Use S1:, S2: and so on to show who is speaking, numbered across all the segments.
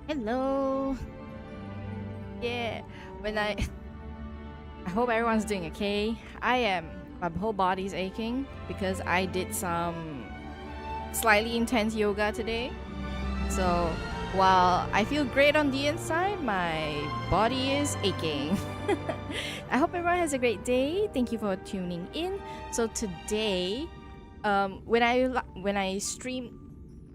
S1: Hello. Yeah. When I I hope everyone's doing okay. I am. My whole body's aching because I did some slightly intense yoga today. So, while I feel great on the inside, my body is aching. I hope everyone has a great day. Thank you for tuning in. So today, when I streamed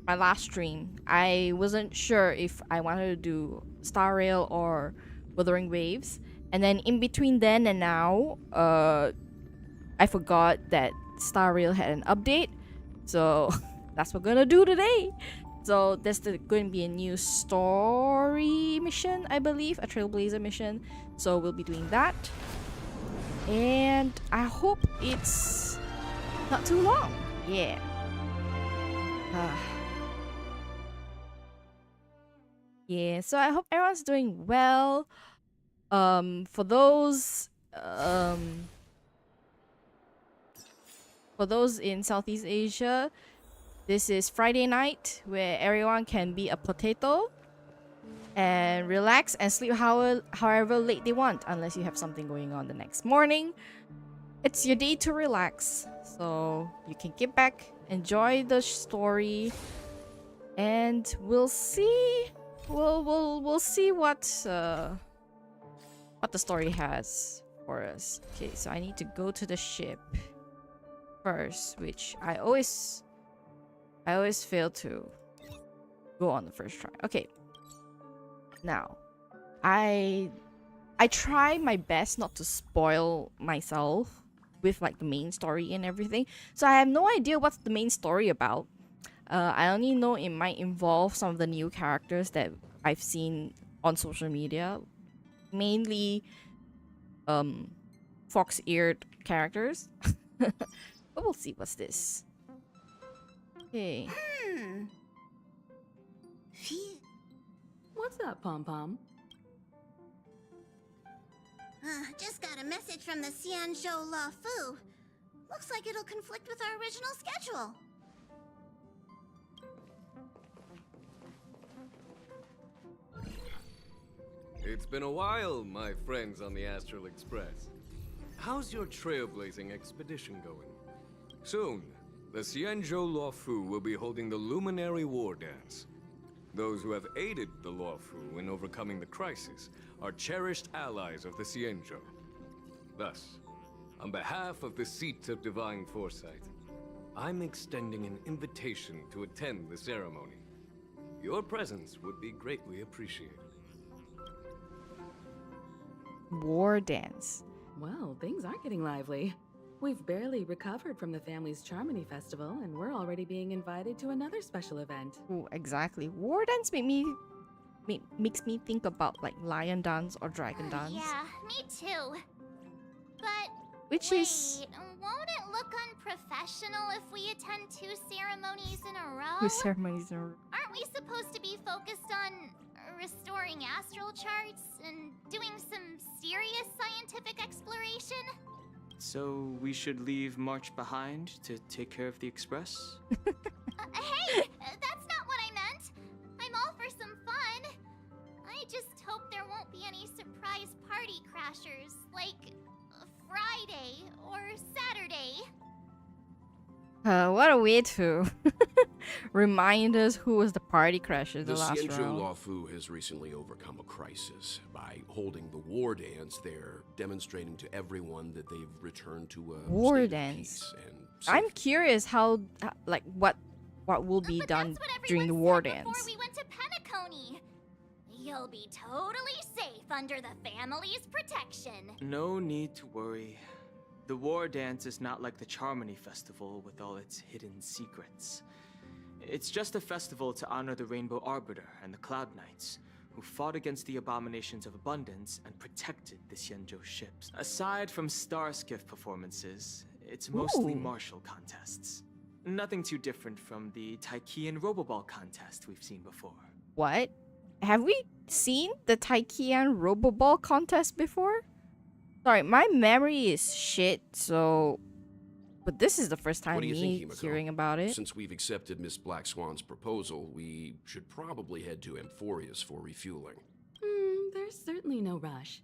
S1: my last stream, I wasn't sure if I wanted to do Star Rail or Wuthering Waves. And then in between then and now, I forgot that Star Rail had an update. So that's what we're gonna do today. So there's going to be a new story mission, I believe, a Trailblazer mission. So we'll be doing that. And I hope it's not too long. Yeah. Yeah, so I hope everyone's doing well. For those in Southeast Asia, this is Friday night where everyone can be a potato and relax and sleep however late they want, unless you have something going on the next morning. It's your day to relax, so you can get back, enjoy the story, and we'll see. We'll see what the story has for us. Okay, so I need to go to the ship first, which I always fail to go on the first try. Okay. Now, I try my best not to spoil myself with like the main story and everything. So I have no idea what's the main story about. I only know it might involve some of the new characters that I've seen on social media, mainly fox-eared characters. But we'll see. What's this? Okay.
S2: What's that, Pom Pom?
S3: Just got a message from the Xianzhou La Fu. Looks like it'll conflict with our original schedule.
S4: It's been a while, my friends on the Astral Express. How's your trailblazing expedition going? Soon, the Xianzhou Luofu will be holding the Luminary War Dance. Those who have aided the Luofu in overcoming the crisis are cherished allies of the Xianzhou. Thus, on behalf of the Seat of Divine Foresight, I'm extending an invitation to attend the ceremony. Your presence would be greatly appreciated.
S1: War dance.
S2: Well, things are getting lively. We've barely recovered from the family's Charmony Festival, and we're already being invited to another special event.
S1: Ooh, exactly. War dance makes me think about like lion dance or dragon dance.
S3: Yeah, me too. But
S1: Which
S3: wait,
S1: is
S3: won't it look unprofessional if we attend 2 ceremonies in a row?
S1: whose ceremonies are.
S3: Aren't we supposed to be focused on restoring astral charts and doing some serious scientific exploration?
S5: So we should leave March behind to take care of the Express?
S3: Hey, that's not what I meant. I'm all for some fun. I just hope there won't be any surprise party crashers, like Friday or Saturday.
S1: What a way to remind us who was the party crasher the
S6: The
S1: last
S6: Xianzhou
S1: round.
S6: Luofu has recently overcome a crisis. By holding the war dance, they're demonstrating to everyone that they've returned to a
S1: War
S6: state of
S1: dance.
S6: peace and
S1: I'm
S6: safety.
S1: curious how like what will be
S3: But
S1: done
S3: that's what
S1: during the
S3: everyone
S1: war
S3: said
S1: dance.
S3: Before we went to Penacony. You'll be totally safe under the family's protection.
S5: No need to worry. The War Dance is not like the Charmony Festival with all its hidden secrets. It's just a festival to honor the Rainbow Arbiter and the Cloud Knights, who fought against the abominations of abundance and protected the Xianzhou ships. Aside from star skiff performances, it's mostly
S1: Ooh.
S5: martial contests. Nothing too different from the Taikian Roboball contest we've seen before.
S1: What? Have we seen the Taikian Roboball contest before? Sorry, my memory is shit, so But this is the first time
S6: What do you
S1: me
S6: think, Himiko?
S1: hearing about it.
S6: Since we've accepted Miss Black Swan's proposal, we should probably head to Amphorius for refueling.
S2: There's certainly no rush.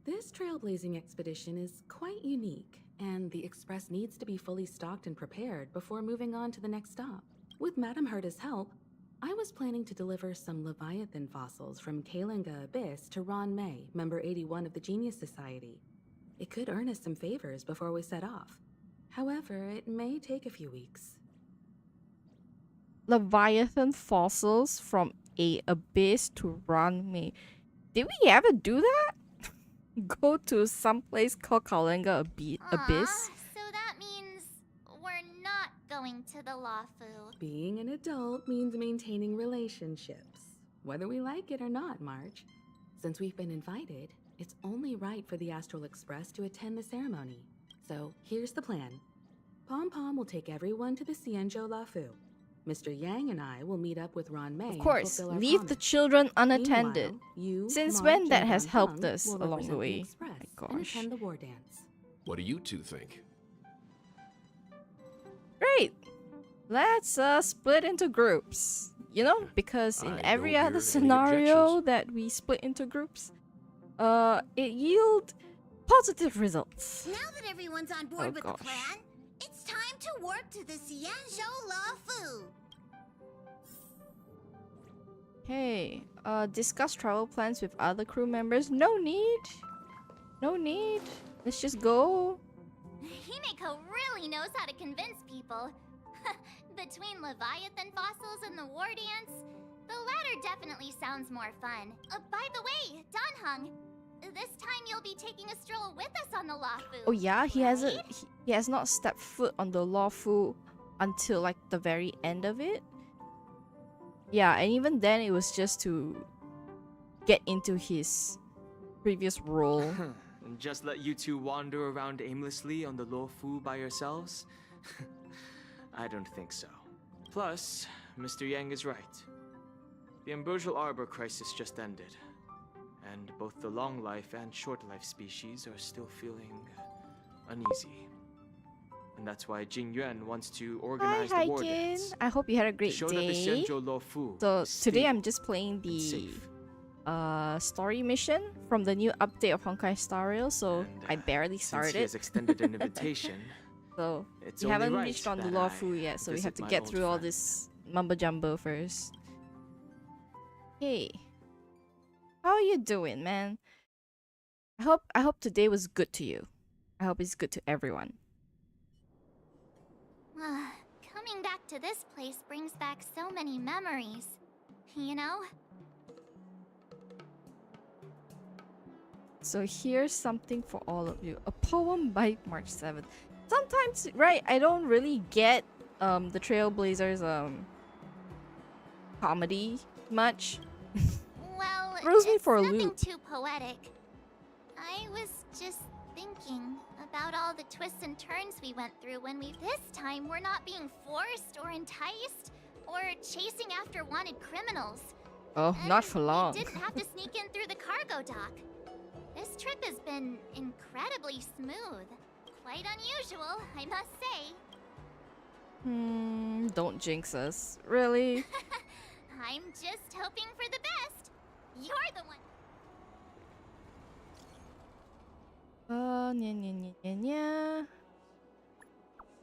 S2: This trailblazing expedition is quite unique, and the Express needs to be fully stocked and prepared before moving on to the next stop. With Madame Herta's help, I was planning to deliver some Leviathan fossils from Kalinga Abyss to Ron May, member 81 of the Genius Society. It could earn us some favors before we set off. However, it may take a few weeks.
S1: Leviathan fossils from a abyss to run me. Did we ever do that? Go to some place called Kalinga Abyss?
S3: So that means we're not going to the Lawfu.
S2: Being an adult means maintaining relationships, whether we like it or not, Marge. Since we've been invited, it's only right for the Astral Express to attend the ceremony. So here's the plan. Pom Pom will take everyone to the Xianzhou Lawfu. Mr. Yang and I will meet up with Ron May.
S1: Of
S2: and
S1: course,
S2: fulfill our
S1: leave the
S2: promise.
S1: children unattended.
S2: Meanwhile, you,
S1: Since
S2: Marge,
S1: when that
S2: and
S1: has
S2: Don
S1: helped
S2: Hung
S1: us
S2: will
S1: along
S2: represent
S1: the way?
S2: Express
S1: My
S2: and
S1: gosh.
S2: attend the war dance.
S6: What do you two think?
S1: Great. Let's split into groups. You know, because in
S6: I
S1: every
S6: don't hear
S1: other
S6: any
S1: scenario
S6: objections.
S1: that we split into groups, it yield positive results.
S7: Now that everyone's on board
S1: Oh,
S7: with
S1: gosh.
S7: the plan, it's time to work to the Xianzhou Lawfu.
S1: Hey, discuss travel plans with other crew members. No need. No need. Let's just go.
S3: Himeko really knows how to convince people. Between Leviathan fossils and the war dance, the latter definitely sounds more fun. By the way, Danhung, this time you'll be taking a stroll with us on the Lawfu.
S1: Oh yeah, he hasn't.
S3: right?
S1: He has not stepped foot on the Lawfu until like the very end of it. Yeah, and even then it was just to get into his previous role.
S5: And just let you two wander around aimlessly on the Luofu by yourselves? I don't think so. Plus, Mr. Yang is right. The Ambrosial Arbor crisis just ended, and both the long life and short life species are still feeling uneasy. And that's why Jing Yuan wants to
S1: Hi,
S5: organize the war
S1: Haikin.
S5: dance.
S1: I hope you had a
S5: To
S1: great
S5: show that the
S1: day.
S5: Xianzhou Luofu
S1: So
S5: is
S1: today
S5: stable
S1: I'm just playing
S5: and
S1: the
S5: safe.
S1: story mission from the new update of Honkai StarRail. So
S5: And,
S1: I barely
S5: Since
S1: started.
S5: he has extended an invitation,
S1: So
S5: it's
S1: we
S5: only
S1: haven't
S5: right
S1: reached on the
S5: that
S1: Lawfu
S5: I
S1: yet, so we have
S5: visit
S1: to
S5: my
S1: get
S5: old
S1: through all
S5: friend.
S1: this mumbo jumbo first. Hey, how are you doing, man? I hope today was good to you. I hope it's good to everyone.
S3: Coming back to this place brings back so many memories. You know?
S1: So here's something for all of you. A poem by March 7th. Sometimes, right, I don't really get the Trailblazers comedy much.
S3: Well,
S1: Throws me
S3: it's
S1: for a
S3: nothing
S1: loop.
S3: too poetic. I was just thinking about all the twists and turns we went through when this time we're not being forced or enticed or chasing after wanted criminals.
S1: Oh,
S3: And
S1: not for long.
S3: We didn't have to sneak in through the cargo dock. This trip has been incredibly smooth. Quite unusual, I must say.
S1: Don't jinx us. Really?
S3: I'm just hoping for the best. You're the one.
S1: Nya.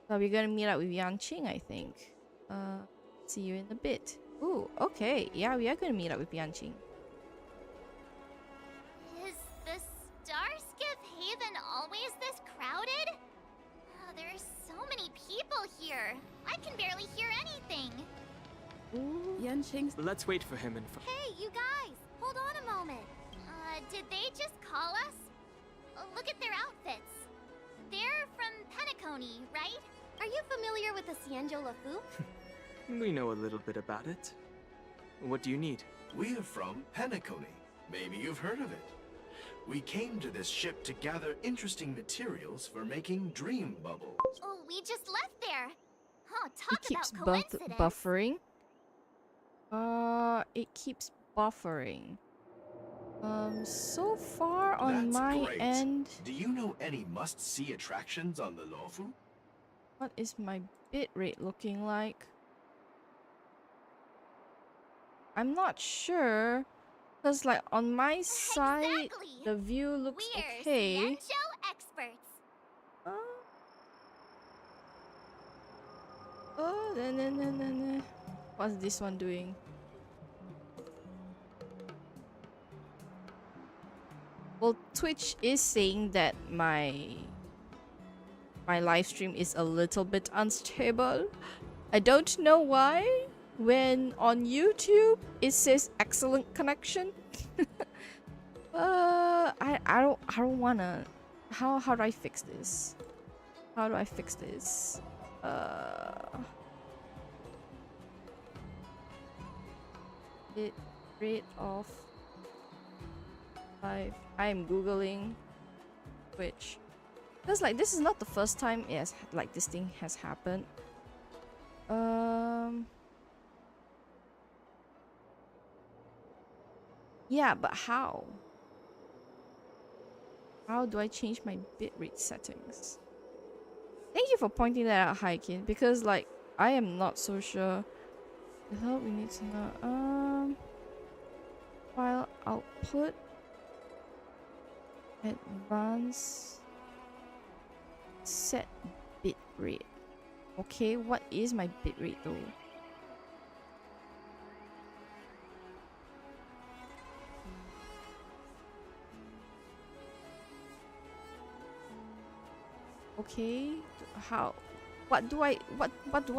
S1: So we're gonna meet up with Yanqing, I think. See you in a bit. Ooh, okay. Yeah, we are gonna meet up with Yanqing.
S3: Is the Starskip Haven always this crowded? Oh, there's so many people here. I can barely hear anything.
S2: Yanqing's
S5: let's wait for him in front.
S3: Hey, you guys! Hold on a moment. Did they just call us? Look at their outfits. They're from Penacony, right? Are you familiar with the Xianzhou Lawfu?
S5: We know a little bit about it. What do you need?
S8: We are from Penacony. Maybe you've heard of it. We came to this ship to gather interesting materials for making dream bubbles.
S3: Oh, we just left there. Oh,
S1: It
S3: talk
S1: keeps
S3: about coincidence.
S1: buffering. It keeps buffering. So far on
S8: That's
S1: my
S8: great.
S1: end,
S8: Do you know any must-see attractions on the Lawfu?
S1: What is my bitrate looking like? I'm not sure. Because like on my side,
S3: Exactly.
S1: the view looks
S3: We're
S1: okay.
S3: Cian experts.
S1: Oh, no. What's this one doing? Well, Twitch is saying that my live stream is a little bit unstable. I don't know why. When on YouTube it says excellent connection. I don't wanna. How do I fix this? How do I fix this? Bit rate of 5. I am googling Twitch. Because like this is not the first time like this thing has happened. Yeah, but how? How do I change my bitrate settings? Thank you for pointing that out, Haikin, because like I am not so sure. The hell we need to know. File output. Advanced. Set bitrate. Okay, what is my bitrate though? Okay, how? What do I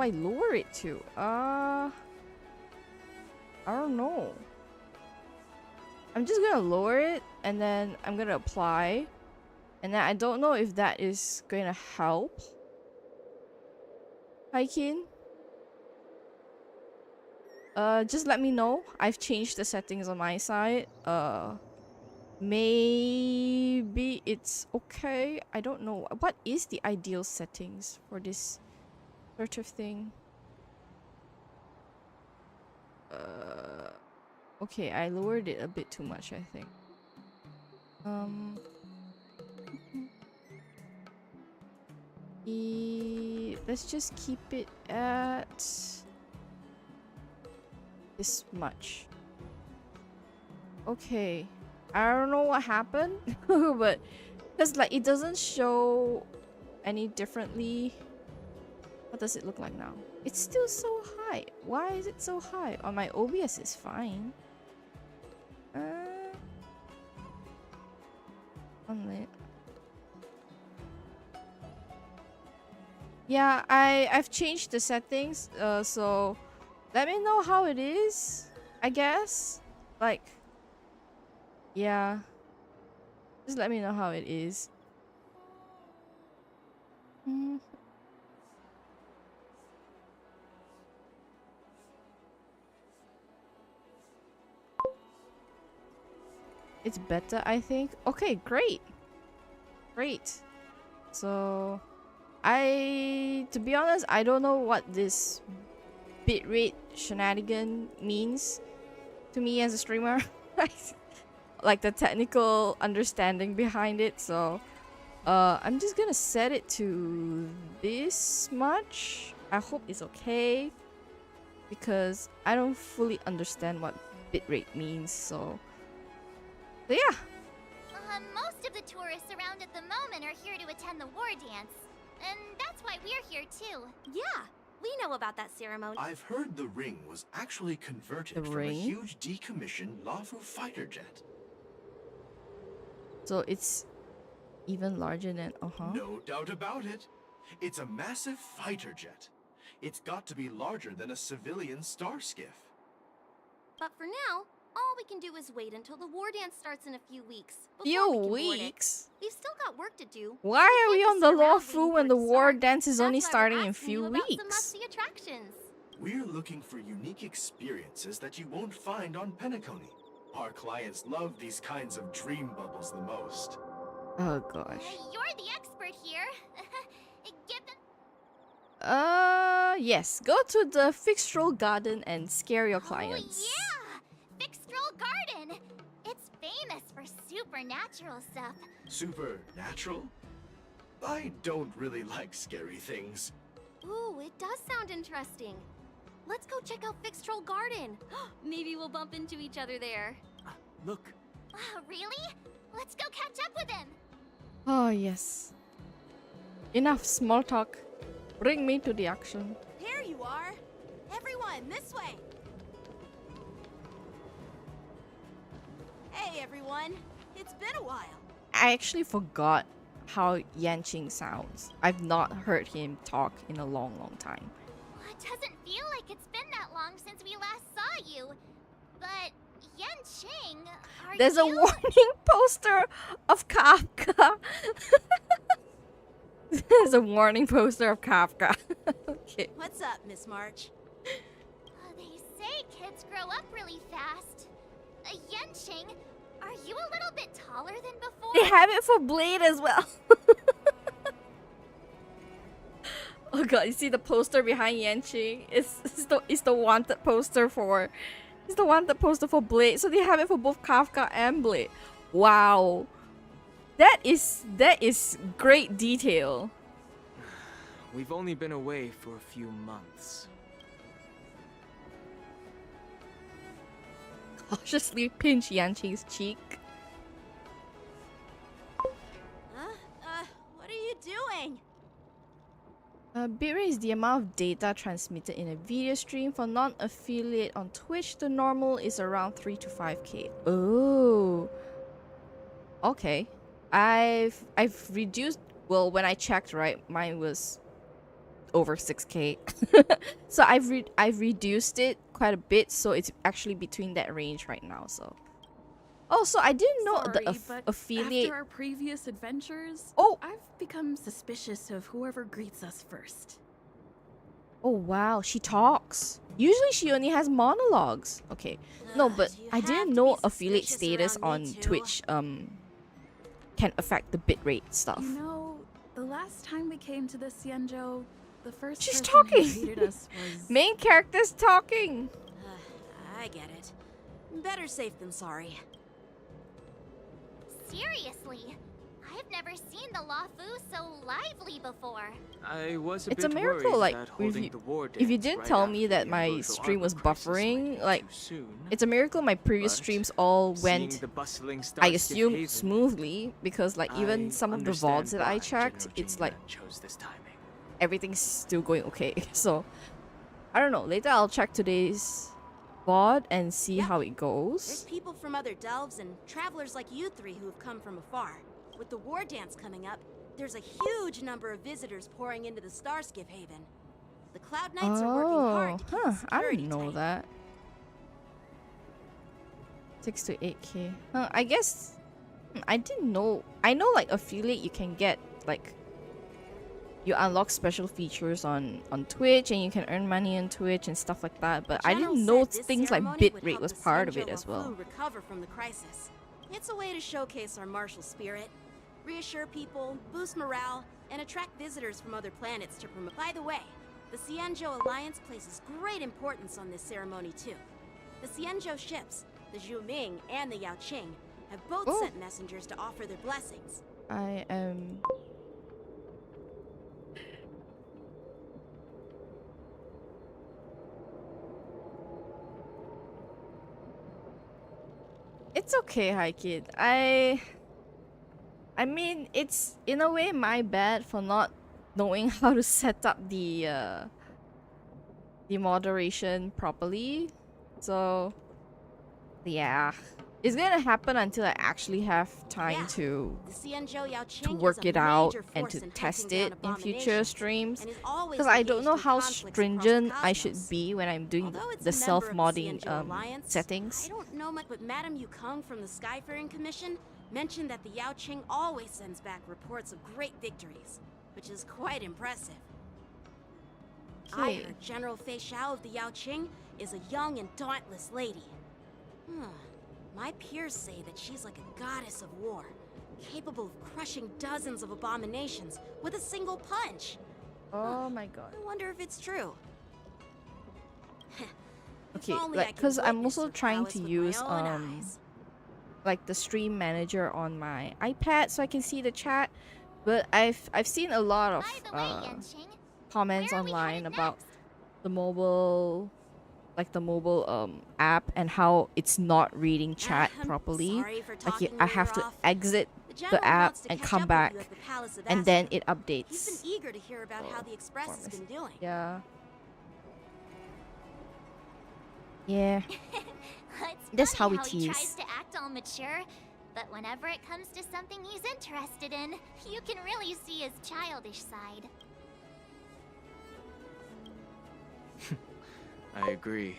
S1: lower it to? I don't know. I'm just gonna lower it and then I'm gonna apply. And then I don't know if that is going to help. Haikin? Just let me know. I've changed the settings on my side. Maybe it's okay. I don't know. What is the ideal settings for this sort of thing? Okay, I lowered it a bit too much, I think. Let's just keep it at this much. Okay. I don't know what happened, but because like it doesn't show any differently. What does it look like now? It's still so high. Why is it so high? On my OBS is fine. Yeah, I've changed the settings. So let me know how it is. I guess, like, yeah. Just let me know how it is. It's better, I think. Okay, great. Great. So, to be honest, I don't know what this bitrate shenanigan means to me as a streamer. Like the technical understanding behind it. So, I'm just gonna set it to this much. I hope it's okay. Because I don't fully understand what bitrate means, so yeah.
S3: Most of the tourists around at the moment are here to attend the war dance. And that's why we're here too.
S9: Yeah, we know about that ceremony.
S8: I've heard the ring was actually converted
S1: The
S8: from a
S1: ring?
S8: huge decommissioned Lafu fighter jet.
S1: So it's even larger than
S8: No doubt about it. It's a massive fighter jet. It's got to be larger than a civilian star skiff.
S9: But for now, all we can do is wait until the war dance starts in a few weeks. before
S1: Few
S9: we can board it.
S1: weeks?
S9: We've still got work to do.
S1: Why are we
S9: can't
S1: on
S9: just
S1: the
S9: sit around
S1: Lawfu
S9: waiting
S1: when
S9: for
S1: the
S9: it to
S1: war
S9: start.
S1: dance is only
S9: That's why we're
S1: starting in a
S9: asking
S1: few
S9: you about some
S1: weeks?
S9: must-see attractions.
S8: We're looking for unique experiences that you won't find on Penacony. Our clients love these kinds of dream bubbles the most.
S1: Oh gosh.
S3: You're the expert here. Given
S1: Yes. Go to the Fixtral Garden and scare your clients.
S3: Oh yeah! Fixtral Garden! It's famous for supernatural stuff.
S8: Supernatural? I don't really like scary things.
S9: Ooh, it does sound interesting. Let's go check out Fixed Troll Garden. Maybe we'll bump into each other there.
S5: Look,
S3: Really? Let's go catch up with him.
S1: Oh, yes. Enough small talk. Bring me to the action.
S7: There you are. Everyone, this way. Hey, everyone. It's been a while.
S1: I actually forgot how Yanqing sounds. I've not heard him talk in a long, long time.
S3: Well, it doesn't feel like it's been that long since we last saw you. But Yanqing, are
S1: There's a
S3: you?
S1: warning poster of Kafka. There's a warning poster of Kafka. Okay.
S7: What's up, Miss March?
S3: They say kids grow up really fast. Yanqing, are you a little bit taller than before?
S1: They have it for Blade as well. Oh god, you see the poster behind Yanqing? It's the wanted poster for Blade. So they have it for both Kafka and Blade. Wow. That is great detail.
S5: we've only been away for a few months.
S1: Cautiously pinch Yanqing's cheek.
S7: What are you doing?
S1: Bitrate is the amount of data transmitted in a video stream. For non-affiliate on Twitch, the normal is around 3 to 5k. Oh. Okay. I've reduced, well, when I checked, right, mine was over 6k. So I've reduced it quite a bit, so it's actually between that range right now. So also, I didn't know
S2: Sorry,
S1: the
S2: but
S1: affiliate.
S2: after our previous adventures,
S1: Oh.
S2: I've become suspicious of whoever greets us first.
S1: Oh wow, she talks. Usually she only has monologues. Okay. No, but
S7: You
S1: I
S7: have
S1: didn't
S7: to
S1: know
S7: be
S1: affiliate
S7: suspicious
S1: status
S7: around me
S1: on
S7: too.
S1: Twitch can affect the bitrate stuff.
S2: You know, the last time we came to the Xianzhou, the first
S1: She's
S2: person
S1: talking.
S2: who greeted us was...
S1: Main character's talking.
S7: I get it. Better safe than sorry.
S3: Seriously, I've never seen the Lafu so lively before.
S5: I was a
S1: It's a
S5: bit
S1: miracle,
S5: worried
S1: like,
S5: that
S1: if
S5: holding
S1: you-
S5: the war
S1: if you
S5: dance
S1: didn't
S5: right
S1: tell
S5: after
S1: me
S5: the
S1: that my
S5: Ambrosial
S1: stream was
S5: Arbor crisis might
S1: buffering,
S5: be
S1: like,
S5: too soon.
S1: It's a miracle my previous
S5: But
S1: streams all
S5: Seeing
S1: went,
S5: the bustling
S1: I
S5: Starskip
S1: assume,
S5: Haven,
S1: smoothly, because like even
S5: I
S1: some of the
S5: understand
S1: VODs that I
S5: why
S1: checked,
S5: General
S1: it's
S5: Jinga
S1: like
S5: chose this timing.
S1: everything's still going okay. So I don't know. Later I'll check today's VOD and see
S7: Yeah.
S1: how it
S7: There's
S1: goes.
S7: people from other delves and travelers like you three who have come from afar. With the war dance coming up, there's a huge number of visitors pouring into the Starskip Haven. The Cloud Knights are working
S1: Oh,
S7: hard to keep the
S1: I
S7: security
S1: didn't know
S7: tight.
S1: that. 6 to 8k. I guess I didn't know. I know like affiliate you can get like you unlock special features on Twitch and you can earn money on Twitch and stuff like that. But I
S7: General
S1: didn't know
S7: said this
S1: things like
S7: ceremony would
S1: bitrate
S7: help
S1: was
S7: the
S1: part of it
S7: Xianzhou
S1: as well.
S7: Lafu recover from the crisis. It's a way to showcase our martial spirit, reassure people, boost morale, and attract visitors from other planets to promote. By the way, the Xianzhou Alliance places great importance on this ceremony too. The Xianzhou ships, the Zhuming and the Yaoqing, have both
S1: Oh.
S7: sent messengers to offer their blessings.
S1: I am. It's okay, Hi Kid. I mean, it's in a way my bad for not knowing how to set up the moderation properly. So yeah, it's gonna happen until I actually have time
S7: Yeah.
S1: to
S7: The Xianzhou Yaoqing
S1: work
S7: is a
S1: it out
S7: major
S1: and
S7: force
S1: to
S7: in
S1: test
S7: hunting down
S1: it in future
S7: abominations,
S1: streams.
S7: and is always
S1: Because I don't
S7: engaged
S1: know
S7: in
S1: how
S7: conflicts across the
S1: stringent I should
S7: cosmos.
S1: be when I'm doing
S7: Although it's
S1: the
S7: a member of the
S1: self-modding
S7: Xianzhou Alliance,
S1: settings.
S7: I don't know much, but Madame Yukong from the Skyfaring Commission mentioned that the Yaoqing always sends back reports of great victories, which is quite impressive. I
S1: Okay.
S7: heard General Fei Xiao of the Yaoqing is a young and dauntless lady. My peers say that she's like a goddess of war, capable of crushing dozens of abominations with a single punch.
S1: Oh my god.
S7: I wonder if it's true. If
S1: Okay,
S7: only
S1: like
S7: I could
S1: because I'm
S7: witness
S1: also
S7: her
S1: trying
S7: prowess
S1: to
S7: with my
S1: use
S7: own eyes.
S1: like the stream manager on my iPad so I can see the chat. But I've seen a lot of
S3: By the way, Yanqing,
S1: comments
S3: Where are we
S1: online
S3: headed
S1: about
S3: next?
S1: the mobile, like the mobile app, and how it's not reading chat
S7: I'm
S1: properly.
S7: sorry for
S1: Like
S7: talking
S1: I
S7: your
S1: have
S7: ear
S1: to
S7: off.
S1: exit
S7: The
S1: the
S7: general
S1: app
S7: wants to
S1: and
S7: catch
S1: come
S7: up with
S1: back,
S7: you at the Palace of
S1: and then
S7: Azure.
S1: it updates.
S7: He's been eager to hear about how the Express has been doing.
S1: Yeah. Yeah.
S3: It's
S1: That's how
S3: funny
S1: it
S3: he tries
S1: is.
S3: to act all mature, but whenever it comes to something he's interested in, you can really see his childish side.
S5: I agree.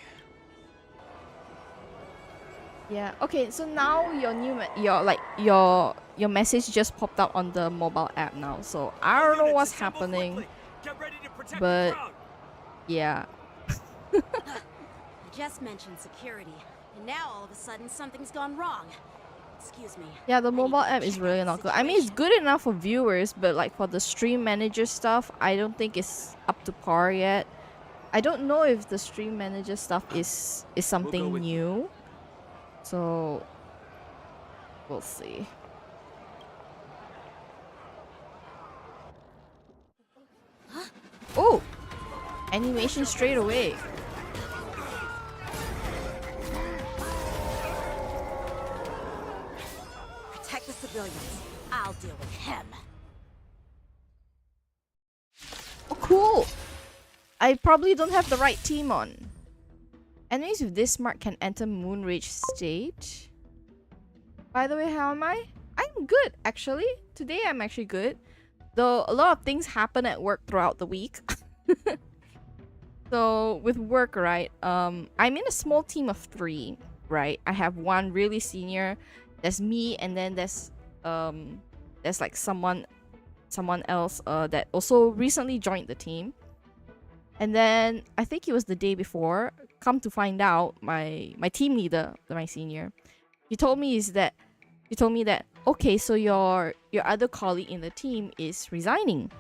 S1: Yeah. Okay. So now your new your message just popped up on the mobile app now. So I don't know what's happening, but yeah.
S7: I just mentioned security, and now all of a sudden something's gone wrong. Excuse me.
S1: Yeah, the
S7: I need
S1: mobile
S7: to
S1: app is
S7: check
S1: really
S7: out
S1: not
S7: the
S1: good. I mean, it's
S7: situation.
S1: good enough for viewers, but like for the stream manager stuff, I don't think it's up to par yet. I don't know if the stream manager stuff is something
S5: with
S1: new. So we'll see. Oh, animation straight away.
S7: Protect the civilians. I'll deal with him.
S1: Oh, cool. I probably don't have the right team on. Enemies with this mark can enter Moonrage stage. By the way, how am I? I'm good, actually. Today I'm actually good. Though a lot of things happen at work throughout the week. So with work, right? I'm in a small team of 3, right? I have one really senior. There's me, and then there's like someone else that also recently joined the team. And then I think it was the day before. Come to find out, my team leader, my senior, he told me that okay, so your other colleague in the team is resigning,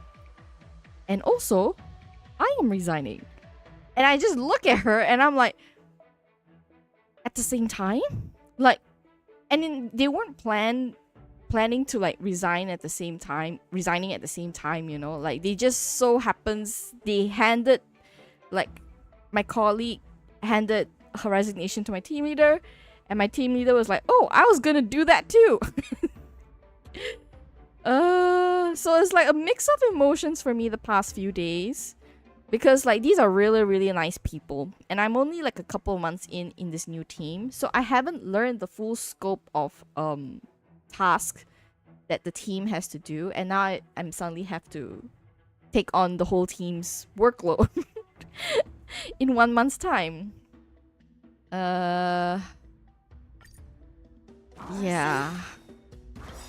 S1: and also I am resigning. And I just look at her and I'm like, at the same time, like, and then they weren't planning to like resigning at the same time, you know, like they just so happens they handed, like, my colleague handed her resignation to my team leader, and my team leader was like, oh, I was gonna do that too. So it's like a mix of emotions for me the past few days, because like these are really, really nice people, and I'm only like a couple months in this new team, so I haven't learned the full scope of task that the team has to do, and now I'm suddenly have to take on the whole team's workload in 1 month's time. Yeah.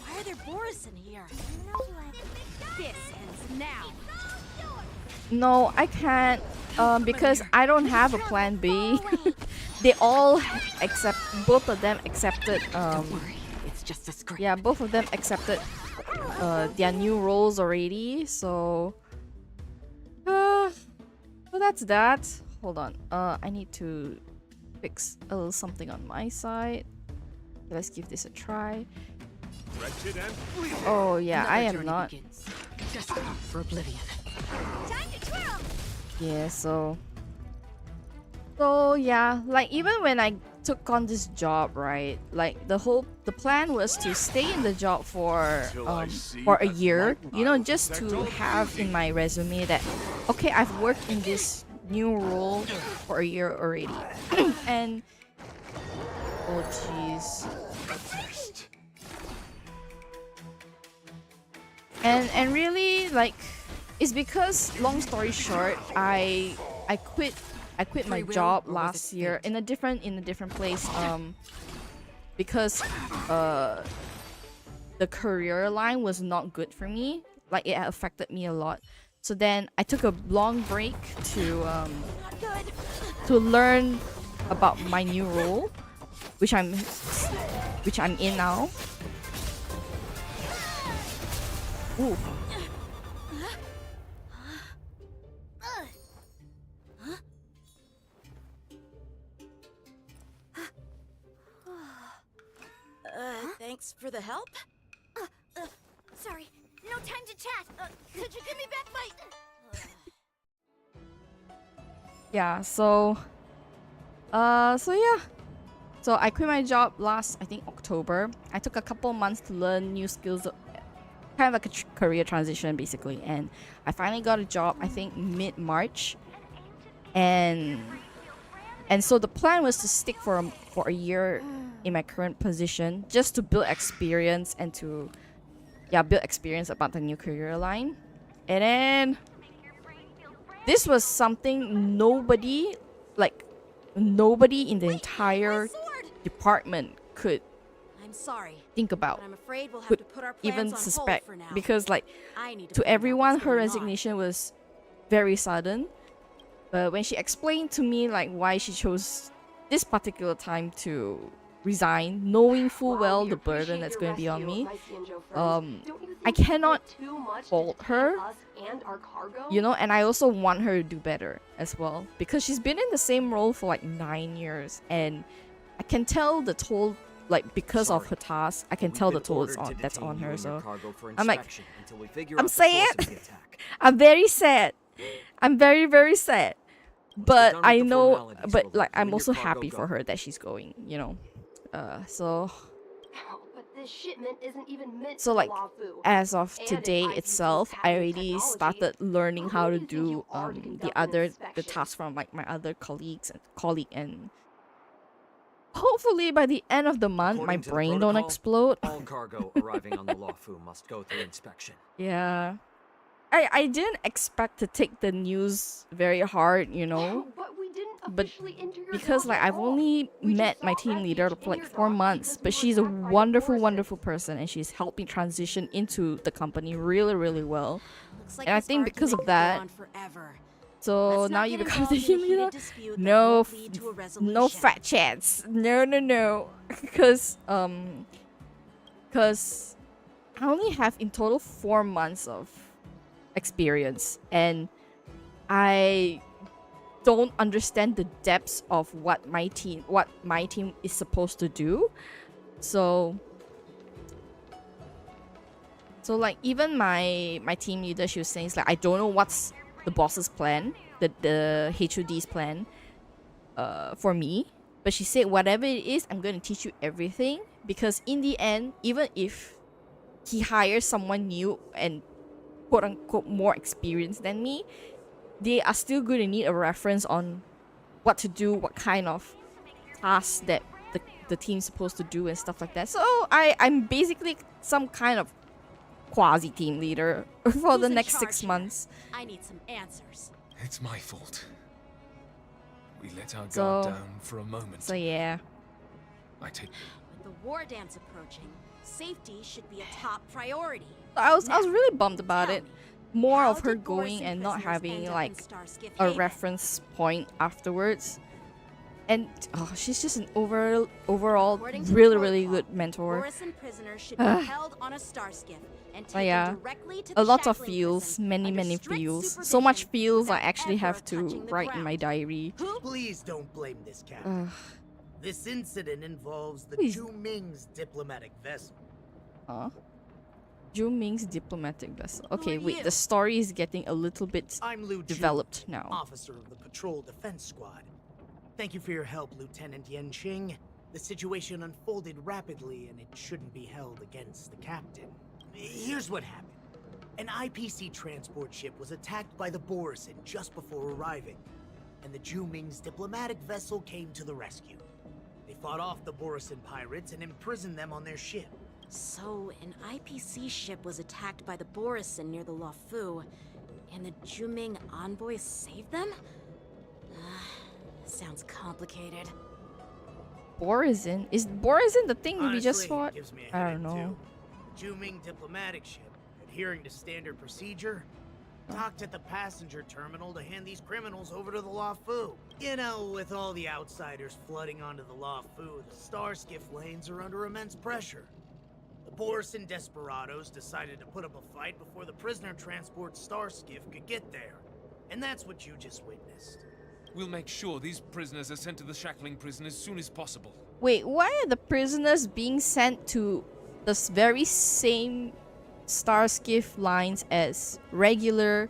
S7: Why are there Boris in here? This ends now.
S1: No, I can't, because I don't have a plan B. They all both of them accepted,
S2: It's just a script.
S1: yeah, both of them accepted their new roles already, so that's that. Hold on, I need to fix a little something on my side. Let's give this a try. Oh yeah, I am not.
S2: Destined for oblivion.
S3: Time to twirl!
S1: Yeah, so yeah, like even when I took on this job, right? Like the plan was to stay in the job for a year, you know, just to have in my resume that okay, I've worked in this new role for a year already. And oh jeez. And really, like, it's because, long story short, I quit my job last year in a different place, because the career line was not good for me. Like, it affected me a lot. So then I took a long break to learn about my new role, which I'm in now. Ooh.
S7: Thanks for the help.
S3: Sorry, no time to chat. Could you give me back my...
S1: yeah, so yeah. So I quit my job last, I think, October. I took a couple months to learn new skills, kind of like a career transition basically, and I finally got a job, I think mid-March. And so the plan was to stick for a year in my current position, just to build experience and to build experience about the new career line. And then this was something nobody in the entire department could
S7: I'm sorry,
S1: think about,
S7: but I'm afraid we'll have
S1: could
S7: to put our
S1: even
S7: plans on
S1: suspect,
S7: hold for now.
S1: because like
S7: I need
S1: to
S7: find out
S1: everyone
S7: what's
S1: her
S7: going on.
S1: resignation was very sudden. But when she explained to me like why she chose this particular time to resign, knowing full well the burden that's going to be on me, I cannot fault her, you know. And I also want her to do better as well, because she's been in the same role for like 9 years, and I can tell the toll, like because of her task, I can tell the toll that's on her. So I'm like, I'm sad. I'm very sad. I'm very, very sad. But I know, but like I'm also happy for her that she's going, you know. So
S10: But this shipment isn't even meant
S1: so
S10: for
S1: like
S10: Lafu.
S1: as of
S10: And
S1: today
S10: if IPC
S1: itself,
S10: is
S1: I
S10: having
S1: already
S10: technology,
S1: started learning how to
S10: who do you think
S1: do
S10: you are to
S1: the
S10: conduct
S1: other
S10: an
S1: the
S10: inspection?
S1: tasks from like my other colleague, and hopefully by the end of the month my
S11: According to the
S1: brain don't
S11: protocol,
S1: explode.
S11: All cargo arriving on the Lafu must go through inspection.
S1: Yeah. I didn't expect to take the news very hard, you know.
S10: But we didn't
S1: But
S10: officially enter your
S1: because
S10: job
S1: like
S10: at
S1: I've
S10: all.
S1: only
S10: We just
S1: met
S10: saw
S1: my team leader
S10: wreckage
S1: for like
S10: in your
S1: 4
S10: dock
S1: months,
S10: because
S1: but
S10: we
S1: she's
S10: were
S1: a
S10: attacked by
S1: wonderful,
S10: forces.
S1: wonderful person, and she's helped me transition into the company really, really well.
S7: Looks like
S1: And I
S7: this
S1: think because of
S7: argument could go
S1: that,
S7: on forever.
S1: so
S7: Let's
S1: now
S7: not
S1: you
S7: get
S1: become the
S7: involved in a
S1: team
S7: heated
S1: leader.
S7: dispute that
S1: No,
S7: won't lead to a
S1: no
S7: resolution.
S1: fat chats. No, because I only have in total 4 months of experience, and I don't understand the depths of what my team is supposed to do. So like even my team leader, she was saying like, I don't know what's the boss's plan, the HOD's plan for me, but she said whatever it is, I'm going to teach you everything, because in the end, even if he hires someone new and quote unquote more experienced than me, they are still going to need a reference on what to do, what kind of tasks that the team's supposed to do and stuff like that. So I'm basically some kind of quasi team leader for
S7: Who's
S1: the
S7: in
S1: next
S7: charge
S1: 6
S7: here?
S1: months.
S7: I need some answers.
S12: It's my fault. We let our
S1: So-
S12: guard down for a moment.
S1: So yeah.
S12: I take
S7: With the war dance approaching, safety should be a top priority.
S1: I was really bummed about
S7: Tell
S1: it.
S7: me,
S1: More
S7: how
S1: of her
S7: did Boris
S1: going
S7: and
S1: and not
S7: prisoners
S1: having
S7: end up in
S1: like
S7: Starskiff
S1: a
S7: Haven?
S1: reference point afterwards. And she's just an overall
S7: According to
S1: really,
S7: the
S1: really
S7: protocol,
S1: good mentor.
S7: Boris and prisoners should be held on a Starskiff and taken
S1: Yeah.
S7: directly to
S1: A
S7: the
S1: lot of
S7: shackling
S1: feels,
S7: prison
S1: many,
S7: under
S1: many
S7: strict
S1: feels. So much
S7: supervision
S1: feels I
S7: without
S1: actually
S7: ever
S1: have to
S7: touching the
S1: write in
S7: ground.
S1: my diary.
S13: Please don't blame this captain.
S1: Ugh.
S13: This incident involves the
S1: Please.
S13: Zhu Ming's diplomatic vessel.
S1: Huh? Zhu Ming's diplomatic vessel. Okay,
S13: are
S1: wait,
S13: you?
S1: the story is getting a little bit
S13: I'm Lu Ju,
S1: developed now.
S13: officer of the Patrol Defense Squad. Thank you for your help, Lieutenant Yenqing. The situation unfolded rapidly, and it shouldn't be held against the captain. Here's what happened. An IPC transport ship was attacked by the Borisin just before arriving, and the Zhu Ming's diplomatic vessel came to the rescue. They fought off the Borisin pirates and imprisoned them on their ship.
S7: So, an IPC ship was attacked by the Borisin near the Lafu, and the Juming envoys saved them? Sounds complicated.
S1: Borisin? Is Borisin the thing we just
S13: Honestly,
S1: fought?
S13: it gives me a
S1: I
S13: headache,
S1: don't know.
S13: too. The Zhu Ming diplomatic ship, adhering to standard procedure, docked at the passenger terminal to hand these criminals over to the Lafu. You know, with all the outsiders flooding onto the Lafu, the Starskiff lanes are under immense pressure. The Borisin desperados decided to put up a fight before the prisoner transport Starskiff could get there. And that's what you just witnessed.
S12: We'll make sure these prisoners are sent to the shackling prison as soon as possible.
S1: Wait, why are the prisoners being sent to the very same Starskiff lines as regular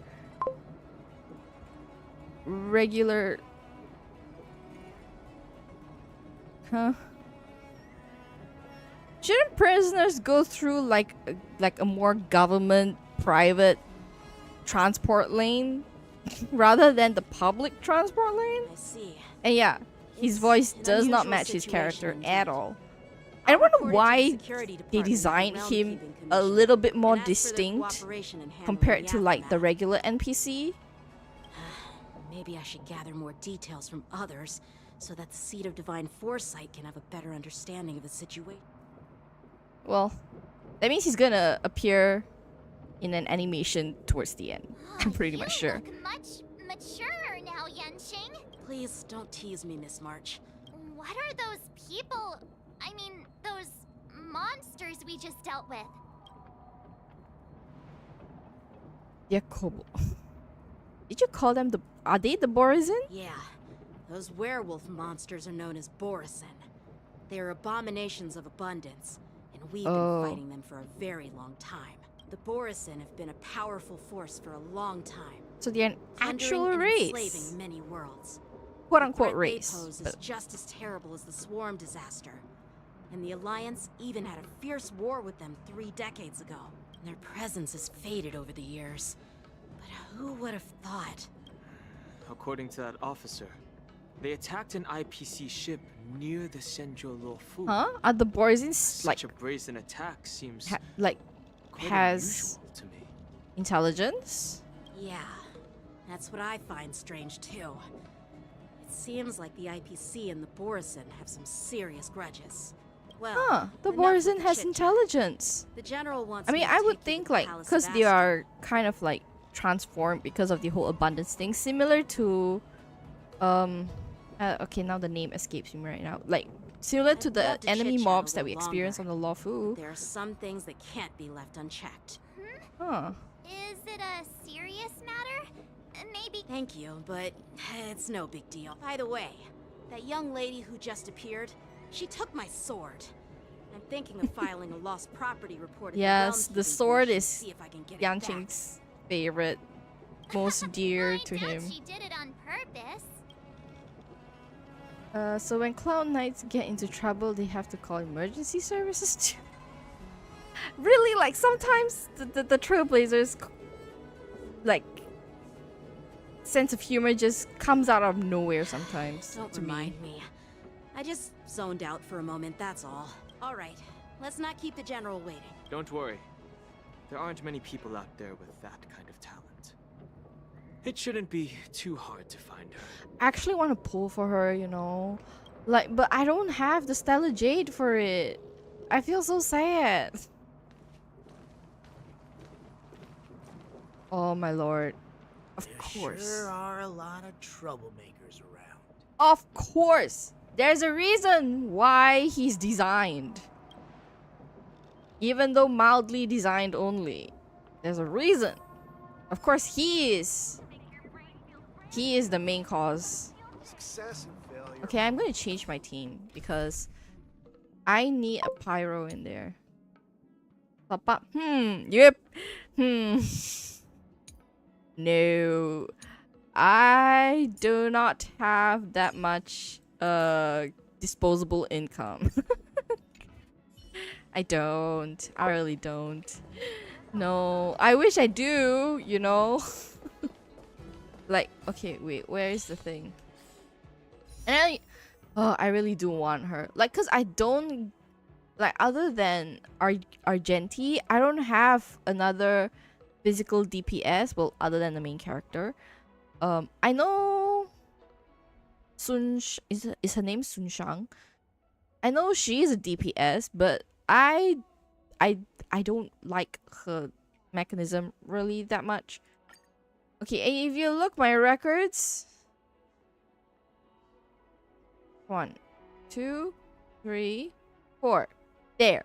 S1: Huh? Shouldn't prisoners go through like a more government private transport lane rather than the public transport lane?
S7: I see.
S1: And yeah, his voice does not match his character at all. I wonder why they designed him a little bit more distinct compared to like the regular NPC.
S7: Maybe I should gather more details from others so that the Seed of Divine Foresight can have a better understanding of the situation.
S1: Well, that means he's gonna appear in an animation towards the end. I'm pretty much sure.
S3: Look much maturer now, Yanqing.
S7: Please don't tease me, Miss March.
S3: What are those people? I mean, those monsters we just dealt with.
S1: Yeah, Kobo. Did you call them the... Are they the Borazin?
S7: Yeah. Those werewolf monsters are known as Borazin. They are abominations of abundance, and we've been fighting them for a very long time. The Borazin have been a powerful force for a long time.
S1: So they're an actual
S7: and
S1: race.
S7: Enslaving many worlds.
S1: Quote-unquote
S7: the
S1: race.
S7: They pose is just as terrible as the Swarm disaster. And the Alliance even had a fierce war with them 3 decades ago. Their presence has faded over the years. But who would have thought?
S5: According to that officer, they attacked an IPC ship near the Senjo Luofu.
S1: Huh? Are the Borazins like...
S5: Such a brazen attack seems
S1: has
S5: unusual to me.
S1: Intelligence?
S7: Yeah, that's what I find strange too. It seems like the IPC and the Borazin have some serious grudges. Well,
S1: the Borazin has intelligence.
S7: The general wants
S1: I mean, I would think like, because they are kind of like transformed because of the whole abundance thing, similar to, okay, now the name escapes me right now. Like, similar to the enemy mobs that we experience on the Luofu.
S7: There are some things that can't be left unchecked.
S1: Huh.
S3: Is it a serious matter? Maybe.
S7: Thank you, but it's no big deal. By the way, that young lady who just appeared, she took my sword. I'm thinking of filing a lost property report.
S1: Yes, the sword is Yanqing's favorite, most dear to him.
S3: She did it on purpose.
S1: So when Cloud Knights get into trouble, they have to call emergency services too. Really, like sometimes the Trailblazers, like, sense of humor just comes out of nowhere sometimes.
S7: Don't remind me. I just zoned out for a moment, that's all. All right, let's not keep the general waiting.
S5: Don't worry. There aren't many people out there with that kind of talent. It shouldn't be too hard to find her.
S1: I actually want to pull for her, you know. Like, but I don't have the Stellar Jade for it. I feel so sad. Oh my lord. Of course.
S13: There are a lot of troublemakers around.
S1: Of course. There's a reason why he's designed. Even though mildly designed only. There's a reason. Of course he is. He is the main cause.
S8: Success and failure.
S1: Okay, I'm gonna change my team because I need a pyro in there. Pop. Yep. No. I do not have that much disposable income. I don't. I really don't. No. I wish I do, you know. Like, okay, wait, where is the thing? And I really do want her. Like, cause I don't, like, other than Argenti, I don't have another physical DPS, well, other than the main character. I know is her name Sun Shang? I know she is a DPS, but I don't like her mechanism really that much. Okay, if you look my records, 1, 2, 3, 4, there.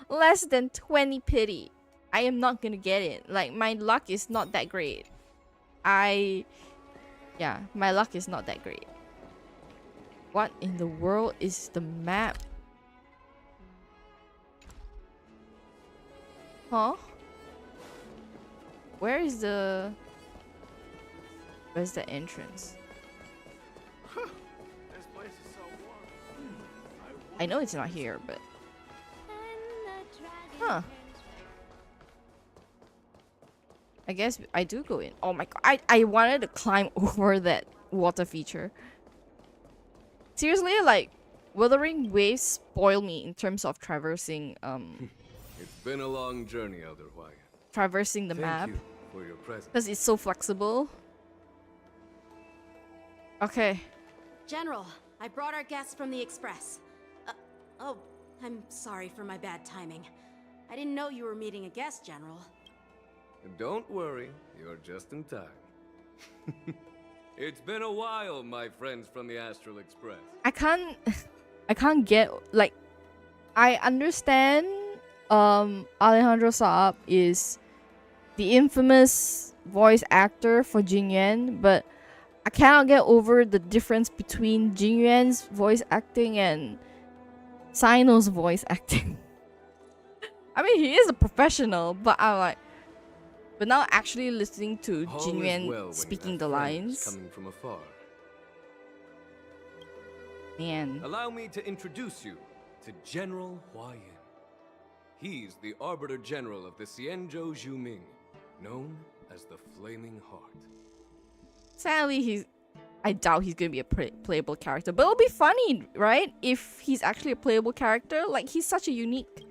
S1: Less than 20 pity. I am not gonna get it. Like, my luck is not that great. Yeah, my luck is not that great. What in the world is the map? Huh? Where's the entrance?
S8: This place is so warm.
S1: I know it's not here, but huh. I guess I do go in. Oh my god, I wanted to climb over that water feature. Seriously, like, Wuthering Waves spoil me in terms of traversing
S4: It's been a long journey, Elder Hwai.
S1: traversing the
S4: Thank
S1: map.
S4: you for your presence.
S1: Because it's so flexible. Okay.
S7: General, I brought our guests from the Express. Oh, I'm sorry for my bad timing. I didn't know you were meeting a guest, General.
S4: Don't worry, you're just in time. It's been a while, my friends from the Astral Express.
S1: I can't get, like, I understand Alejandro Saab is the infamous voice actor for Jingyuan, but I cannot get over the difference between Jingyuan's voice acting and Sino's voice acting. I mean, he is a professional, but I'm like, but now actually listening to Jingyuan speaking the lines,
S4: coming from afar.
S1: man.
S4: Allow me to introduce you to General Hua Yan. He's the Arbiter General of the Xianzhou Zhuming, known as the Flaming Heart.
S1: Sadly, I doubt he's gonna be a playable character, but it'll be funny, right? If he's actually a playable character, like, he's such a unique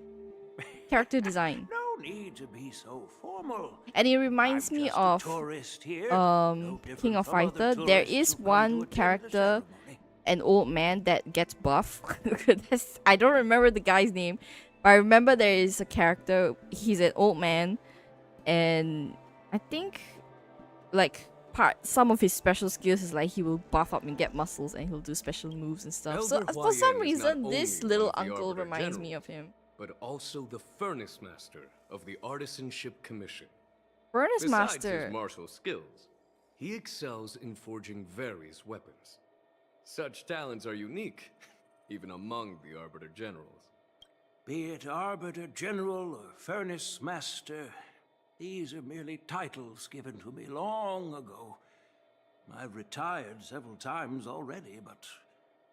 S1: character design.
S14: No need to be so formal.
S1: And it reminds me of King of Fighter. There is one character, an old man that gets buff. I don't remember the guy's name, but I remember there is a character. He's an old man, and I think like some of his special skills is like he will buff up and get muscles, and he'll do special moves and stuff. So
S4: Elder
S1: for some
S4: Hua Yan is
S1: reason,
S4: not
S1: this
S4: only
S1: little
S4: one of the
S1: uncle
S4: Arbiter
S1: reminds me
S4: Generals,
S1: of him.
S4: but also the Furnace Master of the Artisanship Commission.
S1: Furnace
S4: Besides
S1: Master.
S4: his martial skills, he excels in forging various weapons. Such talents are unique, even among the Arbiter Generals.
S14: Be it Arbiter General or Furnace Master, these are merely titles given to me long ago. I've retired several times already, but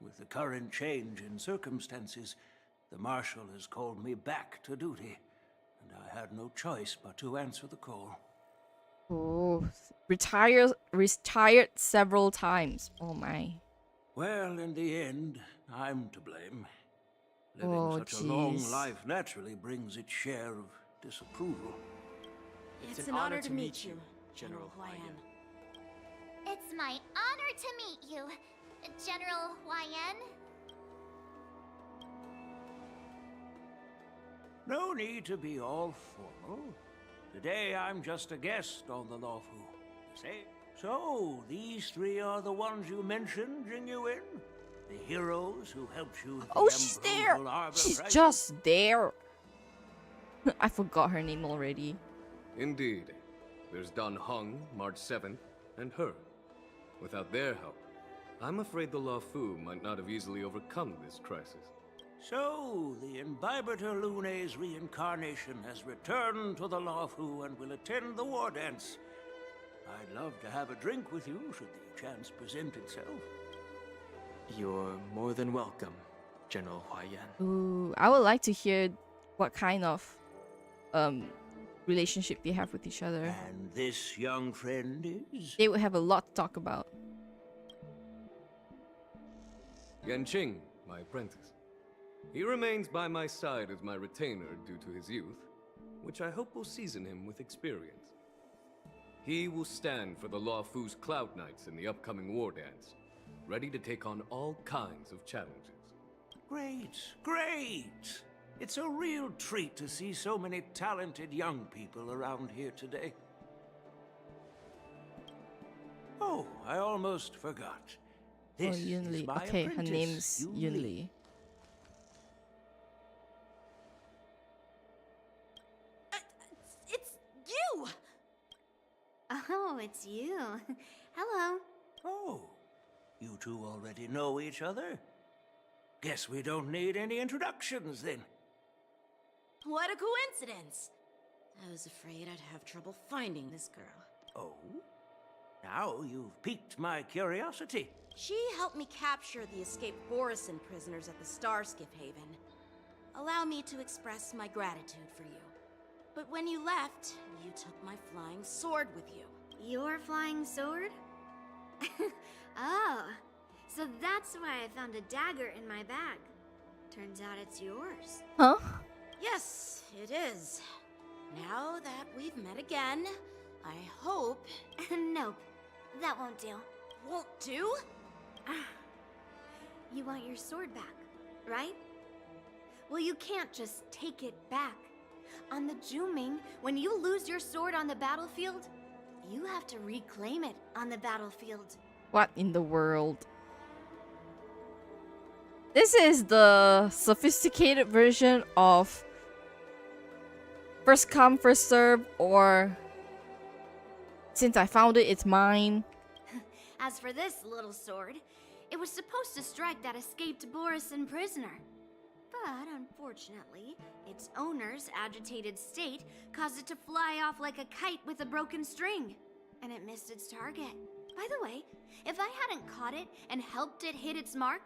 S14: with the current change in circumstances, the Marshal has called me back to duty, and I had no choice but to answer the call.
S1: Oh, retired several times. Oh my.
S14: Well, in the end, I'm to blame. Living such a long life naturally brings its share of disapproval.
S7: It's an honor to meet you, General Hua Yan.
S3: It's my honor to meet you, General Hua Yan.
S14: No need to be all formal. Today I'm just a guest on the Lawfu. Say, so these three are the ones you mentioned, Jingyuan? The heroes who helped you with
S1: Oh,
S14: the
S1: she's there!
S14: Emperor Arbor
S1: She's
S14: crisis?
S1: just there! I forgot her name already.
S4: Indeed. There's Don Hong, March 7th, and her. Without their help, I'm afraid the Lawfu might not have easily overcome this crisis.
S14: So, the Imbibitor Lune's reincarnation has returned to the Lawfu and will attend the war dance. I'd love to have a drink with you should the chance present itself.
S5: You're more than welcome, General Hua Yan.
S1: Ooh, I would like to hear what kind of relationship they have with each other.
S14: And this young friend is?
S1: They would have a lot to talk about.
S4: Yanqing, my apprentice. He remains by my side as my retainer due to his youth, which I hope will season him with experience. He will stand for the Lawfu's Cloud Knights in the upcoming war dance, ready to take on all kinds of challenges.
S14: Great, great! It's a real treat to see so many talented young people around here today. Oh, I almost forgot. This
S1: Yun
S14: is
S1: Li.
S14: my
S1: Okay, her
S14: apprentice,
S1: name's Yun Li.
S7: It's you!
S10: Oh, it's you. Hello.
S14: Oh, you two already know each other? Guess we don't need any introductions then.
S7: What a coincidence! I was afraid I'd have trouble finding this girl.
S14: Oh? Now you've piqued my curiosity.
S7: She helped me capture the escaped Borisin prisoners at the Starskiff Haven. Allow me to express my gratitude for you. But when you left, you took my flying sword with you.
S9: Your flying sword? Oh, so that's why I found a dagger in my bag. Turns out it's yours.
S1: Huh?
S7: Yes, it is. Now that we've met again, I hope...
S9: Nope, that won't do.
S7: Won't do?
S9: You want your sword back, right? Well, you can't just take it back. On the Juming, when you lose your sword on the battlefield, you have to reclaim it on the battlefield.
S1: What in the world? This is the sophisticated version of first come, first serve, or since I found it, it's mine.
S9: As for this little sword, it was supposed to strike that escaped Borisin prisoner. But unfortunately, its owner's agitated state caused it to fly off like a kite with a broken string, and it missed its target. By the way, if I hadn't caught it and helped it hit its mark,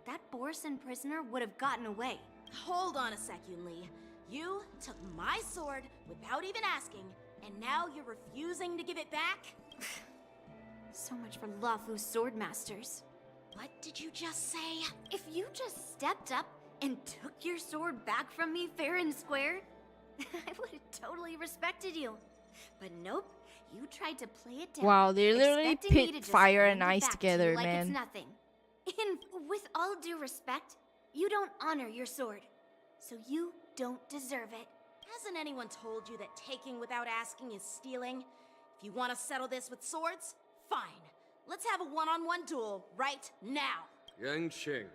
S9: that Borisin prisoner would have gotten away.
S7: Hold on a sec, Yunli. You took my sword without even asking, and now you're refusing to give it back?
S9: So much for Luofu's swordmasters.
S7: What did you just say?
S9: If you just stepped up and took your sword back from me fair and square, I would have totally respected you. But nope, you tried to play it down.
S1: Wow, they literally
S9: expecting me
S1: pit
S9: to just
S1: fire and
S9: hand it
S1: ice
S9: back to you
S1: together,
S9: like
S1: man.
S9: It's nothing. And with all due respect, you don't honor your sword, so you don't deserve it.
S7: Hasn't anyone told you that taking without asking is stealing? If you want to settle this with swords, fine. Let's have a one-on-one duel right now.
S4: Yanqing.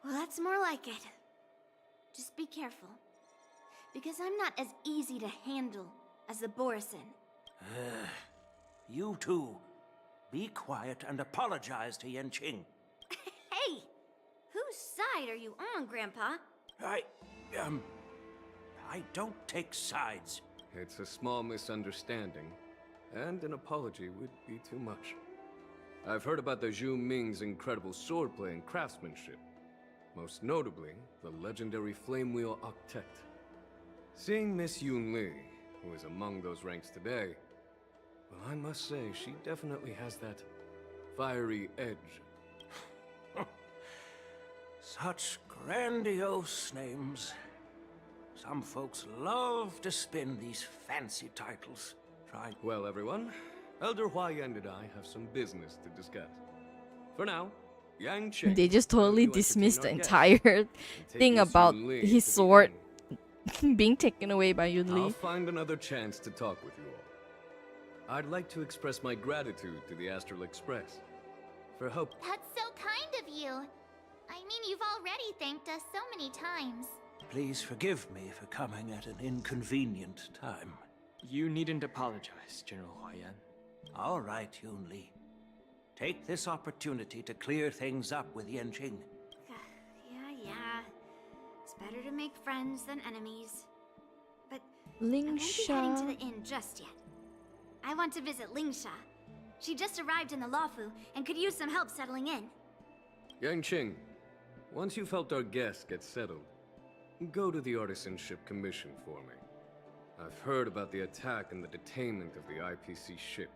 S9: Well, that's more like it. Just be careful, because I'm not as easy to handle as the Borisin.
S14: You two, be quiet and apologize to Yanqing.
S9: Hey! Whose side are you on, Grandpa?
S14: I don't take sides.
S4: It's a small misunderstanding, and an apology would be too much. I've heard about the Zhu Ming's incredible swordplay and craftsmanship. Most notably, the legendary Flame Wheel Octet. Seeing Miss Yunli, who is among those ranks today, well, I must say, she definitely has that fiery edge.
S14: Such grandiose names. Some folks love to spin these fancy titles. Try.
S4: Well, everyone, Elder Huayan and I have some business to discuss. For now, Yanqing.
S1: They just totally dismissed the entire thing about his sword being taken away by Yunli.
S4: I'll find another chance to talk with you all. I'd like to express my gratitude to the Astral Express for help.
S3: That's so kind of you. I mean, you've already thanked us so many times.
S14: Please forgive me for coming at an inconvenient time.
S5: You needn't apologize, General Huayan.
S14: All right, Yunli. Take this opportunity to clear things up with Yanqing.
S9: Yeah. It's better to make friends than enemies. But
S1: Ling
S9: I won't be
S1: Sha.
S9: heading to the inn just yet. I want to visit Ling Sha. She just arrived in the Luofu and could use some help settling in.
S4: Yanqing, once you've helped our guests get settled, go to the Artisanship Commission for me. I've heard about the attack and the detainment of the IPC ship.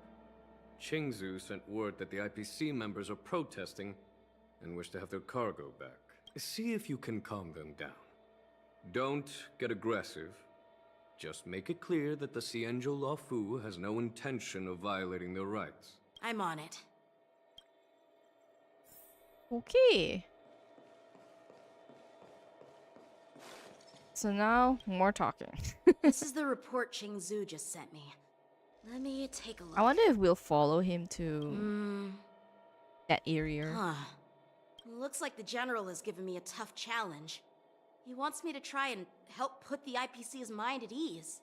S4: Qingzu sent word that the IPC members are protesting and wish to have their cargo back. See if you can calm them down. Don't get aggressive. Just make it clear that the Xianzhou Luofu has no intention of violating their rights.
S7: I'm on it.
S1: Okay. So now, more talking.
S7: This is the report Qingzu just sent me. Let me take a look.
S1: I wonder if we'll follow him to that area.
S7: Huh. Looks like the General has given me a tough challenge. He wants me to try and help put the IPC's mind at ease.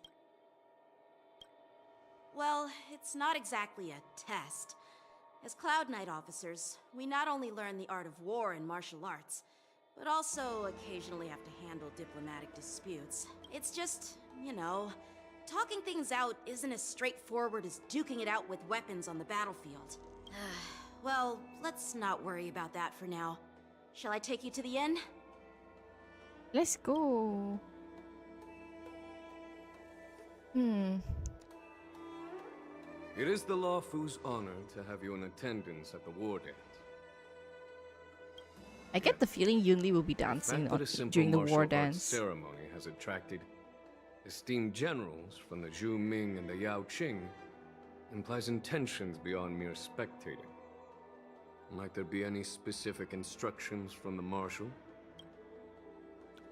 S7: Well, it's not exactly a test. As Cloud Knight officers, we not only learn the art of war and martial arts, but also occasionally have to handle diplomatic disputes. It's just, you know, talking things out isn't as straightforward as duking it out with weapons on the battlefield. Well, let's not worry about that for now. Shall I take you to the inn?
S1: Let's go.
S4: It is the Law Fu's honor to have you in attendance at the war dance.
S1: I get the feeling Yunli will be
S4: The
S1: dancing
S4: fact that a simple
S1: during the
S4: martial
S1: war
S4: arts
S1: dance.
S4: ceremony has attracted esteemed generals from the Zhu Ming and the Yao Qing implies intentions beyond mere spectating. Might there be any specific instructions from the marshal?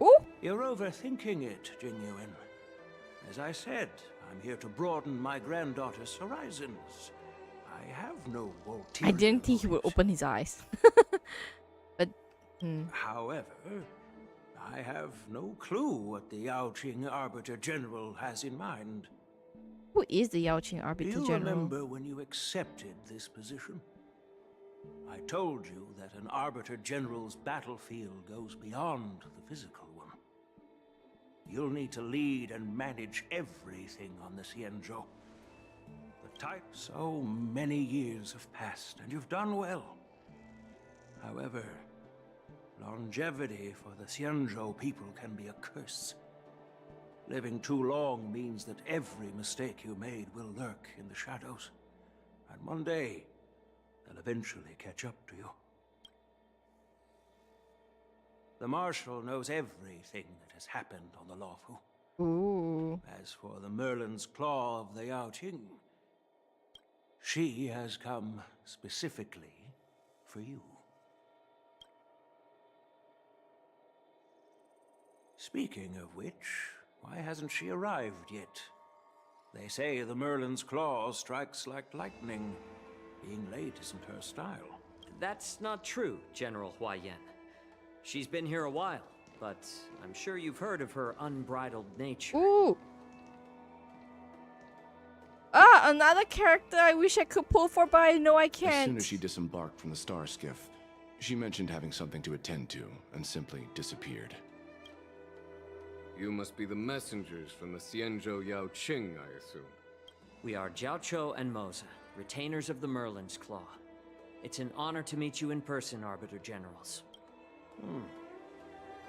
S1: Ooh!
S14: You're overthinking it, Jingyuan. As I said, I'm here to broaden my granddaughter's horizons. I have no ulterior
S1: I didn't think he would open his eyes. But,
S14: However, I have no clue what the Yao Qing Arbiter General has in mind.
S1: Who is the Yao Qing
S14: Do
S1: Arbiter
S14: you
S1: General?
S14: remember when you accepted this position? I told you that an Arbiter General's battlefield goes beyond the physical one. You'll need to lead and manage everything on the Xianzhou. The type, so many years have passed, and you've done well. However, longevity for the Xianzhou people can be a curse. Living too long means that every mistake you made will lurk in the shadows. And one day, they'll eventually catch up to you. The Marshal knows everything that has happened on the Lawfu.
S1: Ooh.
S14: As for the Merlin's Claw of the Yao Qing, she has come specifically for you. Speaking of which, why hasn't she arrived yet? They say the Merlin's Claw strikes like lightning. Being late isn't her style.
S11: That's not true, General Huayan. She's been here a while, but I'm sure you've heard of her unbridled nature.
S1: Ooh. Ah, another character I wish I could pull for, but I know I
S15: As soon
S1: can't.
S15: as she disembarked from the star skiff, she mentioned having something to attend to and simply disappeared.
S4: You must be the messengers from the Xianzhou Yao Qing, I assume.
S11: We are Jiaoqiu and Moza, retainers of the Merlin's Claw. It's an honor to meet you in person, Arbiter Generals.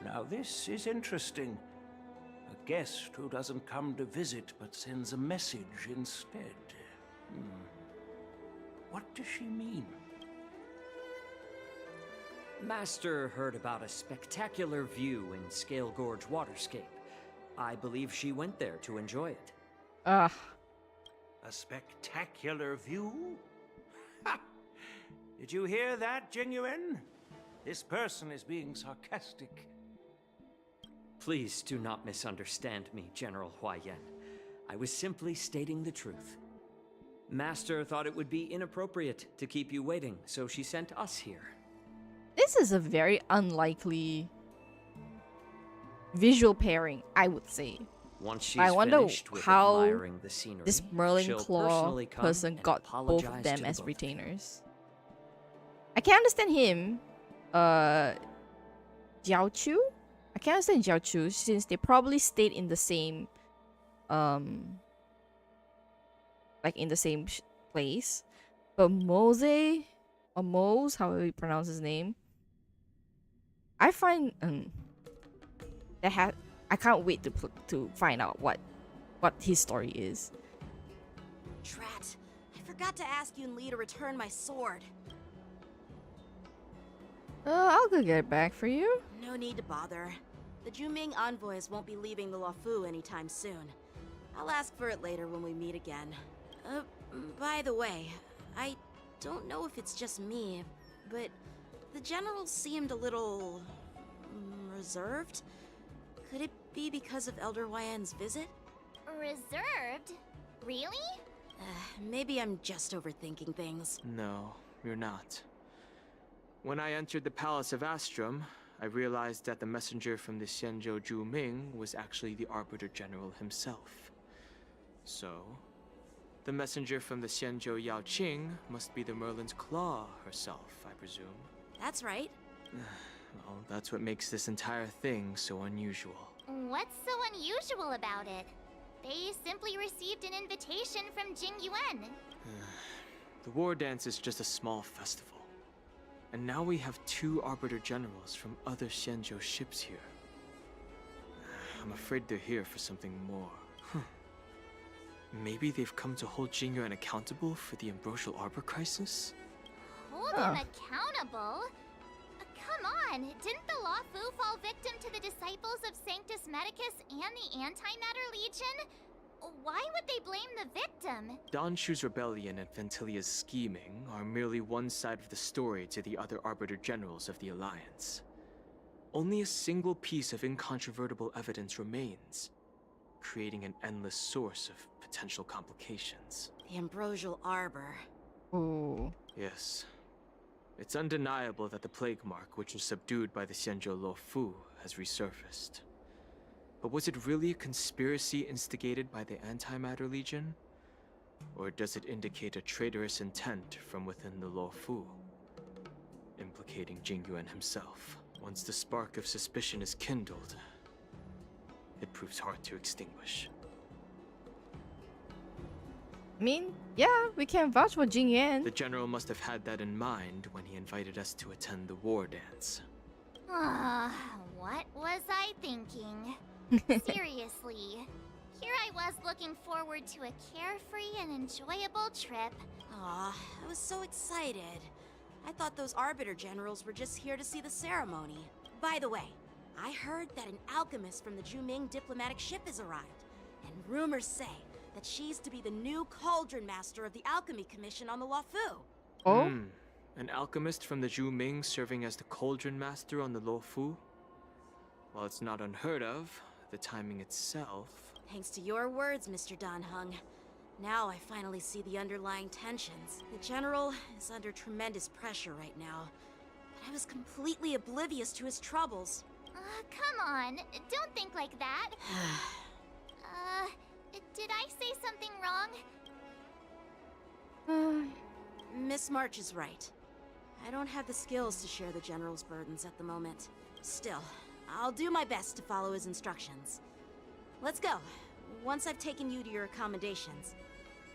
S14: Now this is interesting. A guest who doesn't come to visit but sends a message instead. What does she mean?
S11: Master heard about a spectacular view in Scale Gorge Waterscape. I believe she went there to enjoy it.
S1: Ah.
S14: A spectacular view? Ha! Did you hear that, Jingyuan? This person is being sarcastic.
S11: Please do not misunderstand me, General Huayan. I was simply stating the truth. Master thought it would be inappropriate to keep you waiting, so she sent us here.
S1: This is a very unlikely visual pairing, I would say.
S11: Once she's
S1: I wonder
S11: finished with
S1: how
S11: admiring the scenery,
S1: this Merlin
S11: she'll
S1: Claw
S11: personally come
S1: person
S11: and
S1: got both
S11: apologize
S1: of them
S11: to the
S1: as
S11: both of you.
S1: retainers. I can understand him. Jiaoqiu? I can understand Jiaoqiu since they probably stayed in the same like in the same place. But Mose or Mose, however you pronounce his name, I find I can't wait to find out what his story is.
S7: Drat. I forgot to ask Yunli to return my sword.
S1: I'll go get it back for you.
S7: No need to bother. The Juming envoys won't be leaving the Luofu anytime soon. I'll ask for it later when we meet again. By the way, I don't know if it's just me, but the general seemed a little reserved. Could it be because of Elder Huayan's visit?
S3: Reserved? Really?
S7: Maybe I'm just overthinking things.
S5: No, you're not. When I entered the Palace of Astrum, I realized that the messenger from the Xianzhou Juming was actually the Arbiter General himself. So, the messenger from the Xianzhou Yao Qing must be the Merlin's Claw herself, I presume.
S7: That's right.
S5: Well, that's what makes this entire thing so unusual.
S3: What's so unusual about it? They simply received an invitation from Jing Yuan.
S5: The war dance is just a small festival. And now we have 2 Arbiter Generals from other Xianzhou ships here. I'm afraid they're here for something more. Maybe they've come to hold Jing Yuan accountable for the Ambrosial Arbor crisis?
S3: Hold him accountable? Come on, didn't the Law Fu fall victim to the disciples of Sanctus Medicus and the Antimatter Legion? Why would they blame the victim?
S5: Don Shu's rebellion and Ventilia's scheming are merely one side of the story to the other Arbiter Generals of the Alliance. Only a single piece of incontrovertible evidence remains, creating an endless source of potential complications.
S7: The Ambrosial Arbor.
S1: Ooh.
S5: Yes. It's undeniable that the plague mark, which was subdued by the Xianzhou Lo Fu, has resurfaced. But was it really a conspiracy instigated by the Antimatter Legion? Or does it indicate a traitorous intent from within the Lo Fu, implicating Jing Yuan himself? Once the spark of suspicion is kindled, it proves hard to extinguish.
S1: I mean, yeah, we can vouch for Jing Yuan.
S5: The general must have had that in mind when he invited us to attend the war dance.
S3: What was I thinking? Seriously. Here I was looking forward to a carefree and enjoyable trip.
S7: Aw, I was so excited. I thought those Arbiter Generals were just here to see the ceremony. By the way, I heard that an alchemist from the Juming diplomatic ship has arrived. And rumors say that she's to be the new Cauldron Master of the Alchemy Commission on the Lo Fu.
S1: Oh?
S5: An alchemist from the Juming serving as the Cauldron Master on the Lo Fu? While it's not unheard of, the timing itself...
S7: Thanks to your words, Mr. Dan Heng. Now I finally see the underlying tensions. The General is under tremendous pressure right now. But I was completely oblivious to his troubles.
S3: Come on. Don't think like that. Did I say something wrong?
S7: Miss March is right. I don't have the skills to share the General's burdens at the moment. Still, I'll do my best to follow his instructions. Let's go. Once I've taken you to your accommodations,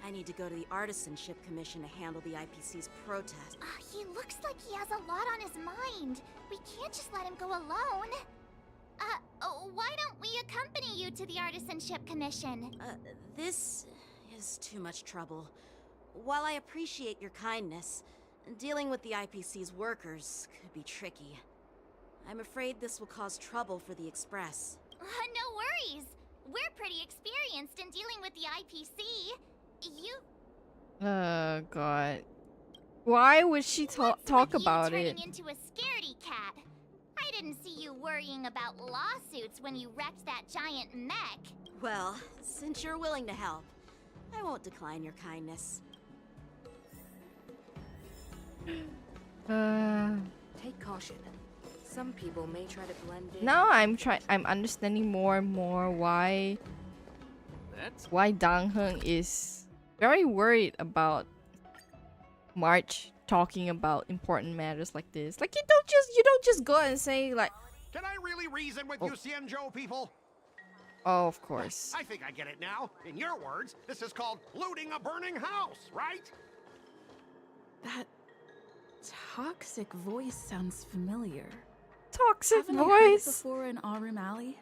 S7: I need to go to the Artisanship Commission to handle the IPC's protest.
S3: He looks like he has a lot on his mind. We can't just let him go alone. Why don't we accompany you to the Artisanship Commission?
S7: This is too much trouble. While I appreciate your kindness, dealing with the IPC's workers could be tricky. I'm afraid this will cause trouble for the Express.
S3: No worries. We're pretty experienced in dealing with the IPC.
S1: Oh, God. Why would she talk about it?
S3: Turning into a scaredy cat. I didn't see you worrying about lawsuits when you wrecked that giant mech.
S7: Well, since you're willing to help, I won't decline your kindness.
S2: Take caution. Some people may try to blend in.
S1: Now I'm understanding more and more why Dan Heng is very worried about March talking about important matters like this. Like you don't just go and say like,
S16: can I really reason with you Xianzhou people?
S1: Oh, of course.
S16: I think I get it now. In your words, this is called looting a burning house, right?
S17: That toxic voice sounds familiar.
S1: Toxic
S17: Haven't
S1: voice?
S17: I heard it before in Aurum Alley?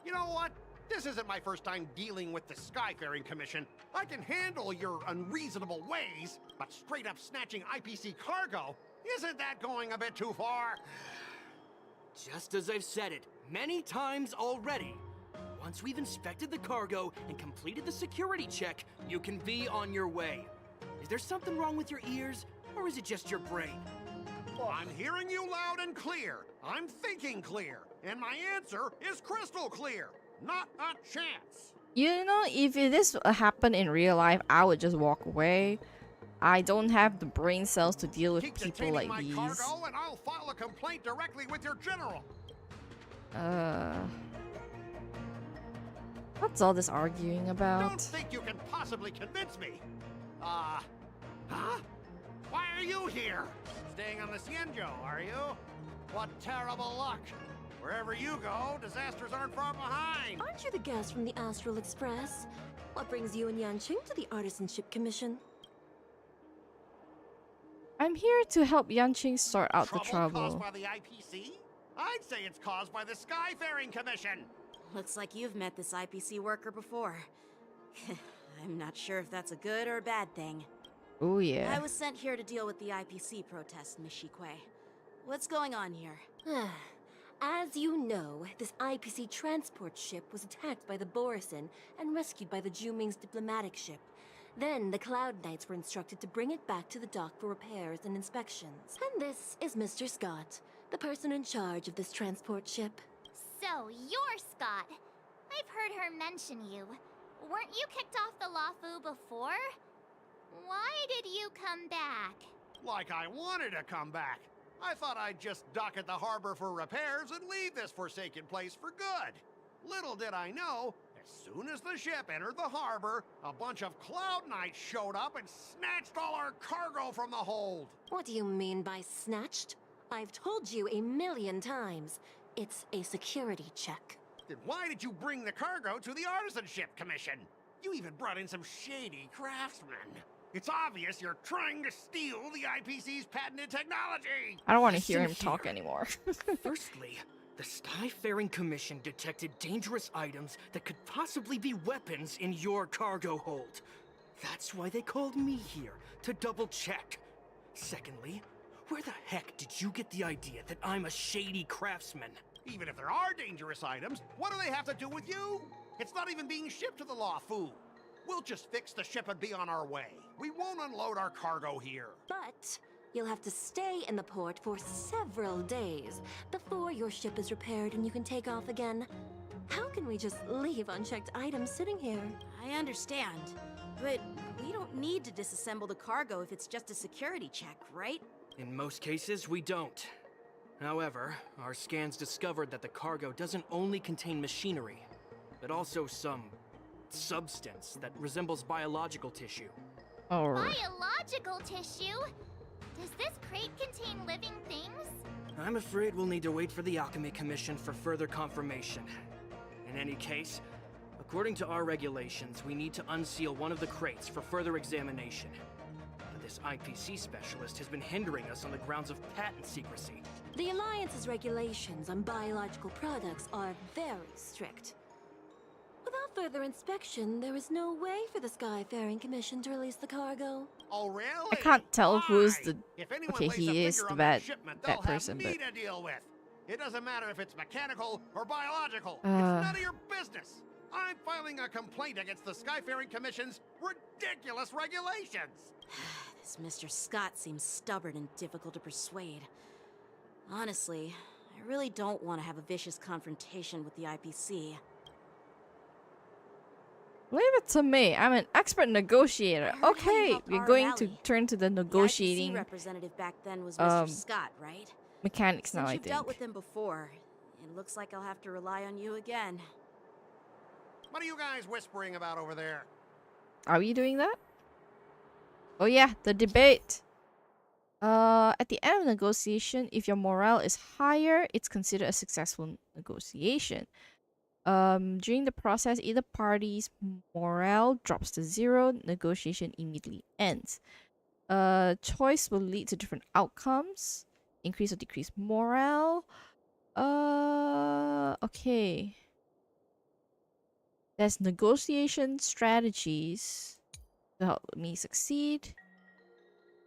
S16: You know what? This isn't my first time dealing with the Skyfaring Commission. I can handle your unreasonable ways, but straight up snatching IPC cargo, isn't that going a bit too far?
S18: Just as I've said it many times already. Once we've inspected the cargo and completed the security check, you can be on your way. Is there something wrong with your ears, or is it just your brain?
S16: I'm hearing you loud and clear. I'm thinking clear. And my answer is crystal clear. Not a chance.
S1: You know, if this happened in real life, I would just walk away. I don't have the brain cells to deal with people like
S16: my
S1: these.
S16: Cargo and I'll file a complaint directly with your general.
S1: What's all this arguing about?
S16: Don't think you can possibly convince me. Huh? Why are you here? Staying on the Xianzhou, are you? What terrible luck. Wherever you go, disasters aren't far behind.
S19: Aren't you the guest from the Astral Express? What brings you and Yanqing to the Artisanship Commission?
S1: I'm here to help Yanqing sort out the
S16: Caused
S1: trouble.
S16: by the IPC? I'd say it's caused by the Skyfaring Commission.
S7: Looks like you've met this IPC worker before. I'm not sure if that's a good or a bad thing.
S1: Oh yeah.
S7: I was sent here to deal with the IPC protest, Miss Shikwe. What's going on here?
S19: As you know, this IPC transport ship was attacked by the Borisin and rescued by the Juming's diplomatic ship. Then the Cloud Knights were instructed to bring it back to the dock for repairs and inspections. And this is Mr. Scott, the person in charge of this transport ship.
S3: So, you're Scott. I've heard her mention you. Weren't you kicked off the Lafu before? Why did you come back?
S16: Like I wanted to come back. I thought I'd just dock at the harbor for repairs and leave this forsaken place for good. Little did I know, as soon as the ship entered the harbor, a bunch of Cloud Knights showed up and snatched all our cargo from the hold.
S19: What do you mean by snatched? I've told you 1,000,000 times. It's a security check.
S16: Then why did you bring the cargo to the Artisanship Commission? You even brought in some shady craftsmen. It's obvious you're trying to steal the IPC's patented technology.
S1: I don't want to hear
S18: Listen
S1: him talk
S18: here.
S1: anymore.
S18: Firstly, the Skyfaring Commission detected dangerous items that could possibly be weapons in your cargo hold. That's why they called me here, to double check. Secondly, where the heck did you get the idea that I'm a shady craftsman?
S16: Even if there are dangerous items, what do they have to do with you? It's not even being shipped to the Lafu. We'll just fix the ship and be on our way. We won't unload our cargo here.
S19: But you'll have to stay in the port for several days before your ship is repaired and you can take off again. How can we just leave unchecked items sitting here?
S7: I understand, but we don't need to disassemble the cargo if it's just a security check, right?
S18: In most cases, we don't. However, our scans discovered that the cargo doesn't only contain machinery, but also some substance that resembles biological tissue.
S1: Oh.
S3: Biological tissue? Does this crate contain living things?
S18: I'm afraid we'll need to wait for the Alchemy Commission for further confirmation. In any case, according to our regulations, we need to unseal one of the crates for further examination. But this IPC specialist has been hindering us on the grounds of patent secrecy.
S19: The Alliance's regulations on biological products are very strict. Without further inspection, there is no way for the Skyfaring Commission to release the cargo.
S16: Oh, really?
S1: I can't tell who's the.
S16: If anyone
S1: Okay,
S16: lays a
S1: he is
S16: finger
S1: the
S16: on
S1: bad
S16: that shipment,
S1: that
S16: they'll
S1: person,
S16: have
S1: but
S16: me to deal with. It doesn't matter if it's mechanical or biological. It's
S1: Uh.
S16: none of your business. I'm filing a complaint against the Skyfaring Commission's ridiculous regulations.
S7: This Mr. Scott seems stubborn and difficult to persuade. Honestly, I really don't want to have a vicious confrontation with the IPC.
S1: leave it to me. I'm an expert negotiator.
S7: heard how you
S1: Okay,
S7: helped
S1: we're
S7: our
S1: going to
S7: rally.
S1: turn to the
S7: The
S1: negotiating
S7: IPC representative back then was Mr. Scott, right?
S1: mechanics now.
S7: Since
S1: I
S7: you've dealt
S1: think.
S7: with him before, it looks like I'll have to rely on you again.
S16: What are you guys whispering about over there?
S1: Are we doing that? Oh yeah, the debate. At the end of negotiation, if your morale is higher, it's considered a successful negotiation. During the process, either party's morale drops to 0, negotiation immediately ends. Choice will lead to different outcomes. Increase or decrease morale. Okay. There's negotiation strategies to help me succeed.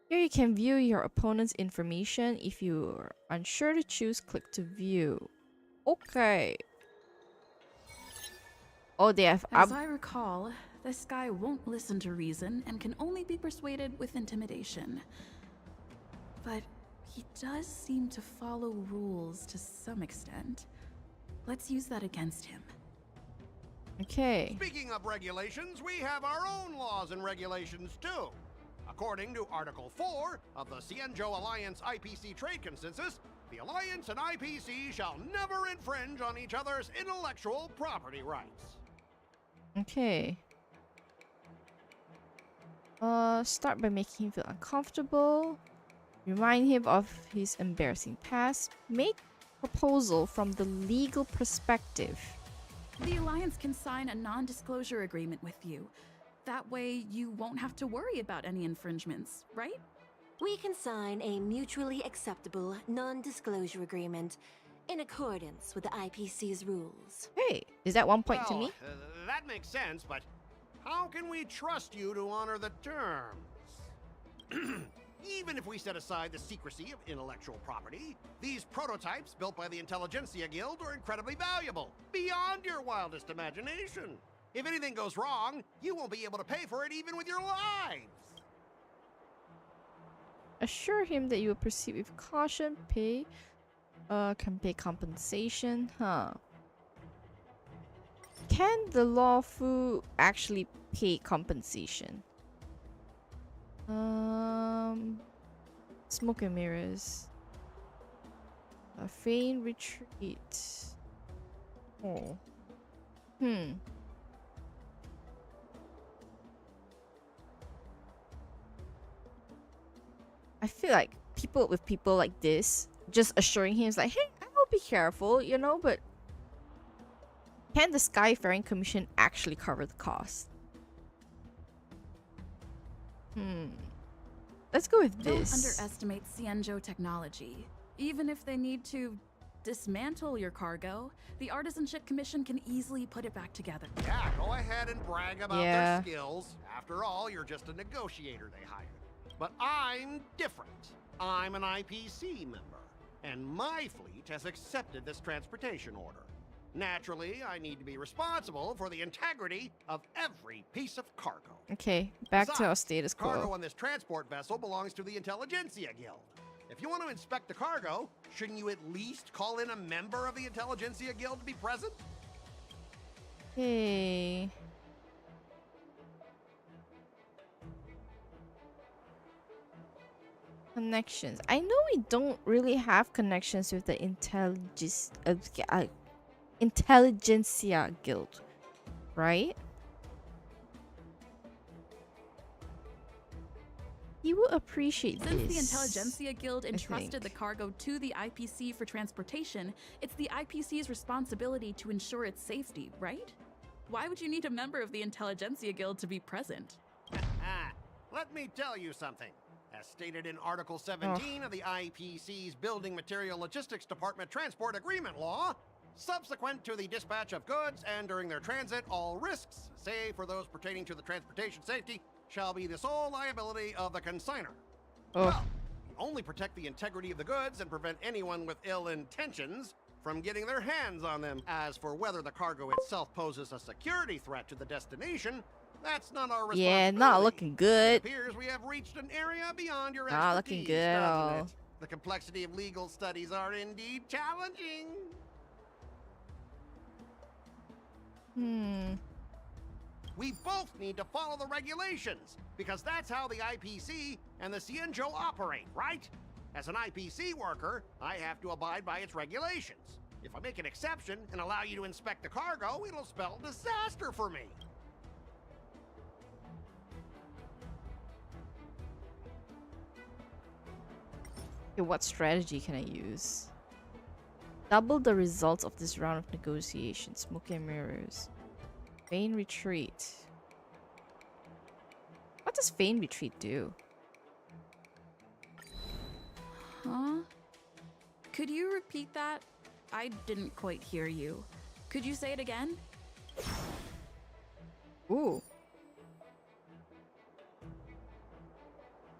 S1: Here you can view your opponent's information. If you're unsure to choose, click to view. Okay. Oh, they have
S17: As I recall, this guy won't listen to reason and can only be persuaded with intimidation. But he does seem to follow rules to some extent. Let's use that against him.
S1: Okay.
S16: Speaking of regulations, we have our own laws and regulations too. According to Article 4 of the Xianzhou Alliance IPC Trade Consensus, the Alliance and IPC shall never infringe on each other's intellectual property rights.
S1: Okay. Start by making him feel uncomfortable. Remind him of his embarrassing past. Make proposal from the legal perspective.
S17: The Alliance can sign a non-disclosure agreement with you. That way, you won't have to worry about any infringements, right?
S19: We can sign a mutually acceptable non-disclosure agreement in accordance with the IPC's rules.
S1: Hey, is that 1 point to me?
S16: That makes sense, but how can we trust you to honor the terms? Even if we set aside the secrecy of intellectual property, these prototypes built by the Intelligentsia Guild are incredibly valuable, beyond your wildest imagination. If anything goes wrong, you won't be able to pay for it even with your lives.
S1: Assure him that you will proceed with caution, can pay compensation, huh? Can the lawful actually pay compensation? Smoke and mirrors. A feign retreat. Oh. I feel like people like this, just assuring him is like, hey, I will be careful, you know, but can the Skyfaring Commission actually cover the cost? Let's go with this.
S17: Don't underestimate Xianzhou technology. Even if they need to dismantle your cargo, the Artisanship Commission can easily put it back together.
S16: Yeah, go ahead and brag about their skills. After all, you're just a negotiator they hired. But I'm different. I'm an IPC member, and my fleet has accepted this transportation order. Naturally, I need to be responsible for the integrity of every piece of cargo.
S1: Okay, back to our status quo.
S16: Cargo on this transport vessel belongs to the Intelligentsia Guild. If you want to inspect the cargo, shouldn't you at least call in a member of the Intelligentsia Guild to be present?
S1: Hey. Connections. I know we don't really have connections with the Intelligentsia Guild, right? He will appreciate this.
S17: Since the Intelligentsia Guild entrusted the cargo to the IPC for transportation, it's the IPC's responsibility to ensure its safety, right? Why would you need a member of the Intelligentsia Guild to be present?
S16: Let me tell you something. As stated in Article 17 of the IPC's Building Material Logistics Department Transport Agreement Law, subsequent to the dispatch of goods and during their transit, all risks, save for those pertaining to the transportation safety, shall be the sole liability of the consignor. Well, only protect the integrity of the goods and prevent anyone with ill intentions from getting their hands on them. As for whether the cargo itself poses a security threat to the destination, that's not our responsibility.
S1: Yeah, not looking good.
S16: It appears we have reached an area beyond your
S1: Not
S16: expertise,
S1: looking good at
S16: doesn't
S1: all.
S16: it? The complexity of legal studies are indeed challenging. We both need to follow the regulations, because that's how the IPC and the Xianzhou operate, right? As an IPC worker, I have to abide by its regulations. If I make an exception and allow you to inspect the cargo, it'll spell disaster for me.
S1: Okay, what strategy can I use? Double the results of this round of negotiations. Smoke and mirrors. Feign retreat. What does feign retreat do?
S17: Huh? Could you repeat that? I didn't quite hear you. Could you say it again?
S1: Ooh.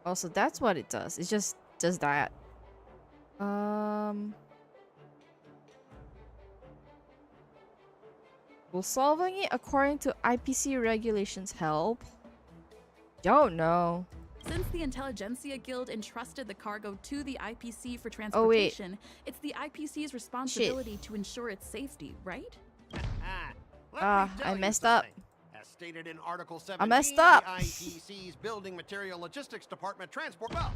S1: Also, that's what it does. It just does that. Will solving it according to IPC regulations help? Don't know.
S17: Since the Intelligentsia Guild entrusted the cargo to the IPC for transportation, it's the IPC's responsibility to ensure its safety, right?
S1: I messed up.
S16: As stated in Article 17
S1: I messed up.
S16: of the IPC's Building Material Logistics Department Transport. Well,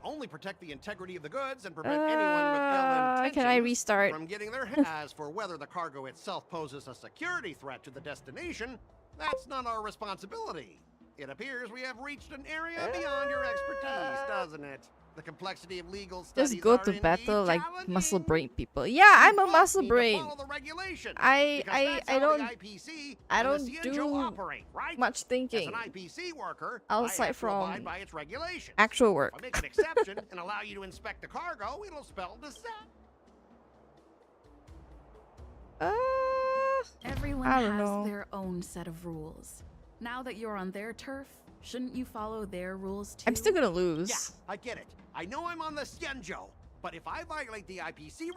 S16: only protect the integrity of the goods and prevent anyone with ill intentions
S1: can I restart?
S16: from getting their As for whether the cargo itself poses a security threat to the destination, that's not our responsibility. It appears we have reached an area beyond your expertise, doesn't it? The complexity of legal studies
S1: Just go
S16: are
S1: to
S16: indeed
S1: battle like
S16: challenging.
S1: muscle brain people. Yeah, I'm a muscle
S16: Need to
S1: brain.
S16: follow the regulations,
S1: I
S16: because that's how
S1: don't
S16: the IPC
S1: I
S16: and the
S1: don't
S16: Cienjo
S1: do
S16: operate, right?
S1: much
S16: As
S1: thinking
S16: an IPC worker,
S1: outside
S16: I have to abide
S1: from
S16: by its regulations.
S1: actual work.
S16: If I make an exception and allow you to inspect the cargo, it'll spell dissent.
S17: Everyone
S1: I don't
S17: has
S1: know.
S17: their own set of rules. Now that you're on their turf, shouldn't you follow their rules too?
S1: I'm still gonna lose.
S16: Yeah, I get it. I know I'm on the Cienjo, but if I violate the IPC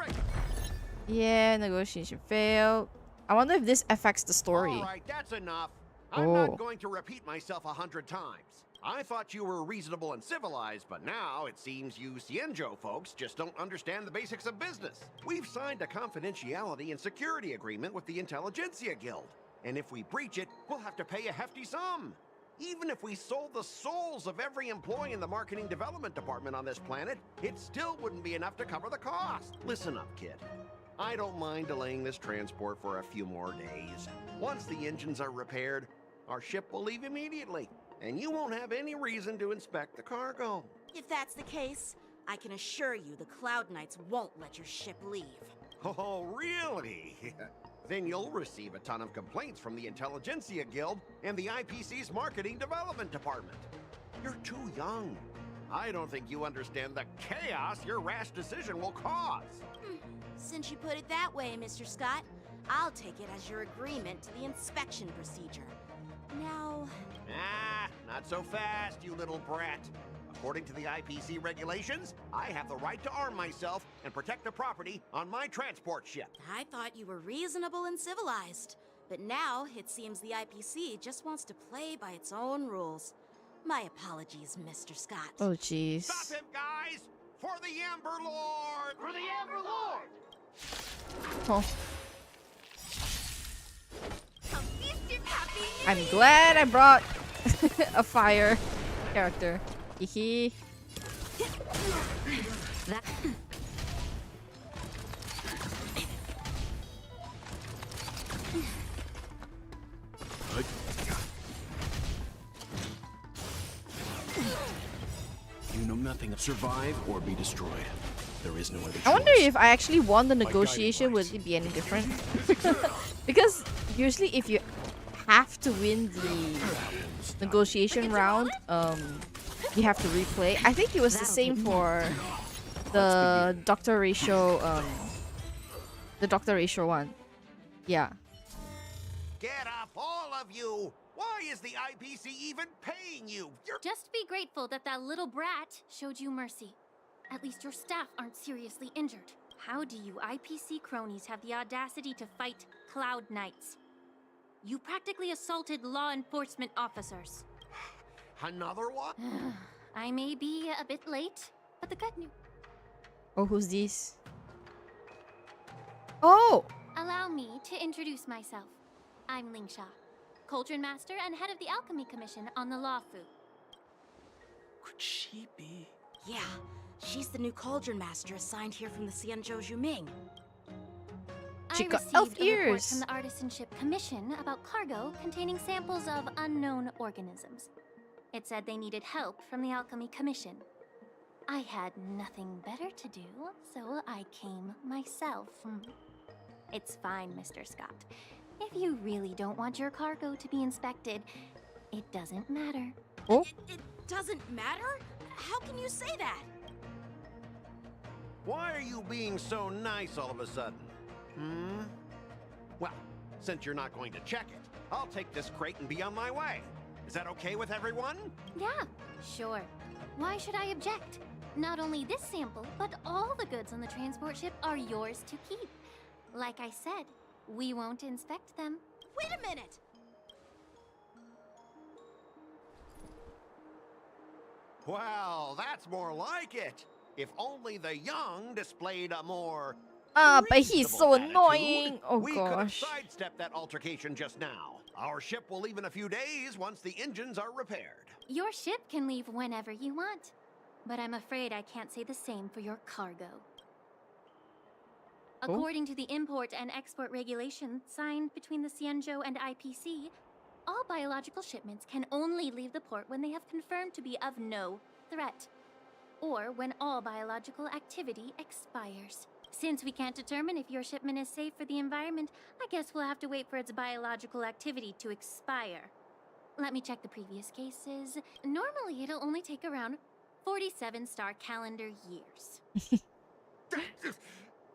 S1: Yeah, negotiation failed. I wonder if this affects the story.
S16: All right, that's enough. I'm
S1: Oh.
S16: not going to repeat myself 100 times. I thought you were reasonable and civilized, but now it seems you Cienjo folks just don't understand the basics of business. We've signed a confidentiality and security agreement with the Intelligentsia Guild, and if we breach it, we'll have to pay a hefty sum. Even if we sold the souls of every employee in the marketing development department on this planet, it still wouldn't be enough to cover the cost. Listen up, kid. I don't mind delaying this transport for a few more days. Once the engines are repaired, our ship will leave immediately, and you won't have any reason to inspect the cargo.
S7: If that's the case, I can assure you the Cloud Knights won't let your ship leave.
S16: Oh, really? Then you'll receive a ton of complaints from the Intelligentsia Guild and the IPC's Marketing Development Department. You're too young. I don't think you understand the chaos your rash decision will cause.
S7: Since you put it that way, Mr. Scott, I'll take it as your agreement to the inspection procedure. Now...
S16: Ah, not so fast, you little brat. According to the IPC regulations, I have the right to arm myself and protect the property on my transport ship.
S7: I thought you were reasonable and civilized. But now, it seems the IPC just wants to play by its own rules. My apologies, Mr. Scott.
S1: Oh, jeez.
S16: Stop him, guys! For the Amber Lord! For the Amber Lord!
S1: Oh. I'm glad I brought a fire character. Hehe.
S6: You know nothing of survive or be destroyed. There is no other choice.
S1: I wonder if I actually won the negotiation, would it be any different? Because usually if you have to win the negotiation round, you have to replay. I think it was the same for the Doctor Ratio, one. Yeah.
S16: Get up, all of you! Why is the IPC even paying you?
S3: Just be grateful that that little brat showed you mercy. At least your staff aren't seriously injured. How do you IPC cronies have the audacity to fight Cloud Knights? You practically assaulted law enforcement officers.
S16: Another one?
S3: I may be a bit late, but the good news.
S1: Oh, who's this? Oh!
S3: Allow me to introduce myself. I'm Lingsha, Cauldron Master and head of the Alchemy Commission on the Lawfu.
S5: Could she be?
S7: Yeah, she's the new Cauldron Master assigned here from the Cienjo Juming.
S1: She
S3: I
S1: got
S3: received
S1: elf
S3: a report
S1: ears.
S3: from the Artisanship Commission about cargo containing samples of unknown organisms. It said they needed help from the Alchemy Commission. I had nothing better to do, so I came myself. It's fine, Mr. Scott. If you really don't want your cargo to be inspected, it doesn't matter.
S1: Oh?
S7: It doesn't matter? How can you say that?
S16: Why are you being so nice all of a sudden? Well, since you're not going to check it, I'll take this crate and be on my way. Is that okay with everyone?
S3: Yeah, sure. Why should I object? Not only this sample, but all the goods on the transport ship are yours to keep. Like I said, we won't inspect them.
S7: Wait a minute!
S16: Well, that's more like it. If only the young displayed a more
S1: Ah, but he's so
S16: reasonable
S1: annoying.
S16: attitude,
S1: Oh
S16: we could have
S1: gosh.
S16: sidestepped that altercation just now. Our ship will leave in a few days once the engines are repaired.
S3: Your ship can leave whenever you want. But I'm afraid I can't say the same for your cargo. According to the import and export regulations signed between the Cienjo and IPC, all biological shipments can only leave the port when they have confirmed to be of no threat. or when all biological activity expires. Since we can't determine if your shipment is safe for the environment, I guess we'll have to wait for its biological activity to expire. Let me check the previous cases. Normally, it'll only take around 47 star calendar years.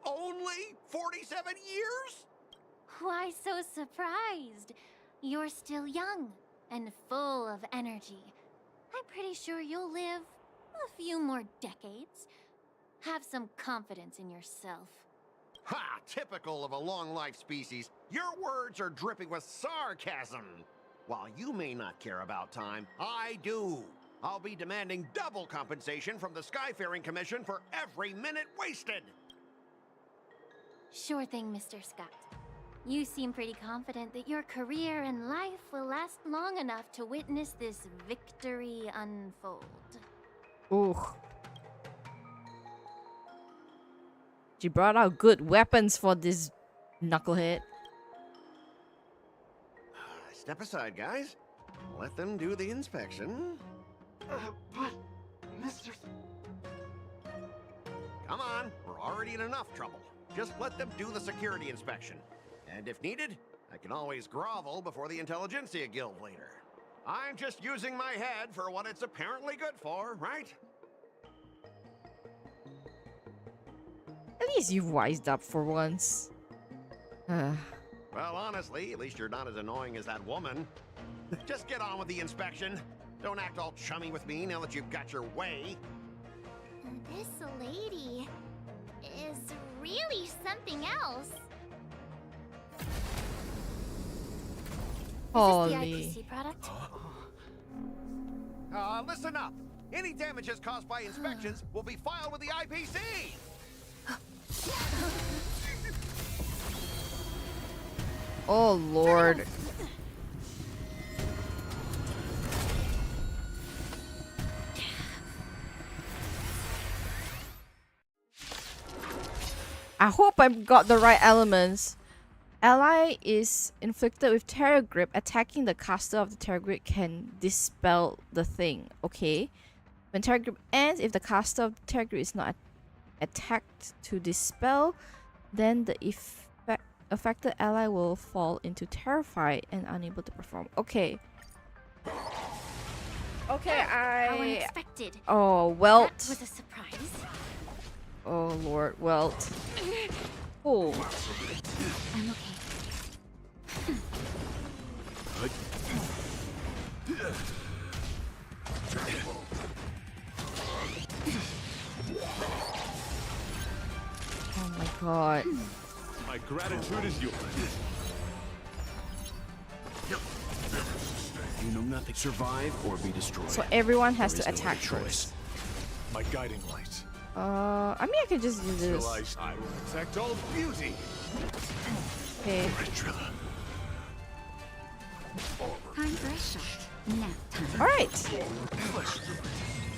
S16: Only 47 years?
S3: Why so surprised? You're still young and full of energy. I'm pretty sure you'll live a few more decades. Have some confidence in yourself.
S16: Ha! Typical of a long-life species. Your words are dripping with sarcasm. While you may not care about time, I do. I'll be demanding double compensation from the Skyfaring Commission for every minute wasted.
S3: Sure thing, Mr. Scott. You seem pretty confident that your career and life will last long enough to witness this victory unfold.
S1: Ooh. She brought out good weapons for this knucklehead.
S16: Step aside, guys. Let them do the inspection.
S8: But, Mr.
S16: Come on, we're already in enough trouble. Just let them do the security inspection. And if needed, I can always grovel before the Intelligentsia Guild later. I'm just using my head for what it's apparently good for, right?
S1: At least you've wised up for once.
S16: Well, honestly, at least you're not as annoying as that woman. Just get on with the inspection. Don't act all chummy with me now that you've got your way.
S3: This lady is really something else.
S1: Holy.
S3: Is this the IPC product?
S16: Listen up. Any damages caused by inspections will be filed with the IPC.
S1: Oh, Lord. I hope I've got the right elements. Ally is inflicted with Terror Grip. Attacking the caster of the Terror Grip can dispel the thing. Okay. When Terror Grip ends, if the caster of the Terror Grip is not attacked to dispel, then the affected ally will fall into terrified and unable to perform. Okay. Okay,
S3: How unexpected.
S1: Oh, Welt.
S3: That was a surprise.
S1: Oh, Lord, Welt. Oh.
S3: I'm
S1: Oh my god.
S20: My gratitude is yours.
S6: You know nothing. Survive or be destroyed.
S1: So everyone has
S6: There
S1: to
S6: is no
S1: attack
S6: other
S1: first.
S20: My guiding light.
S1: I mean, I can just do this.
S20: Till I will protect all beauty.
S1: Okay.
S10: Time for a shot. Nap time.
S1: Alright.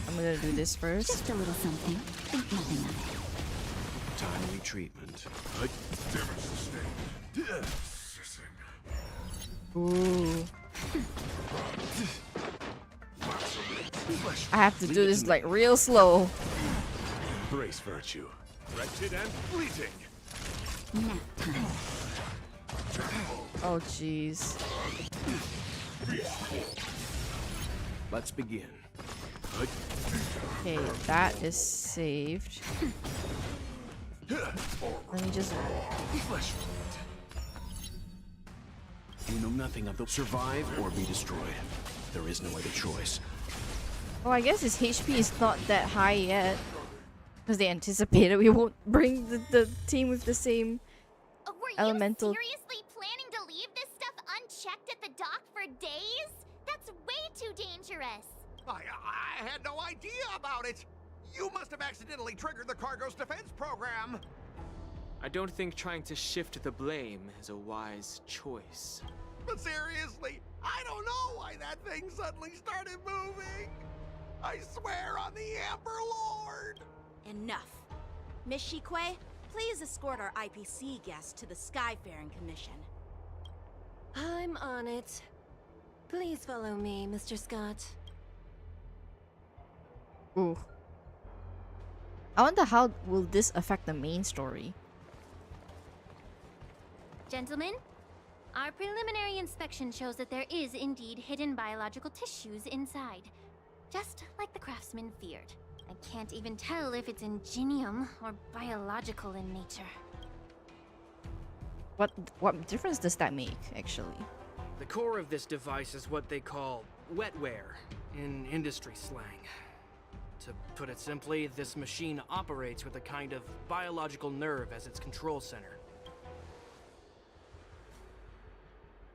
S1: I'm gonna do this first.
S10: Just a little something. Think nothing of it.
S6: Timely treatment.
S1: Ooh. I have to do this like real slow.
S20: Brace virtue. Wretched and fleeting.
S10: Nap time.
S1: Oh jeez.
S6: Let's begin.
S1: Okay, that is saved. Let me just.
S6: You know nothing of the survive or be destroyed. There is no other choice.
S1: Oh, I guess his HP is not that high yet. Because they anticipated we won't bring the team with the same elemental.
S3: Seriously planning to leave this stuff unchecked at the dock for days? That's way too dangerous.
S16: I had no idea about it. You must have accidentally triggered the cargo's defense program.
S5: I don't think trying to shift the blame is a wise choice.
S16: But seriously, I don't know why that thing suddenly started moving. I swear on the Amber Lord.
S7: Enough. Miss Shikwe, please escort our IPC guest to the Skyfaring Commission.
S19: I'm on it. Please follow me, Mr. Scott.
S1: Ooh. I wonder how will this affect the main story.
S3: Gentlemen, our preliminary inspection shows that there is indeed hidden biological tissues inside. Just like the craftsman feared. I can't even tell if it's ingenium or biological in nature.
S1: What difference does that make, actually?
S18: The core of this device is what they call wetware in industry slang. To put it simply, this machine operates with a kind of biological nerve as its control center.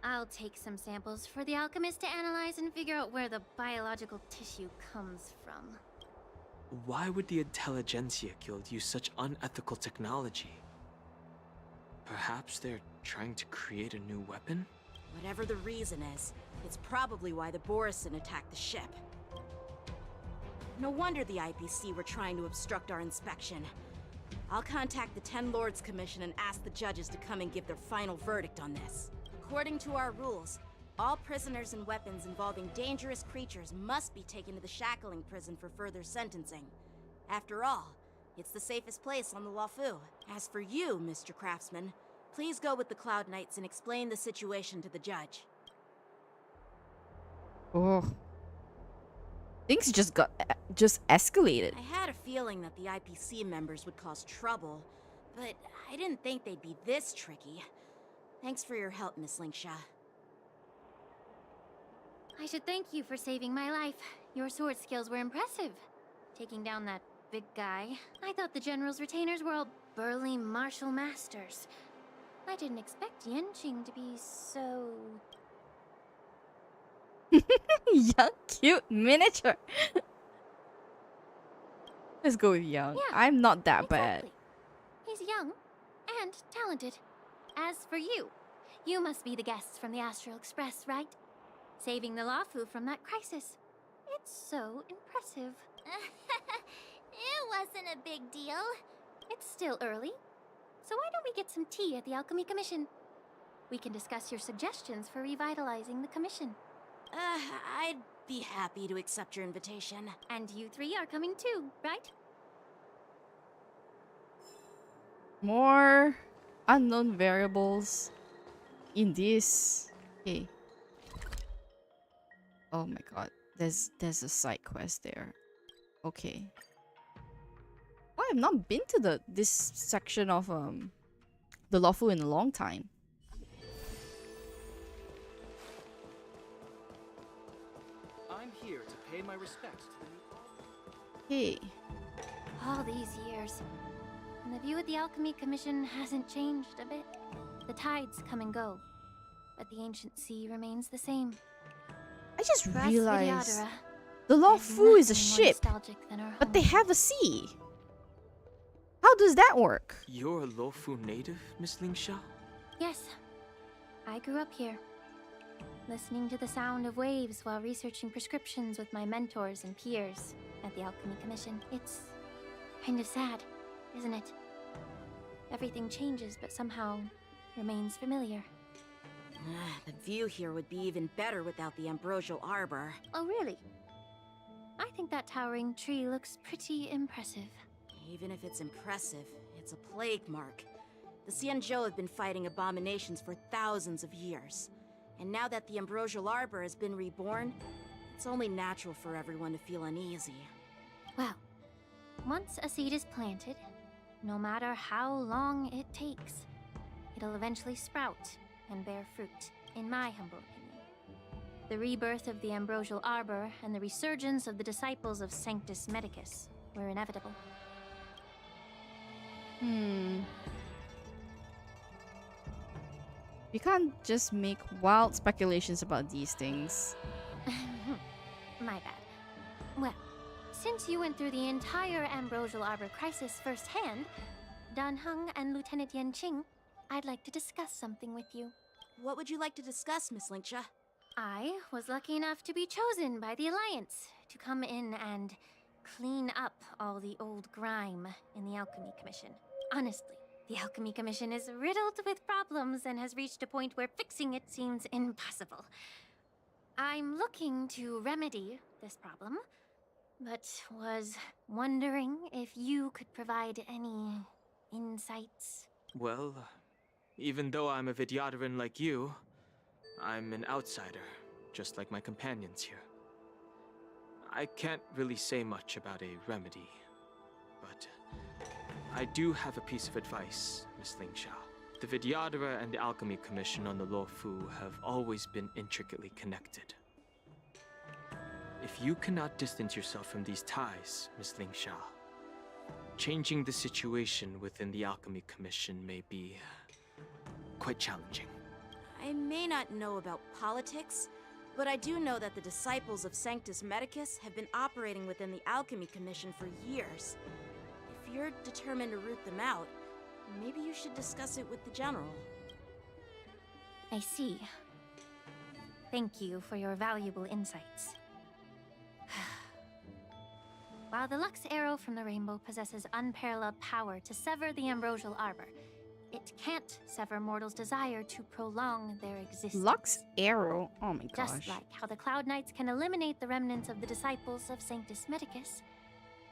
S3: I'll take some samples for the alchemist to analyze and figure out where the biological tissue comes from.
S5: Why would the Intelligentsia Guild use such unethical technology? Perhaps they're trying to create a new weapon?
S7: Whatever the reason is, it's probably why the Borisin attacked the ship. No wonder the IPC were trying to obstruct our inspection. I'll contact the Ten Lords Commission and ask the judges to come and give their final verdict on this. According to our rules, all prisoners and weapons involving dangerous creatures must be taken to the shackling prison for further sentencing. After all, it's the safest place on the Luofu. As for you, Mr. Craftsman, please go with the Cloud Knights and explain the situation to the judge.
S1: Oh. Things just escalated.
S7: I had a feeling that the IPC members would cause trouble, but I didn't think they'd be this tricky. Thanks for your help, Miss Lingsha.
S3: I should thank you for saving my life. Your sword skills were impressive. Taking down that big guy. I thought the General's retainers were all burly martial masters. I didn't expect Yanqing to be so...
S1: Young, cute, miniature. Let's go with young.
S3: Yeah,
S1: I'm not that bad.
S3: He's young and talented. As for you, you must be the guests from the Astral Express, right? Saving the Luofu from that crisis. It's so impressive. It wasn't a big deal. It's still early. So why don't we get some tea at the Alchemy Commission? We can discuss your suggestions for revitalizing the commission.
S7: I'd be happy to accept your invitation.
S3: And you three are coming too, right?
S1: More unknown variables in this. Okay. Oh my god. There's a side quest there. Okay. Oh, I've not been to this section of the Luofu in a long time.
S18: I'm here to pay my respects to the new...
S1: Hey.
S3: All these years, and the view of the Alchemy Commission hasn't changed a bit. The tides come and go, but the ancient sea remains the same.
S1: I just
S3: For us
S1: realized
S3: Vidyadhara,
S1: the
S3: there's
S1: Luofu is a
S3: nothing more
S1: ship,
S3: nostalgic than our
S1: but they
S3: home.
S1: have a sea. How does that work?
S5: You're a Luofu native, Miss Lingsha?
S3: Yes, I grew up here, listening to the sound of waves while researching prescriptions with my mentors and peers at the Alchemy Commission. It's kind of sad, isn't it? Everything changes, but somehow remains familiar.
S7: The view here would be even better without the Ambrosial Arbor.
S3: Oh, really? I think that towering tree looks pretty impressive.
S7: Even if it's impressive, it's a plague mark. The Xianzhou have been fighting abominations for thousands of years. And now that the Ambrosial Arbor has been reborn, it's only natural for everyone to feel uneasy.
S3: Well, once a seed is planted, no matter how long it takes, it'll eventually sprout and bear fruit, in my humble opinion. The rebirth of the Ambrosial Arbor and the resurgence of the disciples of Sanctus Medicus were inevitable.
S1: You can't just make wild speculations about these things.
S3: My bad. Well, since you went through the entire Ambrosial Arbor crisis firsthand, Dan Heng and Lieutenant Yanqing, I'd like to discuss something with you.
S7: What would you like to discuss, Miss Lingsha?
S3: I was lucky enough to be chosen by the Alliance to come in and clean up all the old grime in the Alchemy Commission. Honestly, the Alchemy Commission is riddled with problems and has reached a point where fixing it seems impossible. I'm looking to remedy this problem but was wondering if you could provide any insights.
S5: Well, even though I'm a Vidyadharan like you, I'm an outsider, just like my companions here. I can't really say much about a remedy, but I do have a piece of advice, Miss Lingsha. The Vidyadhara and the Alchemy Commission on the Luofu have always been intricately connected. If you cannot distance yourself from these ties, Miss Lingsha, changing the situation within the Alchemy Commission may be quite challenging.
S7: I may not know about politics, but I do know that the disciples of Sanctus Medicus have been operating within the Alchemy Commission for years. If you're determined to root them out, maybe you should discuss it with the General.
S3: I see. Thank you for your valuable insights. While the Lux Arrow from the Rainbow possesses unparalleled power to sever the Ambrosial Arbor, it can't sever mortals' desire to prolong their existence.
S1: Lux Arrow? Oh my gosh.
S3: Just like how the Cloud Knights can eliminate the remnants of the disciples of Sanctus Medicus,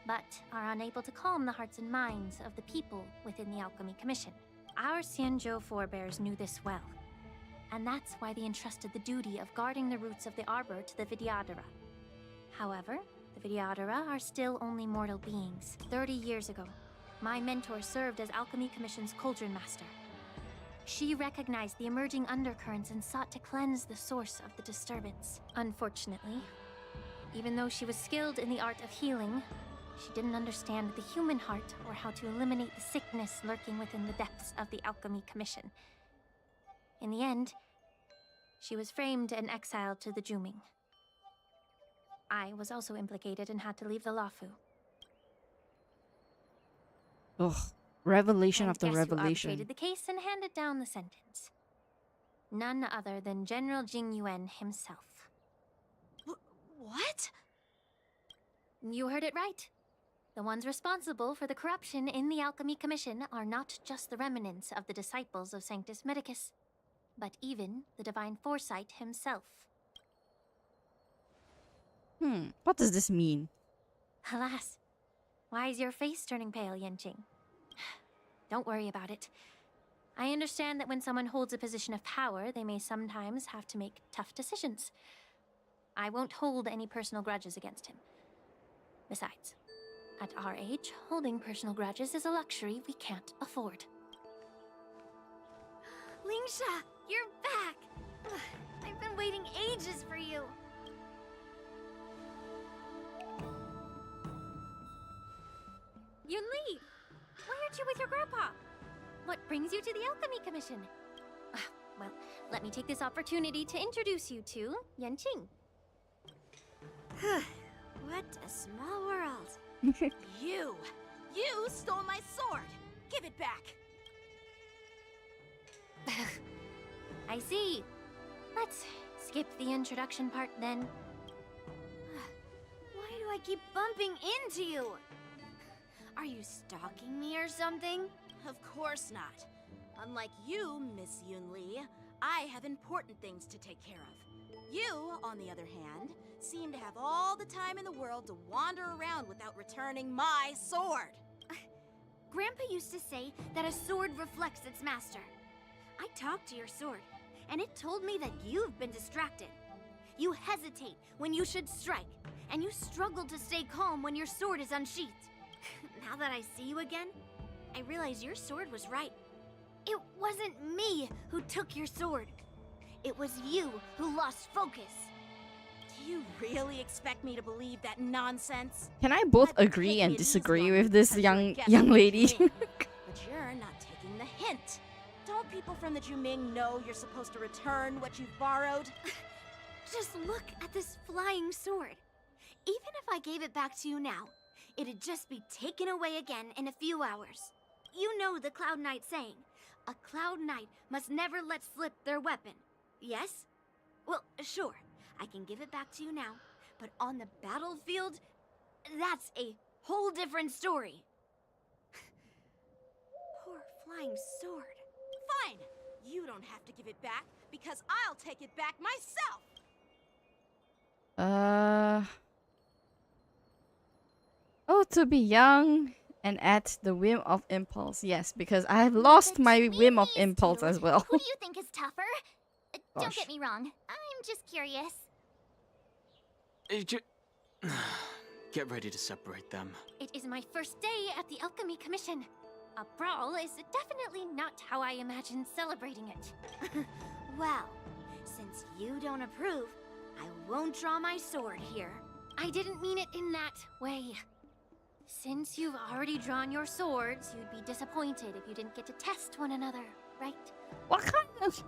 S3: but are unable to calm the hearts and minds of the people within the Alchemy Commission. Our Xianzhou forebears knew this well, and that's why they entrusted the duty of guarding the roots of the Arbor to the Vidyadhara. However, the Vidyadhara are still only mortal beings. 30 years ago, my mentor served as Alchemy Commission's Cauldron Master. She recognized the emerging undercurrents and sought to cleanse the source of the disturbance. Unfortunately, even though she was skilled in the art of healing, she didn't understand the human heart or how to eliminate the sickness lurking within the depths of the Alchemy Commission. In the end, she was framed and exiled to the Juming. I was also implicated and had to leave the Luofu.
S1: Ugh. Revelation
S3: And
S1: after
S3: guess who
S1: revelation.
S3: arbitrated the case and handed down the sentence? None other than General Jing Yuan himself.
S7: What?
S3: You heard it right. The ones responsible for the corruption in the Alchemy Commission are not just the remnants of the disciples of Sanctus Medicus, but even the Divine Foresight himself.
S1: What does this mean?
S3: Alas, why is your face turning pale, Yanqing? Don't worry about it. I understand that when someone holds a position of power, they may sometimes have to make tough decisions. I won't hold any personal grudges against him. Besides, at our age, holding personal grudges is a luxury we can't afford.
S9: Lingsha, you're back! I've been waiting ages for you.
S3: Yunli! Why aren't you with your grandpa? What brings you to the Alchemy Commission? Well, let me take this opportunity to introduce you to Yanqing.
S7: What a small world. You stole my sword. Give it back.
S3: I see. Let's skip the introduction part then.
S9: Why do I keep bumping into you? Are you stalking me or something?
S7: Of course not. Unlike you, Miss Yunli, I have important things to take care of. You, on the other hand, seem to have all the time in the world to wander around without returning my sword.
S9: Grandpa used to say that a sword reflects its master. I talked to your sword, and it told me that you've been distracted. You hesitate when you should strike, and you struggle to stay calm when your sword is unsheathed. Now that I see you again, I realize your sword was right. It wasn't me who took your sword. It was you who lost focus.
S7: Do you really expect me to believe that nonsense?
S1: Can I both agree and disagree with this young lady?
S7: But you're not taking the hint. Don't people from the Juming know you're supposed to return what you've borrowed?
S9: Just look at this flying sword. Even if I gave it back to you now, it'd just be taken away again in a few hours. You know the Cloud Knight saying, a Cloud Knight must never let slip their weapon. Yes? Well, sure, I can give it back to you now, but on the battlefield, that's a whole different story.
S7: Poor flying sword. Fine! You don't have to give it back, because I'll take it back myself!
S1: to be young and at the whim of impulse. Yes, because I have lost my whim of impulse as well.
S3: Who do you think is tougher? Don't
S1: Gosh.
S3: get me wrong. I'm just curious.
S5: Get ready to separate them.
S3: It is my first day at the Alchemy Commission. A brawl is definitely not how I imagined celebrating it.
S9: Well, since you don't approve, I won't draw my sword here.
S3: I didn't mean it in that way. Since you've already drawn your swords, you'd be disappointed if you didn't get to test one another, right?
S1: What kind of...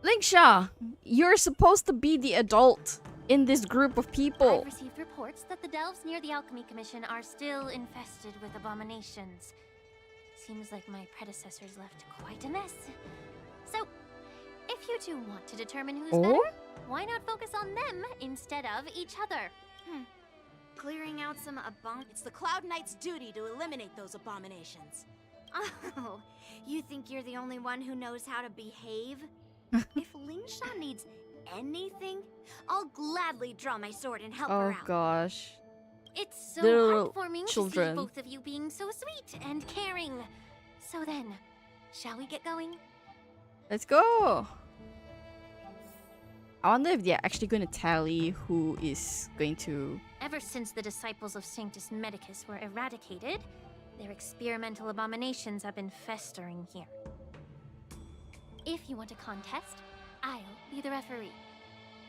S1: Linksha, you're supposed to be the adult in this group of people.
S3: I've received reports that the delves near the Alchemy Commission are still infested with abominations. Seems like my predecessors left quite a mess. So, if you two want to determine who's better, why not focus on them instead of each other?
S9: Clearing out some
S7: It's the Cloud Knight's duty to eliminate those abominations.
S9: Oh, you think you're the only one who knows how to behave? If Lingsha needs anything, I'll gladly draw my sword and help her
S1: Oh
S9: out.
S1: gosh.
S3: It's so
S1: Little
S3: heartwarming
S1: children.
S3: to see both of you being so sweet and caring. So then, shall we get going?
S1: Let's go. I wonder if they're actually going to tally who is going to...
S3: Ever since the disciples of Sanctus Medicus were eradicated, their experimental abominations have been festering here. If you want a contest, I'll be the referee.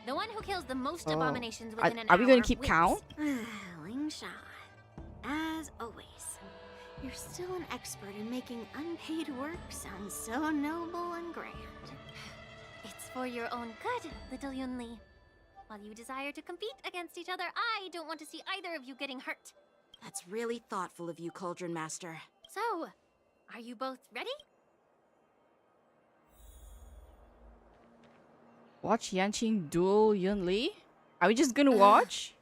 S3: The one who kills the most abominations within an hour
S1: Are we going to keep
S3: wins.
S1: count?
S9: Lingsha, as always, you're still an expert in making unpaid work sound so noble and grand.
S3: It's for your own good, little Yunli. While you desire to compete against each other, I don't want to see either of you getting hurt.
S7: That's really thoughtful of you, Cauldron Master.
S3: So, are you both ready?
S1: Watch Yanqing duel Yun Li? Are we just gonna watch?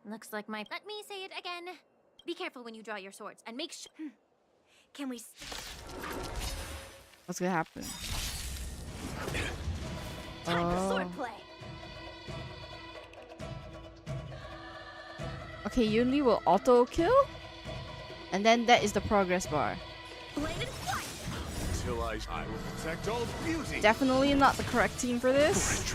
S3: Looks like my... Let me say it again. Be careful when you draw your swords, and make sure...
S9: Can we...
S1: What's gonna happen?
S9: Time for swordplay!
S1: Okay, Yun Li will auto kill? And then that is the progress bar.
S20: Till I will protect all beauty.
S1: Definitely not the correct team for this.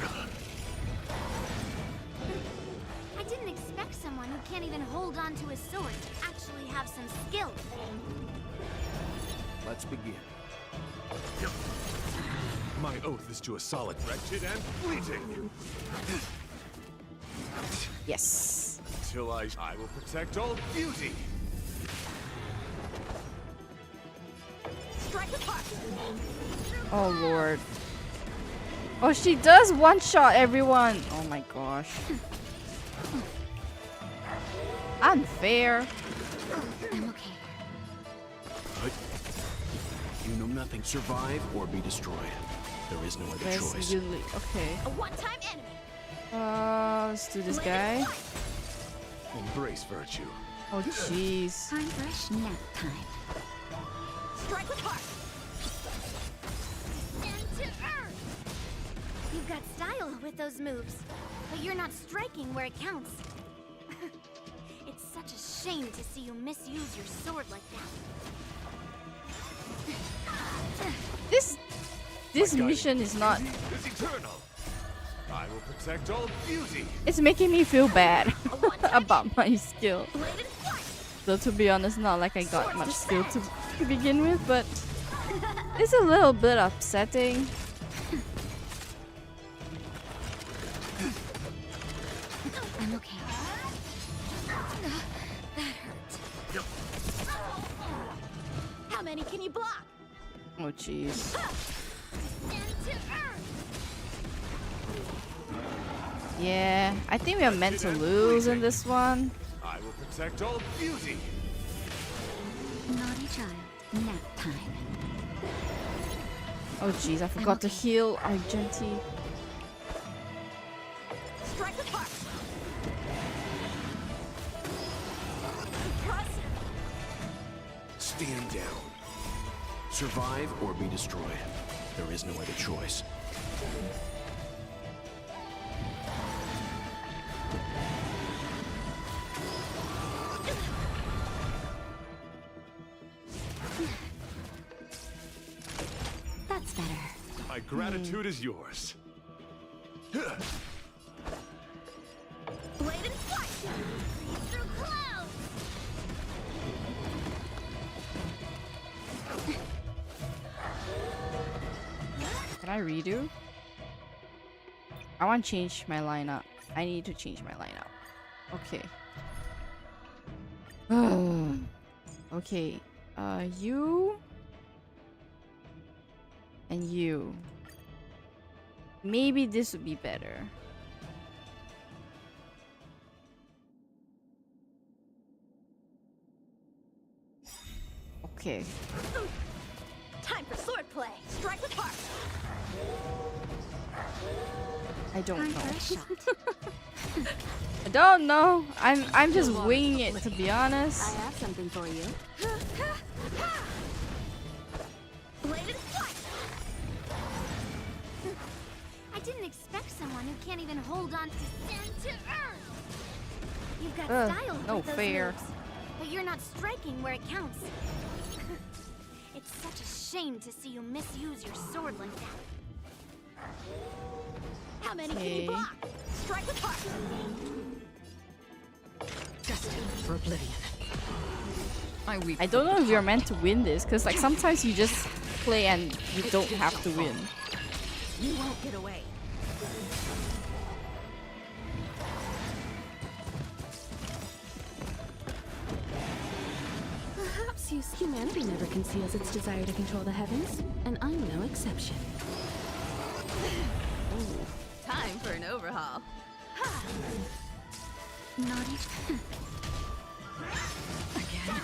S9: I didn't expect someone who can't even hold on to his sword to actually have some skill.
S20: Let's begin. My oath is to a solid, wretched and fleeting.
S1: Yes.
S20: Till I will protect all beauty.
S7: Strike apart.
S1: Oh lord. Oh, she does one-shot everyone. Oh my gosh. Unfair.
S9: I'm okay.
S6: You know nothing. Survive or be destroyed. There is no other
S1: Where's
S6: choice.
S1: Yun Li? Okay.
S7: A one-time enemy.
S1: Let's do this guy.
S20: Embrace virtue.
S1: Oh jeez.
S10: Time for nap time.
S7: Strike apart.
S9: And to earth! You've got style with those moves, but you're not striking where it counts. It's such a shame to see you misuse your sword like that.
S1: This mission is not...
S20: Is eternal. I will protect all beauty.
S1: It's making me feel bad about my skill. Though to be honest, not like I got much skill to begin with, but it's a little bit upsetting.
S9: I'm okay. That hurt.
S7: How many can you block?
S1: Oh jeez. Yeah, I think we are meant to lose in this one.
S20: I will protect all beauty.
S10: Naughty child, nap time.
S1: Oh jeez, I forgot to heal Argenti.
S7: Strike apart.
S6: Stand down. Survive or be destroyed. There is no other choice.
S20: My gratitude is yours.
S3: Blade and flight! Freeze through clouds!
S1: Can I redo? I want to change my lineup. I need to change my lineup. Okay. Okay. You and you. Maybe this would be better. Okay.
S7: Time for swordplay. Strike with heart.
S1: I don't know. I don't know. I'm just winging it, to be honest.
S19: I have something for you.
S3: Blade and flight! I didn't expect someone who can't even hold on to sand to earth. You've got style
S1: no
S3: with those
S1: fair.
S3: moves, but you're not striking where it counts. It's such a shame to see you misuse your sword like that.
S7: How many can you block? Strike with heart.
S2: Destined for oblivion.
S1: I don't know if you're meant to win this, because like sometimes you just play and you don't have to win.
S7: You won't get away.
S2: Perhaps humanity never conceals its desire to control the heavens, and I'm no exception.
S17: Time for an overhaul.
S2: Naughty. Again.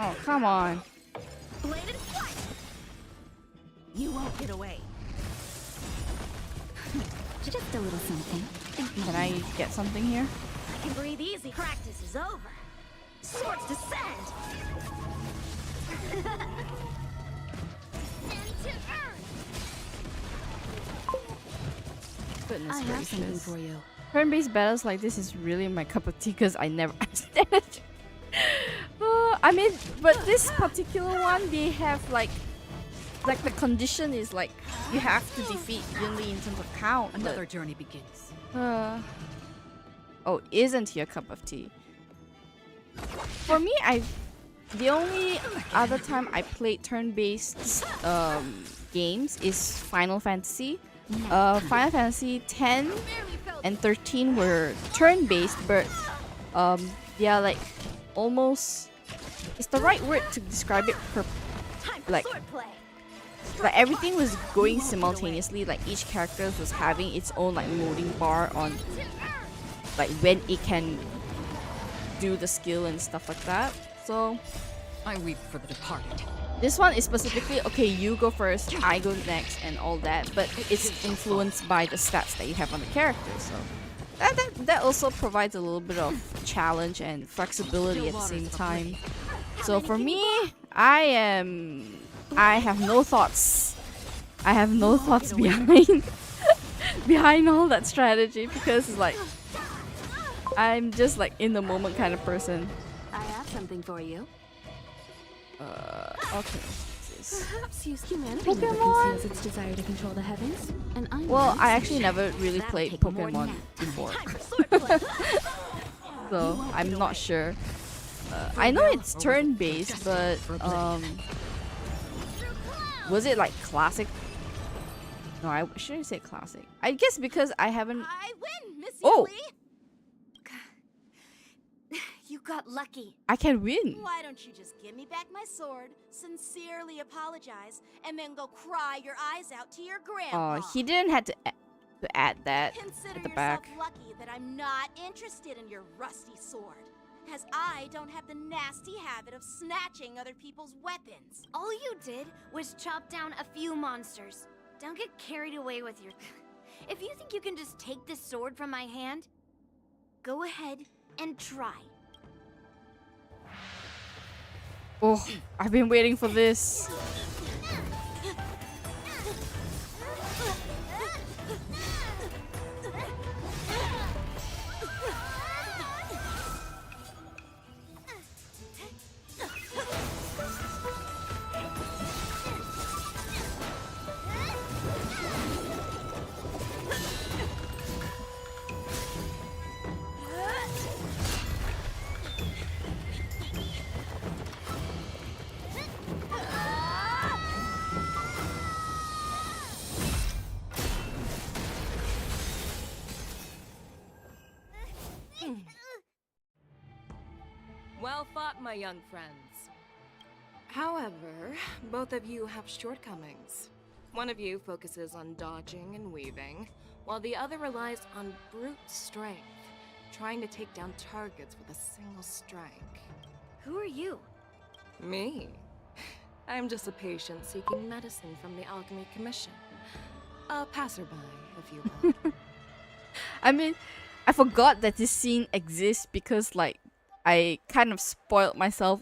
S1: Oh, come on.
S7: Blade and flight. You won't get away.
S10: Just a little something.
S1: Can I get something here?
S7: I can breathe easy. Practice is over. Swords descend.
S1: Goodness
S2: I have something
S1: gracious.
S2: for you.
S1: Turn-based battles like this is really my cup of tea because I never understand it. I mean, but this particular one, they have like the condition is like you have to defeat Yunli in terms of count.
S2: Another journey begins.
S1: Oh, isn't your cup of tea? For me, the only other time I played turn-based games is Final Fantasy. Final Fantasy 10 and 13 were turn-based, but they are like almost. It's the right word to describe it. Like everything was going simultaneously. Like each character was having its own like loading bar on like when it can do the skill and stuff like that. So
S2: I weep for the departed.
S1: this one is specifically okay. You go first, I go next, and all that. But it's influenced by the stats that you have on the character. So that also provides a little bit of challenge and flexibility at the same time. So for me, I have no thoughts. I have no thoughts behind all that strategy because it's like I'm just like in the moment kind of person.
S19: I have something for you.
S1: Okay.
S2: Perhaps humanity never
S1: Pokemon?
S2: conceals its desire to control the heavens, and I'm
S1: Well,
S2: no
S1: I actually
S2: exception.
S1: never really played Pokemon before, so I'm not sure. I know it's turn-based, but was it like classic? No, I shouldn't say classic. I guess because I haven't.
S7: I win, Miss
S1: Oh!
S7: Yuli.
S3: You got lucky.
S1: I can win.
S7: Why don't you just give me back my sword, sincerely apologize, and then go cry your eyes out to your grandpa?
S1: Oh, he didn't have to add that
S7: Consider
S1: at the
S7: yourself
S1: back.
S7: lucky that I'm not interested in your rusty sword, as I don't have the nasty habit of snatching other people's weapons.
S3: All you did was chop down a few monsters. Don't get carried away with your... If you think you can just take this sword from my hand, go ahead and try.
S1: Oh, I've been waiting for this.
S2: lot, my young friends. However, both of you have shortcomings. One of you focuses on dodging and weaving, while the other relies on brute strength, trying to take down targets with a single strike.
S9: Who are you?
S2: Me? I'm just a patient seeking medicine from the Alchemy Commission. A passerby, if you will.
S1: I mean, I forgot that this scene exists because, like, I kind of spoiled myself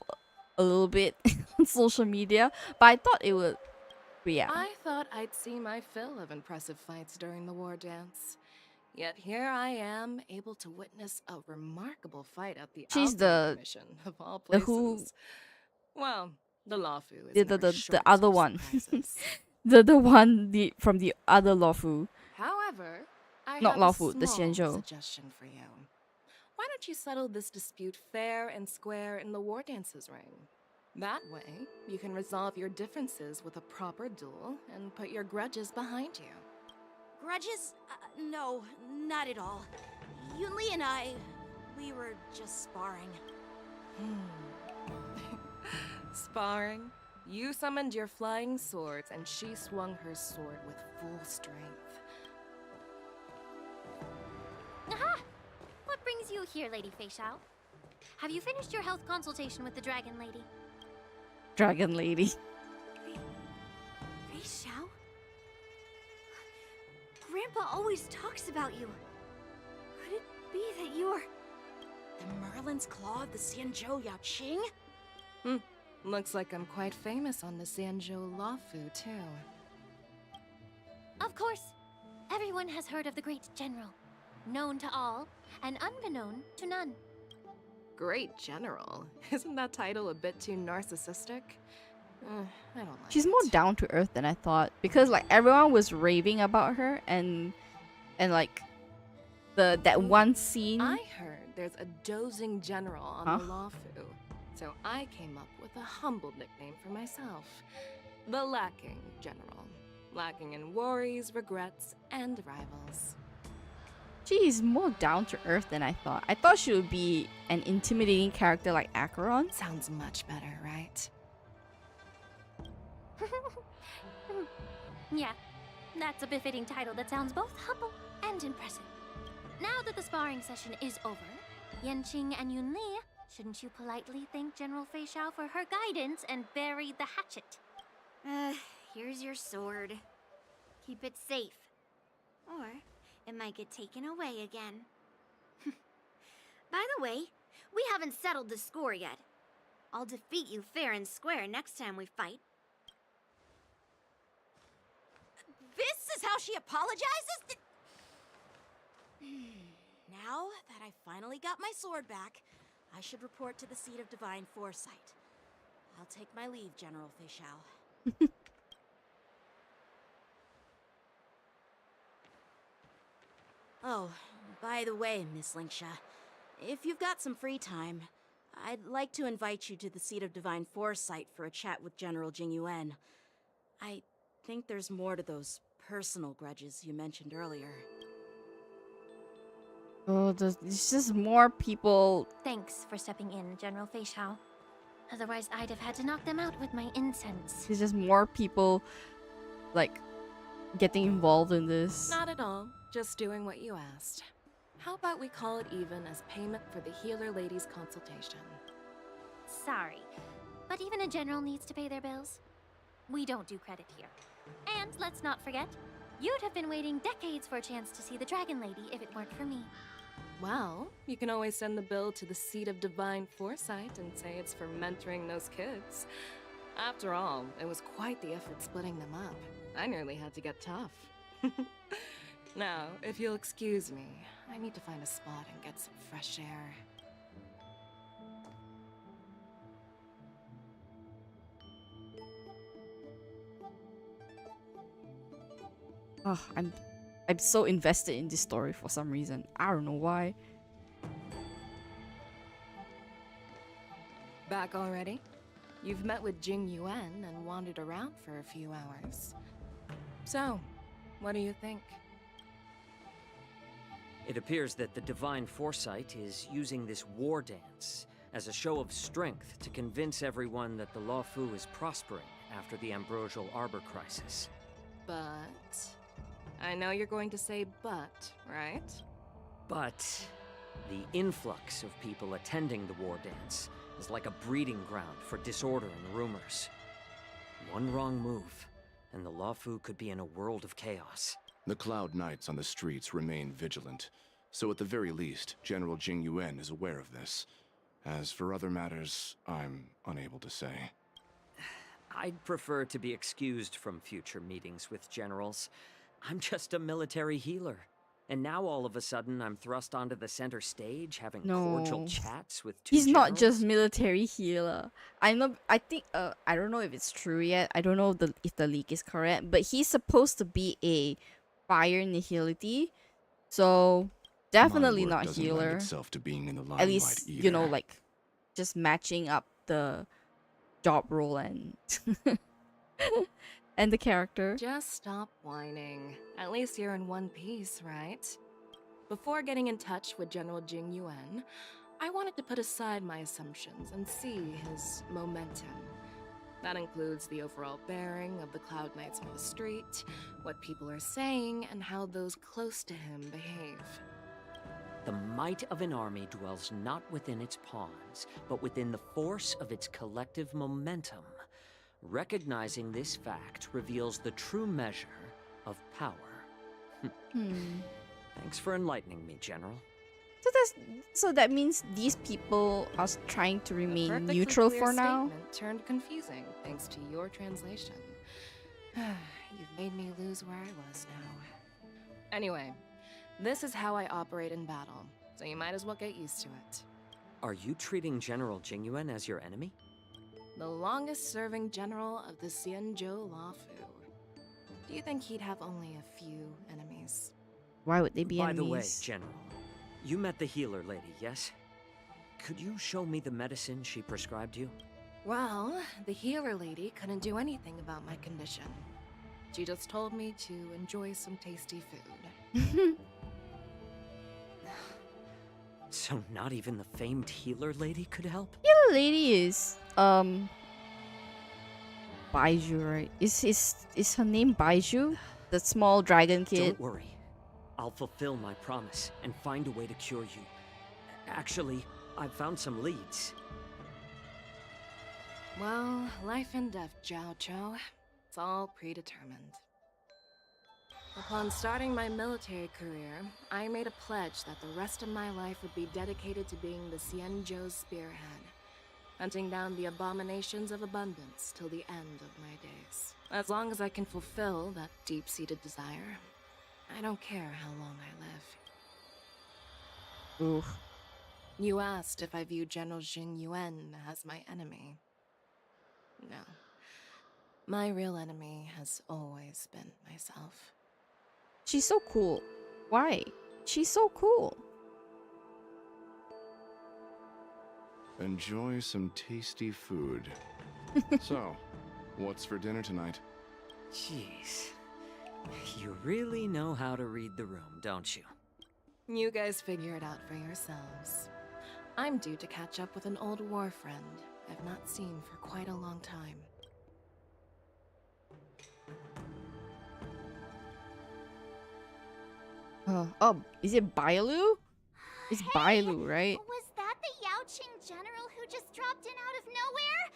S1: a little bit on social media, but I thought it would. But yeah.
S2: I thought I'd see my fill of impressive fights during the war dance. Yet here I am, able to witness a remarkable fight at the
S1: She's
S2: Alchemy Commission, of all
S1: the
S2: places.
S1: who.
S2: Well, the Lawfu is
S1: The other one. the one from the other Lawfu.
S2: However, I
S1: Not
S2: have
S1: lawful,
S2: a
S1: the
S2: small
S1: Xianzhou.
S2: suggestion for you. Why don't you settle this dispute fair and square in the war dances ring? That way, you can resolve your differences with a proper duel and put your grudges behind you.
S7: Grudges? No, not at all. Yunli and I, we were just sparring.
S2: Sparring? You summoned your flying swords and she swung her sword with full strength.
S3: Aha! What brings you here, Lady Fei Xiao? Have you finished your health consultation with the Dragon Lady?
S1: Dragon Lady.
S9: Fei Xiao? Grandpa always talks about you. Could it be that you're...
S7: The Merlin's Claw of the Xianzhou Yaoqing?
S2: Looks like I'm quite famous on the Xianzhou Lawfu, too.
S3: Of course. Everyone has heard of the great general. Known to all, and unbeknown to none.
S2: Great General? Isn't that title a bit too narcissistic? I don't like
S1: She's more down to earth than I thought, because like everyone was raving about her, and like that one scene.
S2: I heard there's a dozing general on the Lawfu, so I came up with a humble nickname for myself. The Lacking General. Lacking in worries, regrets, and rivals.
S1: She's more down to earth than I thought. I thought she would be an intimidating character like Acheron.
S2: Sounds much better, right?
S3: Yeah, that's a befitting title that sounds both humble and impressive. Now that the sparring session is over, Yanqing and Yunli, shouldn't you politely thank General Fei Xiao for her guidance and bury the hatchet?
S9: Here's your sword. Keep it safe. Or it might get taken away again. By the way, we haven't settled the score yet. I'll defeat you fair and square next time we fight.
S7: This is how she apologizes? Now that I finally got my sword back, I should report to the seat of divine foresight. I'll take my leave, General Fei Xiao. Oh, by the way, Miss Linksha, if you've got some free time, I'd like to invite you to the seat of divine foresight for a chat with General Jingyuan. I think there's more to those personal grudges you mentioned earlier.
S1: Oh, there's just more people.
S3: Thanks for stepping in, General Fei Xiao. Otherwise, I'd have had to knock them out with my incense.
S1: There's just more people, like, getting involved in this.
S2: Not at all. Just doing what you asked. How about we call it even as payment for the healer lady's consultation?
S3: Sorry, but even a general needs to pay their bills. We don't do credit here. And let's not forget, you'd have been waiting decades for a chance to see the Dragon Lady if it weren't for me.
S2: Well, you can always send the bill to the seat of divine foresight and say it's for mentoring those kids. After all, it was quite the effort splitting them up. I nearly had to get tough. Now, if you'll excuse me, I need to find a spot and get some fresh air.
S1: Oh, I'm so invested in this story for some reason. I don't know why.
S2: Back already? You've met with Jing Yuan and wandered around for a few hours. So, what do you think?
S11: It appears that the Divine Foresight is using this war dance as a show of strength to convince everyone that the Luofu is prospering after the Ambrosial Arbor crisis.
S2: But... I know you're going to say but, right?
S11: But the influx of people attending the war dance is like a breeding ground for disorder and rumors. One wrong move, and the Luofu could be in a world of chaos.
S15: The Cloud Knights on the streets remain vigilant, so at the very least, General Jing Yuan is aware of this. As for other matters, I'm unable to say.
S11: I'd prefer to be excused from future meetings with generals. I'm just a military healer. And now all of a sudden I'm thrust onto the center stage having cordial chats with two
S1: He's not
S11: generals?
S1: just military healer. I think I don't know if it's true yet. I don't know if the leak is correct, but he's supposed to be a fire nihility. So definitely
S15: My work
S1: not
S15: doesn't lend
S1: healer.
S15: itself to being in the limelight
S1: At least, you know,
S15: either.
S1: like just matching up the job role and and the character.
S2: Just stop whining. At least you're in one piece, right? Before getting in touch with General Jing Yuan, I wanted to put aside my assumptions and see his momentum. That includes the overall bearing of the Cloud Knights on the street, what people are saying, and how those close to him behave.
S11: The might of an army dwells not within its pawns, but within the force of its collective momentum. Recognizing this fact reveals the true measure of power. Thanks for enlightening me, General.
S1: So that means these people are trying to remain
S2: Perfectly
S1: neutral
S2: clear
S1: for now.
S2: statement turned confusing thanks to your translation. You've made me lose where I was now. Anyway, this is how I operate in battle, so you might as well get used to it.
S11: Are you treating General Jingyuan as your enemy?
S2: The longest-serving general of the Xianzhou Luofu. Do you think he'd have only a few enemies?
S1: Why would they be
S11: By
S1: enemies?
S11: the way, General, you met the healer lady, yes? Could you show me the medicine she prescribed you?
S2: Well, the healer lady couldn't do anything about my condition. She just told me to enjoy some tasty food.
S11: So not even the famed healer lady could help?
S1: Healer lady is Baiju, right? Is her name Baiju? The small dragon kid.
S11: Don't worry. I'll fulfill my promise and find a way to cure you. Actually, I've found some leads.
S2: Well, life and death, Jiao Chou. It's all predetermined. Upon starting my military career, I made a pledge that the rest of my life would be dedicated to being the Xianzhou's spearhead, hunting down the abominations of abundance till the end of my days. As long as I can fulfill that deep-seated desire, I don't care how long I live.
S1: Oof.
S2: You asked if I view General Jing Yuan as my enemy. No. My real enemy has always been myself.
S1: She's so cool. Why? She's so cool.
S15: Enjoy some tasty food. So, what's for dinner tonight?
S11: Jeez. You really know how to read the room, don't you?
S2: You guys figure it out for yourselves. I'm due to catch up with an old war friend I've not seen for quite a long time.
S1: Oh, is it Bailu? It's Bailu, right?
S3: Was that the Yaoqing general who just dropped in out of nowhere?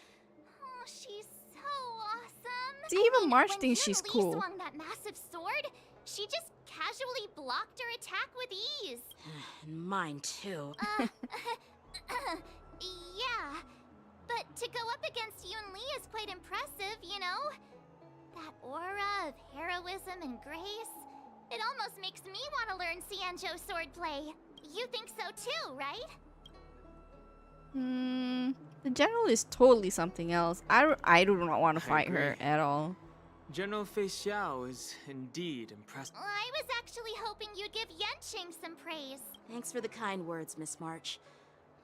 S3: Oh, she's so awesome.
S1: See, even March
S3: when
S1: thinks
S3: Yun
S1: she's
S3: Li
S1: cool.
S3: swung that massive sword, she just casually blocked her attack with ease.
S7: And mine too.
S3: Yeah. But to go up against Yun Li is quite impressive, you know? That aura of heroism and grace. It almost makes me want to learn Xianzhou swordplay. You think so too, right?
S1: The general is totally something else. I do not want to fight her
S5: agree.
S1: at all.
S5: General Fei Xiao is indeed impressive.
S3: I was actually hoping you'd give Yanqing some praise.
S7: Thanks for the kind words, Miss March.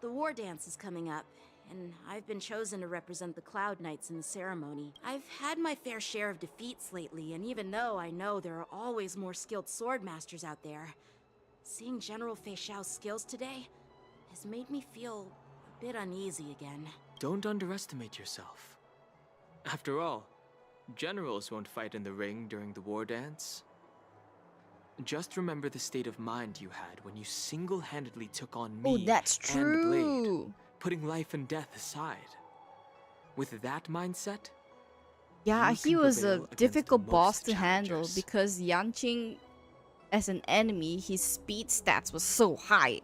S7: The war dance is coming up, and I've been chosen to represent the Cloud Knights in the ceremony. I've had my fair share of defeats lately, and even though I know there are always more skilled sword masters out there, seeing General Fei Xiao's skills today has made me feel a bit uneasy again.
S5: Don't underestimate yourself. After all, generals won't fight in the ring during the war dance. Just remember the state of mind you had when you single-handedly took on me
S1: Oh, that's
S5: and Blade,
S1: true.
S5: putting life and death aside. With that mindset,
S1: Yeah,
S5: you
S1: he
S5: can
S1: was
S5: prevail
S1: a
S5: against
S1: difficult
S5: most
S1: boss to handle
S5: challengers.
S1: because Yanqing, as an enemy, his speed stats was so high.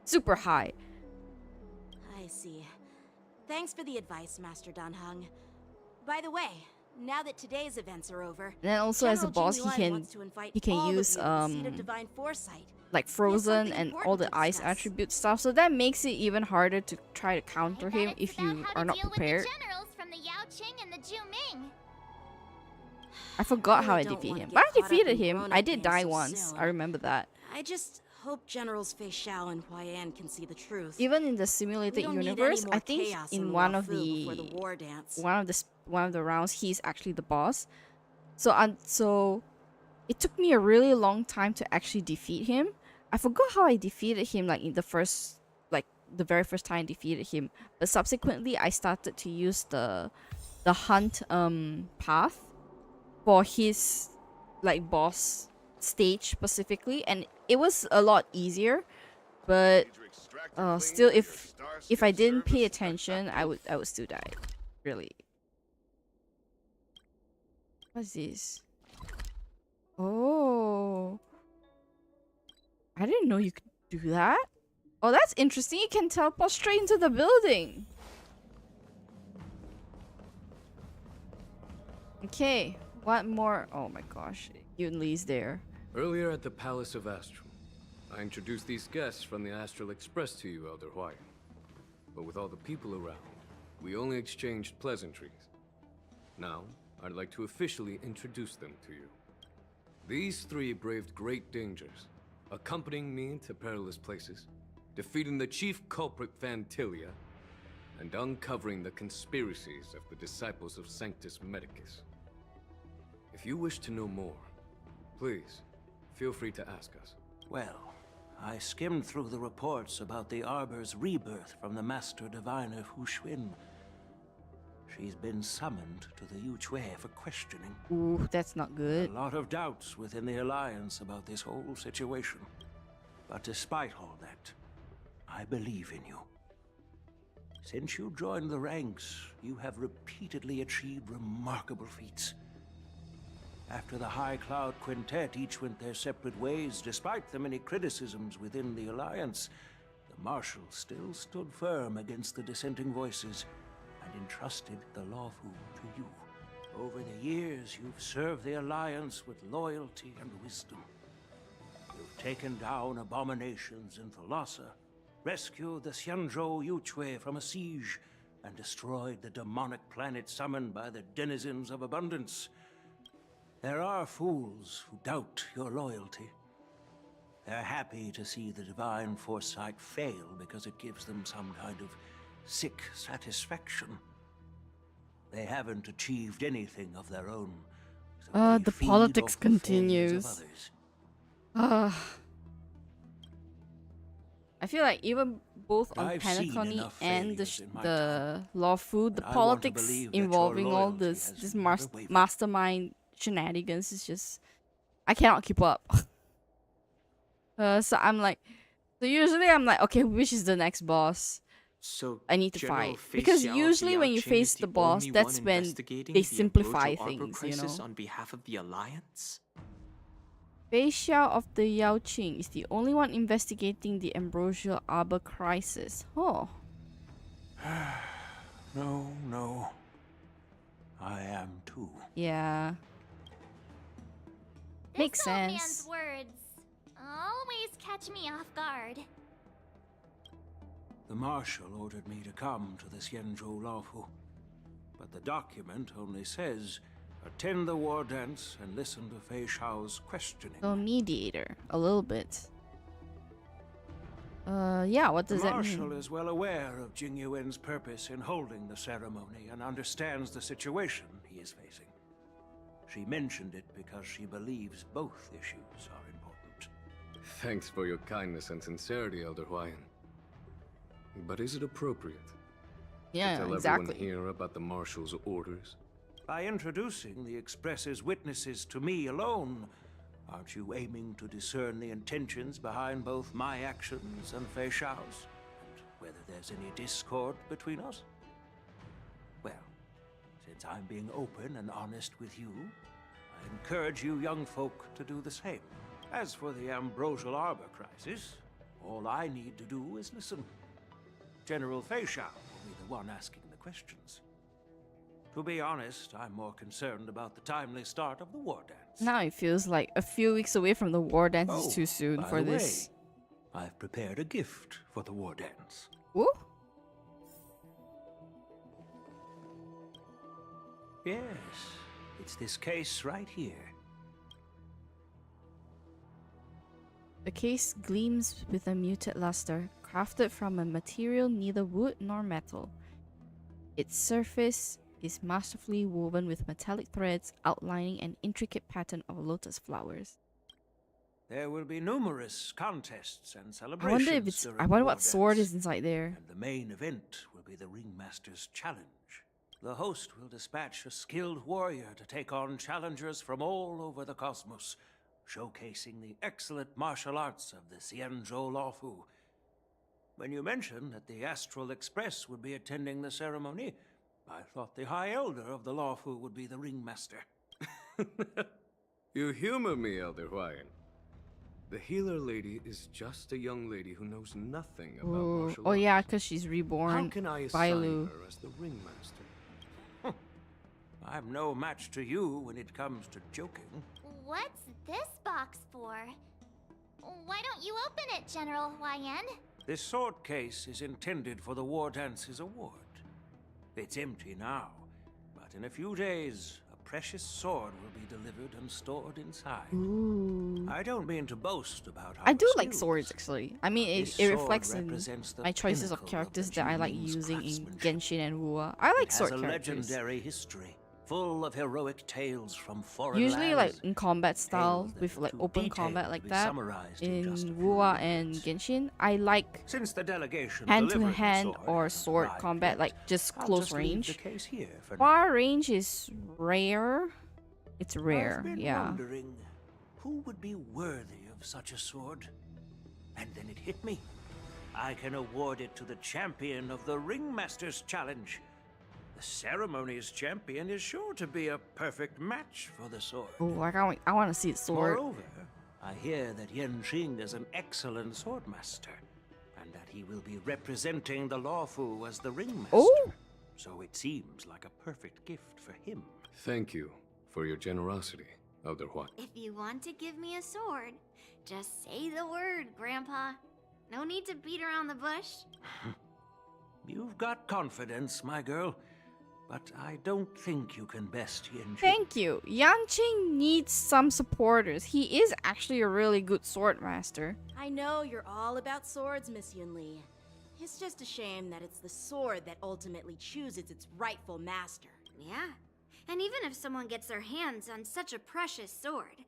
S1: Super high.
S7: I see. Thanks for the advice, Master Danheng. By the way, now that today's events are over,
S1: And then also as a
S7: General
S1: boss,
S7: Jing Yuan wants to invite
S1: he can
S7: all of
S1: use
S7: you to the Seat of Divine Foresight.
S1: like Frozen and all the ice
S7: discuss.
S1: attribute stuff. So that makes it even harder to try to counter him if you are not
S3: Deal
S1: prepared.
S3: with the generals from the Yaoqing and the Juming.
S1: I forgot
S7: I
S1: how I
S7: really don't
S1: defeated
S7: wanna
S1: him.
S7: get
S1: But I
S7: caught up
S1: defeated
S7: in
S1: him.
S7: grown-up
S1: I did
S7: things
S1: die
S7: so
S1: once.
S7: soon.
S1: I remember that.
S7: I just hope Generals Fei Xiao and Huaiyan can see the truth.
S1: Even in the
S7: We
S1: simulated
S7: don't need any
S1: universe,
S7: more
S1: I think
S7: chaos
S1: in
S7: on
S1: one of
S7: Luofu before
S1: the
S7: the war dance.
S1: one of the rounds, he's actually the boss. So it took me a really long time to actually defeat him. I forgot how I defeated him, like in the very first time I defeated him. But subsequently, I started to use the hunt path for his like boss stage specifically, and it was a lot easier. But still, if I didn't pay attention, I would still die. Really. What's this? Oh, I didn't know you could do that. Oh, that's interesting. You can teleport straight into the building. Okay, what more? Oh my gosh, Yun Li's there.
S4: Earlier at the Palace of Astral, I introduced these guests from the Astral Express to you, Elder Huayan. But with all the people around, we only exchanged pleasantries. Now, I'd like to officially introduce them to you. These three braved great dangers, accompanying me to perilous places, defeating the chief culprit Vantilia, and uncovering the conspiracies of the disciples of Sanctus Medicus. If you wish to know more, please, feel free to ask us.
S14: Well, I skimmed through the reports about the Arbor's rebirth from the Master Diviner Hu Xuan. She's been summoned to the Yu Chui for questioning.
S1: Ooh, that's not good.
S14: A lot of doubts within the Alliance about this whole situation. But despite all that, I believe in you. Since you joined the ranks, you have repeatedly achieved remarkable feats. After the High Cloud Quintet each went their separate ways, despite the many criticisms within the Alliance, the Marshal still stood firm against the dissenting voices and entrusted the Luofu to you. Over the years, you've served the Alliance with loyalty and wisdom. You've taken down abominations in Thalassa, rescued the Xianzhou Yuchui from a siege, and destroyed the demonic planet summoned by the denizens of abundance. There are fools who doubt your loyalty. They're happy to see the divine foresight fail because it gives them some kind of sick satisfaction. They haven't achieved anything of their own. So they
S1: The
S14: feed
S1: politics
S14: off the failures of
S1: continues.
S14: others.
S1: I feel like even both on
S14: I've seen
S1: Penacony
S14: enough
S1: and
S14: failures in my
S1: the Luofu, the
S14: and I want to
S1: politics
S14: believe that your
S1: involving all
S14: loyalty
S1: this
S14: has never wavered.
S1: mastermind shenanigans is just I cannot keep up. So usually I'm like, okay, which is the next boss?
S5: So
S1: I need to
S5: General
S1: fight
S5: Fei
S1: because
S5: Xiao of
S1: usually
S5: the
S1: when you
S5: Yaoqing
S1: face
S5: is
S1: the boss,
S5: only
S1: that's
S5: one
S1: when
S5: investigating
S1: they
S5: the
S1: simplify
S5: Ambrosial Arbor
S1: things, you
S5: crisis
S1: know.
S5: on behalf of the Alliance?
S1: Fei Xiao of the Yaoqing is the only one investigating the Ambrosial Arbor crisis. Oh.
S14: No. I am too.
S1: Yeah.
S3: This
S1: Makes
S3: old
S1: sense.
S3: man's words always catch me off guard.
S14: The Marshal ordered me to come to the Xianzhou Luofu, but the document only says, attend the war dance and listen to Fei Xiao's questioning.
S1: So mediator, a little bit. Yeah, what does
S14: The
S1: that
S14: Marshal
S1: mean?
S14: is well aware of Jing Yuan's purpose in holding the ceremony and understands the situation he is facing. She mentioned it because she believes both issues are important.
S4: Thanks for your kindness and sincerity, Elder Huayan. But is it appropriate
S1: Yeah,
S4: to tell
S1: exactly.
S4: everyone here about the Marshal's orders?
S14: By introducing the Express's witnesses to me alone, aren't you aiming to discern the intentions behind both my actions and Fei Xiao's? And whether there's any discord between us? Well, since I'm being open and honest with you, I encourage you young folk to do the same. As for the Ambrosial Arbor crisis, all I need to do is listen. General Fei Xiao will be the one asking the questions. To be honest, I'm more concerned about the timely start of the war dance.
S1: Now it feels like a few weeks away from the war dance is too soon
S14: by
S1: for
S14: the
S1: this.
S14: way, I've prepared a gift for the war dance.
S1: Ooh.
S14: Yes, it's this case right here.
S1: The case gleams with a muted luster, crafted from a material neither wood nor metal. Its surface is masterfully woven with metallic threads outlining an intricate pattern of lotus flowers.
S14: There will be numerous contests and
S1: I
S14: celebrations.
S1: wonder if it's.
S14: during
S1: I wonder
S14: the war
S1: what sword
S14: dance.
S1: is inside there.
S14: And the main event will be the Ringmaster's Challenge. The host will dispatch a skilled warrior to take on challengers from all over the cosmos, showcasing the excellent martial arts of the Xianzhou Luofu. When you mentioned that the Astral Express would be attending the ceremony, I thought the High Elder of the Luofu would be the Ringmaster.
S4: You humor me, Elder Huayan. The healer lady is just a young lady who knows nothing about
S1: Ooh.
S4: martial
S1: Oh
S4: arts.
S1: yeah, because she's reborn.
S4: How can I assign
S1: Bailu.
S4: her as the ringmaster?
S14: I'm no match to you when it comes to joking.
S3: What's this box for? Why don't you open it, General Huayan?
S14: This sword case is intended for the War Dance's award. It's empty now, but in a few days, a precious sword will be delivered and stored inside.
S1: Ooh.
S14: I don't mean to boast about how
S1: I do
S14: it's
S1: like
S14: used.
S1: swords actually. I mean,
S14: This
S1: it
S14: sword
S1: reflects in
S14: represents the
S1: my choices of
S14: pinnacle
S1: characters
S14: the
S1: that I like
S14: Jinling's
S1: using in
S14: craftsmanship.
S1: Genshin and Wuwa. I like
S14: It
S1: sword
S14: has a
S1: characters.
S14: legendary history, full of heroic tales from foreign
S1: Usually
S14: lands.
S1: like in combat style
S14: Tales that
S1: with
S14: are
S1: like
S14: too
S1: open
S14: detailed
S1: combat
S14: to
S1: like
S14: be
S1: that
S14: summarized in just a
S1: in
S14: few
S1: Wuwa and Genshin. I like
S14: Since the delegation
S1: hand to
S14: delivered the
S1: hand
S14: sword
S1: or
S14: hasn't
S1: sword
S14: arrived
S1: combat,
S14: yet,
S1: like just
S14: I'll
S1: close
S14: just leave
S1: range.
S14: the case here for now.
S1: Far range is rare. It's rare,
S14: I've been
S1: yeah.
S14: wondering who would be worthy of such a sword. And then it hit me. I can award it to the champion of the Ringmaster's Challenge. The ceremony's champion is sure to be a perfect match for the sword.
S1: Oh, I want to see the sword.
S14: Moreover, I hear that Yan Xing is an excellent swordmaster, and that he will be representing the Luofu as the Ringmaster.
S1: Oh!
S14: So it seems like a perfect gift for him.
S4: Thank you for your generosity, Elder Huayan.
S9: If you want to give me a sword, just say the word, Grandpa. No need to beat around the bush.
S14: You've got confidence, my girl, but I don't think you can best Yan Xing.
S1: Thank you. Yanqing needs some supporters. He is actually a really good sword master.
S7: I know you're all about swords, Miss Yunli. It's just a shame that it's the sword that ultimately chooses its rightful master.
S9: Yeah. And even if someone gets their hands on such a precious sword,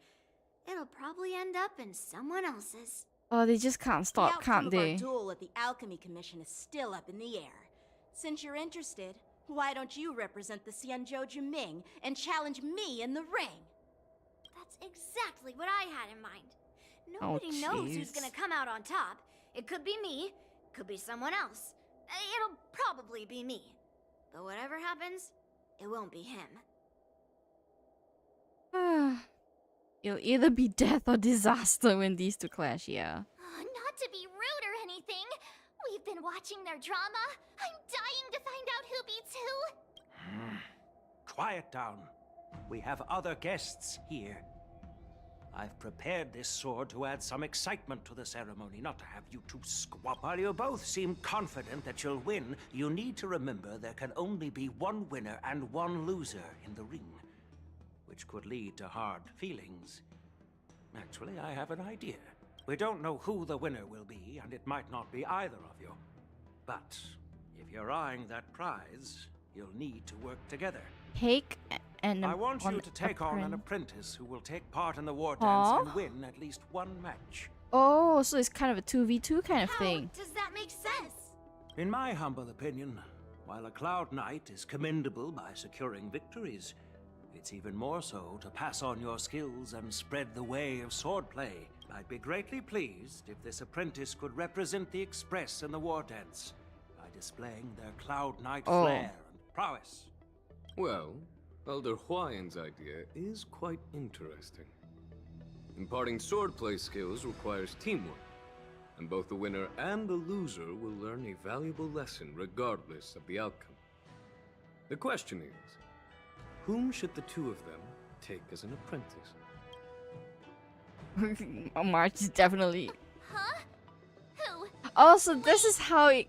S9: it'll probably end up in someone else's.
S1: Oh, they just can't
S7: The
S1: stop,
S7: outcome
S1: can't
S7: of
S1: they?
S7: our duel at the Alchemy Commission is still up in the air. Since you're interested, why don't you represent the Xianzhou Juming and challenge me in the ring?
S9: That's exactly what I had in mind.
S1: Oh,
S9: Nobody knows who's
S1: jeez.
S9: gonna come out on top. It could be me, could be someone else. It'll probably be me. But whatever happens, it won't be him.
S1: It'll either be death or disaster when these two clash, yeah.
S3: Not to be rude or anything. We've been watching their drama. I'm dying to find out who beats who.
S14: Quiet down. We have other guests here. I've prepared this sword to add some excitement to the ceremony, not to have you two squab. While you both seem confident that you'll win, you need to remember there can only be one winner and one loser in the ring, which could lead to hard feelings. Actually, I have an idea. We don't know who the winner will be, and it might not be either of you. But if you're eyeing that prize, you'll need to work together.
S1: Take and
S14: I want you to take on an apprentice who will take part in the war dance and win at least one match.
S1: Oh, so it's kind of a 2v2 kind of thing.
S9: Does that make sense?
S14: In my humble opinion, while a Cloud Knight is commendable by securing victories, it's even more so to pass on your skills and spread the way of swordplay. I'd be greatly pleased if this apprentice could represent the Express in the war dance by displaying their Cloud Knight flair and prowess.
S4: Well, Elder Huayan's idea is quite interesting. Imparting swordplay skills requires teamwork, and both the winner and the loser will learn a valuable lesson regardless of the outcome. The question is, whom should the two of them take as an apprentice?
S1: March is definitely.
S3: Huh? Who?
S1: Also, this is how it.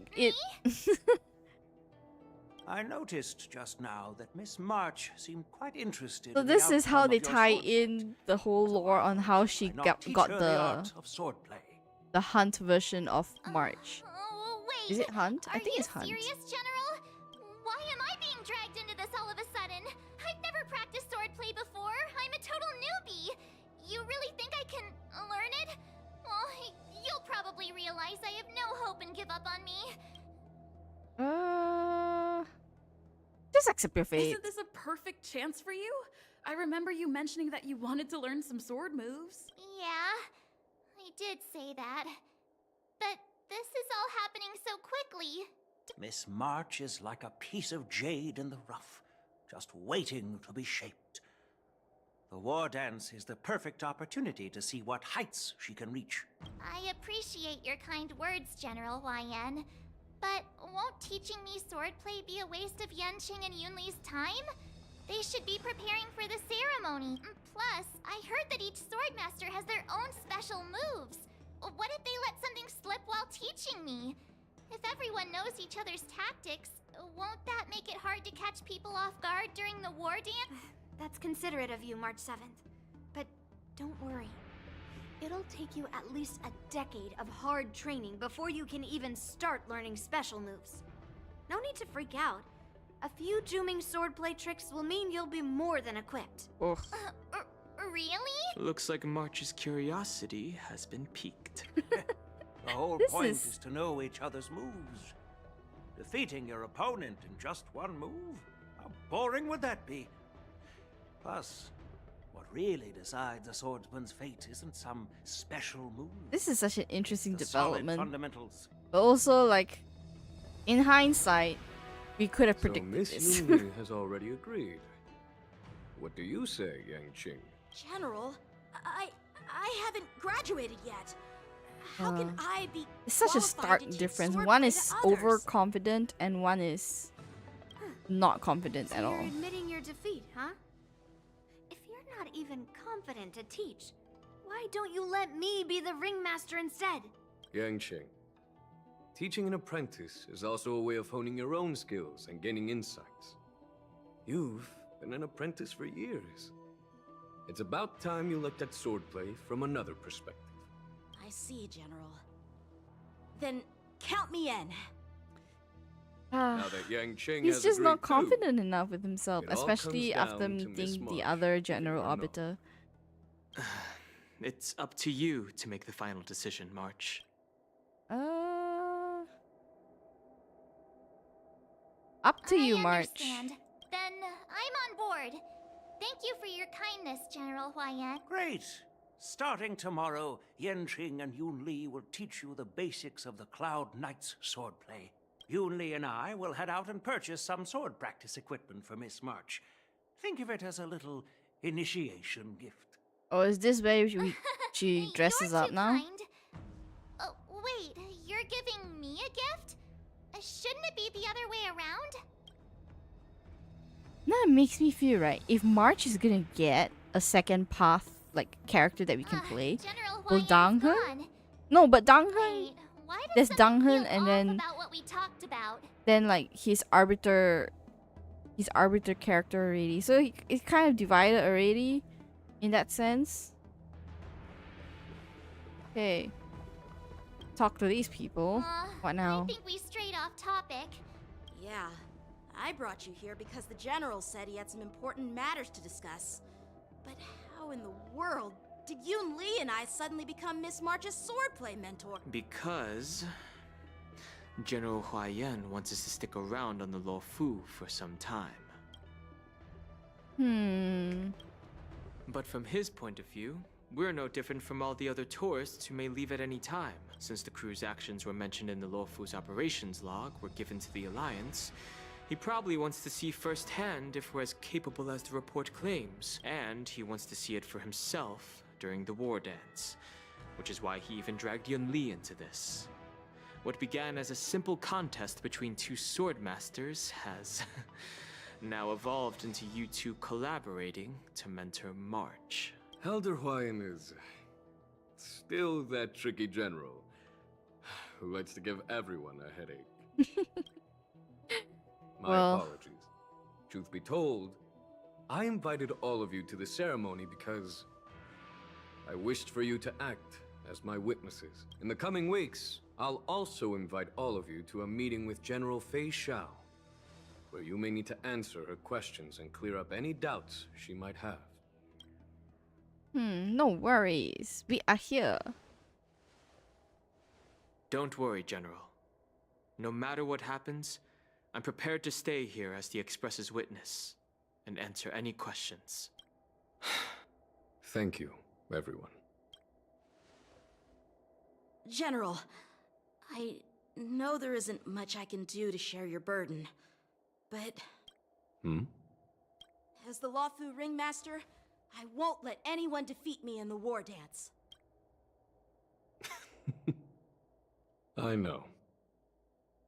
S14: I noticed just now that Miss March seemed quite interested.
S1: So
S14: in
S1: this
S14: the
S1: is how
S14: outcome
S1: they
S14: of your
S1: tie
S14: sword
S1: in the whole lore on how she
S14: Why not
S1: got
S14: teach
S1: got
S14: her
S1: the
S14: art of swordplay?
S1: the hunt version of March.
S3: Oh, wait.
S1: Is it hunt? I
S3: Are
S1: think
S3: you
S1: it's hunt.
S3: serious, General? Why am I being dragged into this all of a sudden? I've never practiced swordplay before. I'm a total newbie. You really think I can learn it? Well, you'll probably realize I have no hope and give up on me.
S1: Just accept your fate.
S17: Isn't this a perfect chance for you? I remember you mentioning that you wanted to learn some sword moves.
S3: Yeah, I did say that. But this is all happening so quickly.
S14: Miss March is like a piece of jade in the rough, just waiting to be shaped. The war dance is the perfect opportunity to see what heights she can reach.
S3: I appreciate your kind words, General YN. But won't teaching me swordplay be a waste of Yanqing and Yunli's time? They should be preparing for the ceremony. Plus, I heard that each swordmaster has their own special moves. What if they let something slip while teaching me? If everyone knows each other's tactics, won't that make it hard to catch people off guard during the war dance?
S9: That's considerate of you, March 7th. But don't worry. It'll take you at least a decade of hard training before you can even start learning special moves. No need to freak out. A few Juming swordplay tricks will mean you'll be more than equipped.
S3: Really?
S5: Looks like March's curiosity has been piqued.
S14: The whole
S1: This
S14: point
S1: is-
S14: is to know each other's moves. Defeating your opponent in just one move? How boring would that be? Plus, what really decides a swordsman's fate isn't some special move.
S1: This is such an interesting
S14: The solid
S1: development.
S14: fundamentals.
S1: But also, like, in hindsight, we could have
S4: So
S1: predicted
S4: Miss
S1: this.
S4: Yunli has already agreed. What do you say, Yanqing?
S7: General, I haven't graduated yet. How can I be
S1: It's such a
S7: qualified
S1: stark
S7: to teach
S1: difference.
S7: swordplay
S1: One
S7: to
S1: is
S7: others?
S1: overconfident and one is not confident
S9: So
S1: at
S9: you're
S1: all.
S9: admitting your defeat, huh? If you're not even confident to teach, why don't you let me be the ringmaster instead?
S4: Yanqing, teaching an apprentice is also a way of honing your own skills and gaining insights. You've been an apprentice for years. It's about time you looked at swordplay from another perspective.
S7: I see, General. Then count me in.
S4: Now that Yanqing
S1: He's
S4: has
S1: just not
S4: agreed too,
S1: confident enough with himself,
S4: it all
S1: especially
S4: comes
S1: after
S4: down to Miss
S1: meeting the
S4: March,
S1: other general
S4: or not.
S1: arbiter.
S5: It's up to you to make the final decision, March.
S1: Up to you,
S3: I
S1: March.
S3: understand. Then I'm on board. Thank you for your kindness, General Huayan.
S14: Great! Starting tomorrow, Yanqing and Yunli will teach you the basics of the Cloud Knight's swordplay. Yunli and I will head out and purchase some sword practice equipment for Miss March. Think of it as a little initiation gift.
S1: Oh, is this where she dresses
S3: You're
S1: up
S3: too
S1: now?
S3: kind. Wait, you're giving me a gift? Shouldn't it be the other way around?
S1: Now it makes me feel right. If March is gonna get a second path, like character that we can play,
S3: General
S1: will
S3: Huayan's
S1: Dang Hun?
S3: gone.
S1: No, but Dang Hun.
S3: Wait, why
S1: There's
S3: does
S1: Dang
S3: something
S1: Hun,
S3: feel
S1: and
S3: off
S1: then
S3: about what we talked about?
S1: like his arbiter character already. So it's kind of divided already, in that sense. Okay, talk to these people. What now?
S3: I think we strayed off topic.
S7: Yeah, I brought you here because the General said he had some important matters to discuss. But how in the world did Yun Li and I suddenly become Miss March's swordplay mentor?
S5: Because General Huaiyan wants us to stick around on the Luofu for some time. But from his point of view, we're no different from all the other tourists who may leave at any time. Since the crew's actions were mentioned in the Luofu's operations log were given to the Alliance, he probably wants to see firsthand if we're as capable as the report claims, and he wants to see it for himself during the war dance, which is why he even dragged Yun Li into this. What began as a simple contest between two sword masters has now evolved into you two collaborating to mentor March.
S4: Elder Huayan is still that tricky general who likes to give everyone a headache. My apologies. Truth be told, I invited all of you to the ceremony because I wished for you to act as my witnesses. In the coming weeks, I'll also invite all of you to a meeting with General Fei Xiao, where you may need to answer her questions and clear up any doubts she might have.
S1: No worries. We are here.
S5: Don't worry, General. No matter what happens, I'm prepared to stay here as the Express's witness and answer any questions.
S4: Thank you, everyone.
S7: General, I know there isn't much I can do to share your burden, but... As the Luofu Ringmaster, I won't let anyone defeat me in the war dance.
S4: I know.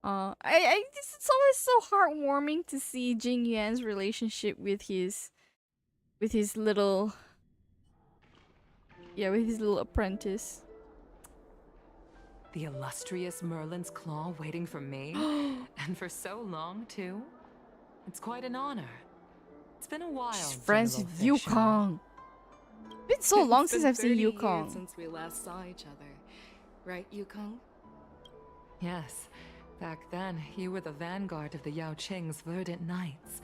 S1: It's always so heartwarming to see Jing Yuan's relationship with his little apprentice.
S21: The illustrious Merlin's Claw waiting for me, and for so long too. It's quite an honor. It's been a while.
S1: She's friends
S21: General
S1: with
S21: Fei Xiao.
S1: Yukong. It's been so long since I've seen
S2: 30
S1: Yukong.
S2: years since we last saw each other, right, Yukong?
S21: Yes. Back then, you were the vanguard of the Yao Qing's Verdant Knights,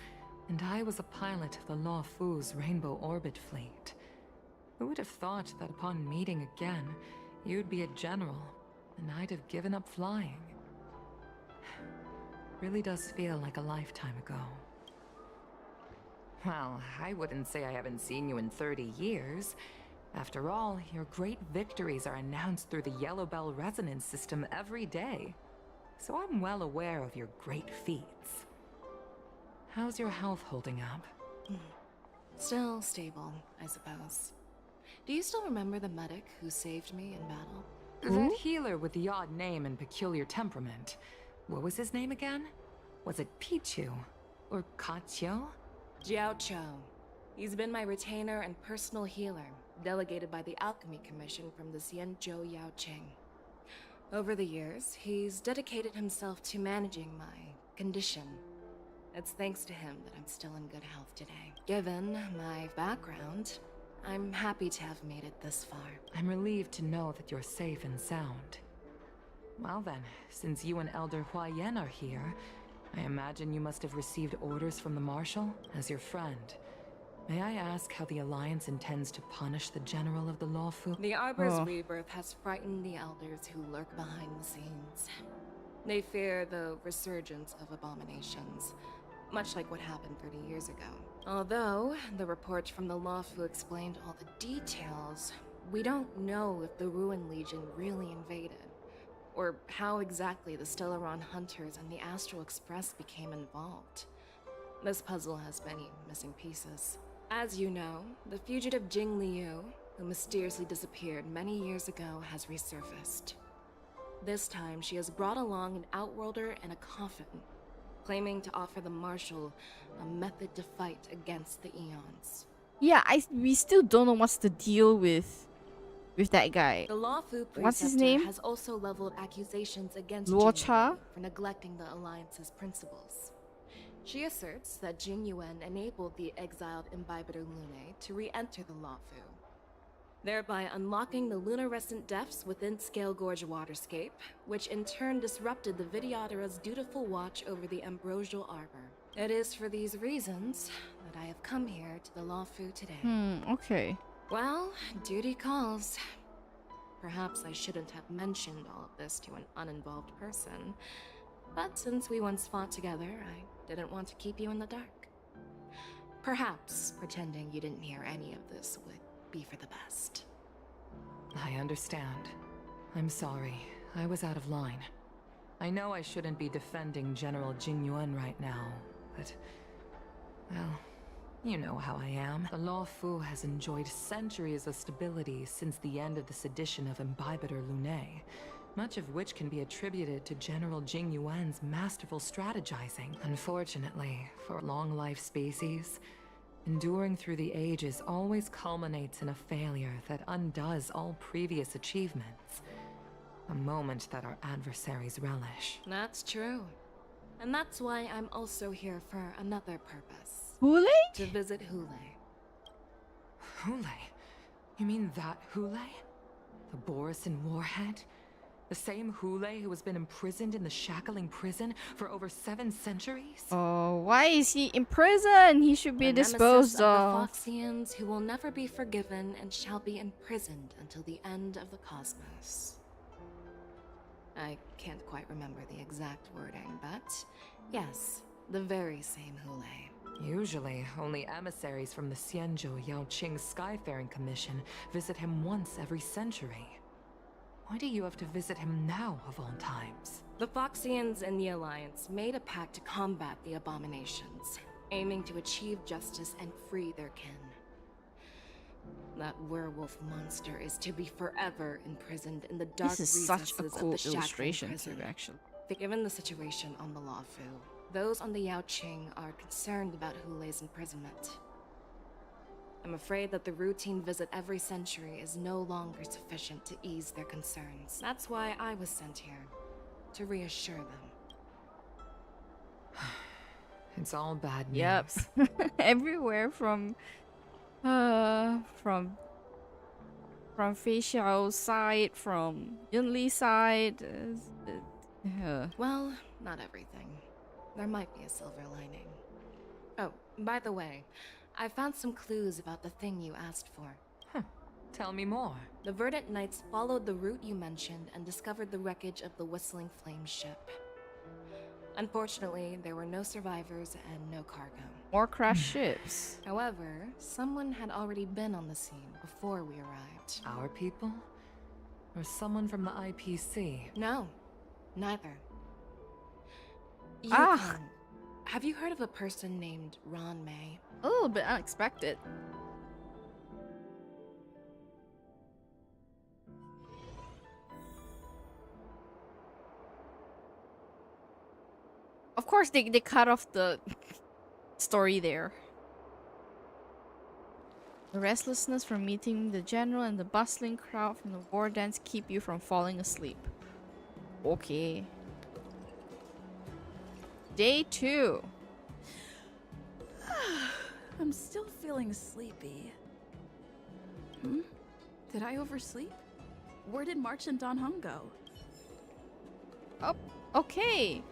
S21: and I was a pilot of the Luofu's Rainbow Orbit fleet. Who would have thought that upon meeting again, you'd be a general, and I'd have given up flying? Really does feel like a lifetime ago. Well, I wouldn't say I haven't seen you in 30 years. After all, your great victories are announced through the Yellow Bell resonance system every day. So I'm well aware of your great feats. How's your health holding up?
S2: Still stable, I suppose. Do you still remember the medic who saved me in battle?
S21: That healer with the odd name and peculiar temperament. What was his name again? Was it Pichu? Or Kachio?
S2: Jiao Chou. He's been my retainer and personal healer, delegated by the Alchemy Commission from the Xianzhou Yao Qing. Over the years, he's dedicated himself to managing my condition. It's thanks to him that I'm still in good health today. Given my background, I'm happy to have made it this far.
S21: I'm relieved to know that you're safe and sound. Well then, since you and Elder Huaiyan are here, I imagine you must have received orders from the Marshal as your friend. May I ask how the Alliance intends to punish the General of the Luofu?
S2: The Arbor's rebirth has frightened the elders who lurk behind the scenes. They fear the resurgence of abominations, much like what happened 30 years ago. Although the reports from the Luofu explained all the details, we don't know if the Ruin Legion really invaded, or how exactly the Stellaron Hunters and the Astral Express became involved. This puzzle has many missing pieces. As you know, the fugitive Jing Liu, who mysteriously disappeared many years ago, has resurfaced. This time, she has brought along an outworlder and a coffin, claiming to offer the Marshal a method to fight against the Eons.
S1: Yeah, we still don't know what's the deal with that guy.
S2: The Luofu
S1: What's his
S2: preceptor
S1: name?
S2: has also leveled accusations against
S1: Luo
S2: Jing
S1: Cha?
S2: Yuan for neglecting the Alliance's principles. She asserts that Jing Yuan enabled the exiled Imbibitor Lunae to re-enter the Luofu, thereby unlocking the lunarescent depths within Scale Gorge waterscape, which in turn disrupted the Vidyadhara's dutiful watch over the Ambrosial Arbor. It is for these reasons that I have come here to the Luofu today.
S1: Okay.
S2: Well, duty calls. Perhaps I shouldn't have mentioned all of this to an uninvolved person, But since we once fought together, I didn't want to keep you in the dark. Perhaps pretending you didn't hear any of this would be for the best.
S21: I understand. I'm sorry. I was out of line. I know I shouldn't be defending General Jing Yuan right now, but... well, you know how I am. The Law Fu has enjoyed centuries of stability since the end of the sedition of Imbibitor Lunae, much of which can be attributed to General Jing Yuan's masterful strategizing. Unfortunately, for long-life species, enduring through the ages always culminates in a failure that undoes all previous achievements. A moment that our adversaries relish.
S2: That's true. And that's why I'm also here for another purpose.
S1: Hule?
S2: To visit Hule.
S21: Hule? You mean that Hule? The Borisin warhead? The same Hule who has been imprisoned in the shackling prison for over 7 centuries?
S1: Oh, why is he in prison? He should be disposed of.
S2: The Foxians who will never be forgiven and shall be imprisoned until the end of the cosmos. I can't quite remember the exact wording, but yes, the very same Hule.
S21: Usually, only emissaries from the Xianzhou Yaoqing Skyfaring Commission visit him once every century. Why do you have to visit him now, of all times?
S2: The Foxians and the Alliance made a pact to combat the abominations, aiming to achieve justice and free their kin. That werewolf monster is to be forever imprisoned in the dark
S1: This is such a
S2: recesses
S1: cool
S2: of the
S1: illustration
S2: prison.
S1: too, actually.
S2: Given the situation on the Law Fu, those on the Yaoqing are concerned about Hule's imprisonment. I'm afraid that the routine visit every century is no longer sufficient to ease their concerns. That's why I was sent here, to reassure them.
S21: It's all bad news.
S1: Yep. Everywhere from Fei Xiao's side, from Yunli's side.
S2: Well, not everything. There might be a silver lining. Oh, by the way, I found some clues about the thing you asked for.
S21: Tell me more.
S2: The Verdant Knights followed the route you mentioned and discovered the wreckage of the Whistling Flame ship. Unfortunately, there were no survivors and no cargo.
S1: More crashed ships.
S2: However, someone had already been on the scene before we arrived.
S21: Our people? Or someone from the IPC?
S2: No, neither.
S1: Ah!
S2: Have you heard of a person named Ron May?
S1: A little bit unexpected. Of course, they cut off the story there. The restlessness from meeting the general and the bustling crowd from the war dance keep you from falling asleep. Okay. Day 2.
S17: I'm still feeling sleepy. Did I oversleep? Where did March and Don Hung go?
S1: Oh, okay.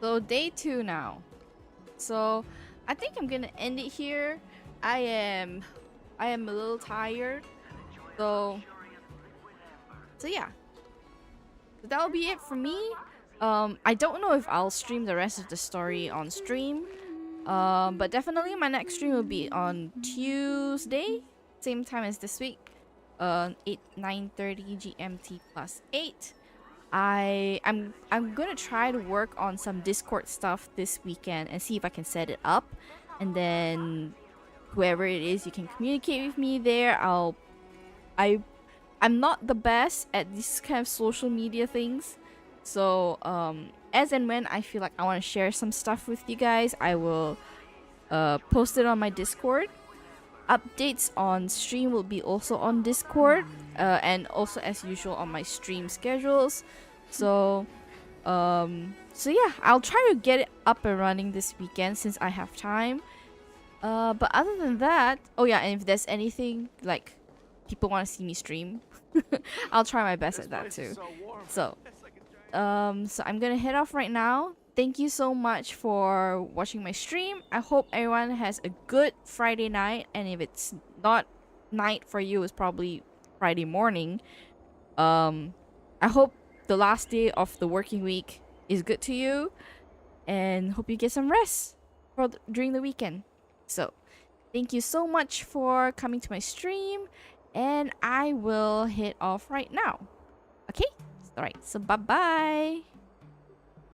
S1: So day 2 now. So I think I'm gonna end it here. I am a little tired. So yeah. So that'll be it for me. I don't know if I'll stream the rest of the story on stream. But definitely my next stream will be on Tuesday, same time as this week. 9:30 GMT plus 8. I'm gonna try to work on some Discord stuff this weekend and see if I can set it up, and then whoever it is, you can communicate with me there. I'm not the best at this kind of social media things, so as and when I feel like I want to share some stuff with you guys, I will post it on my Discord. Updates on stream will be also on Discord, and also as usual on my stream schedules. So yeah, I'll try to get it up and running this weekend since I have time. But other than that, oh yeah, and if there's anything like people want to see me stream, I'll try my best at that too. So I'm gonna head off right now. Thank you so much for watching my stream. I hope everyone has a good Friday night, and if it's not night for you, it's probably Friday morning. I hope the last day of the working week is good to you, and hope you get some rest during the weekend. So, thank you so much for coming to my stream, and I will head off right now. Okay? Alright, so bye-bye.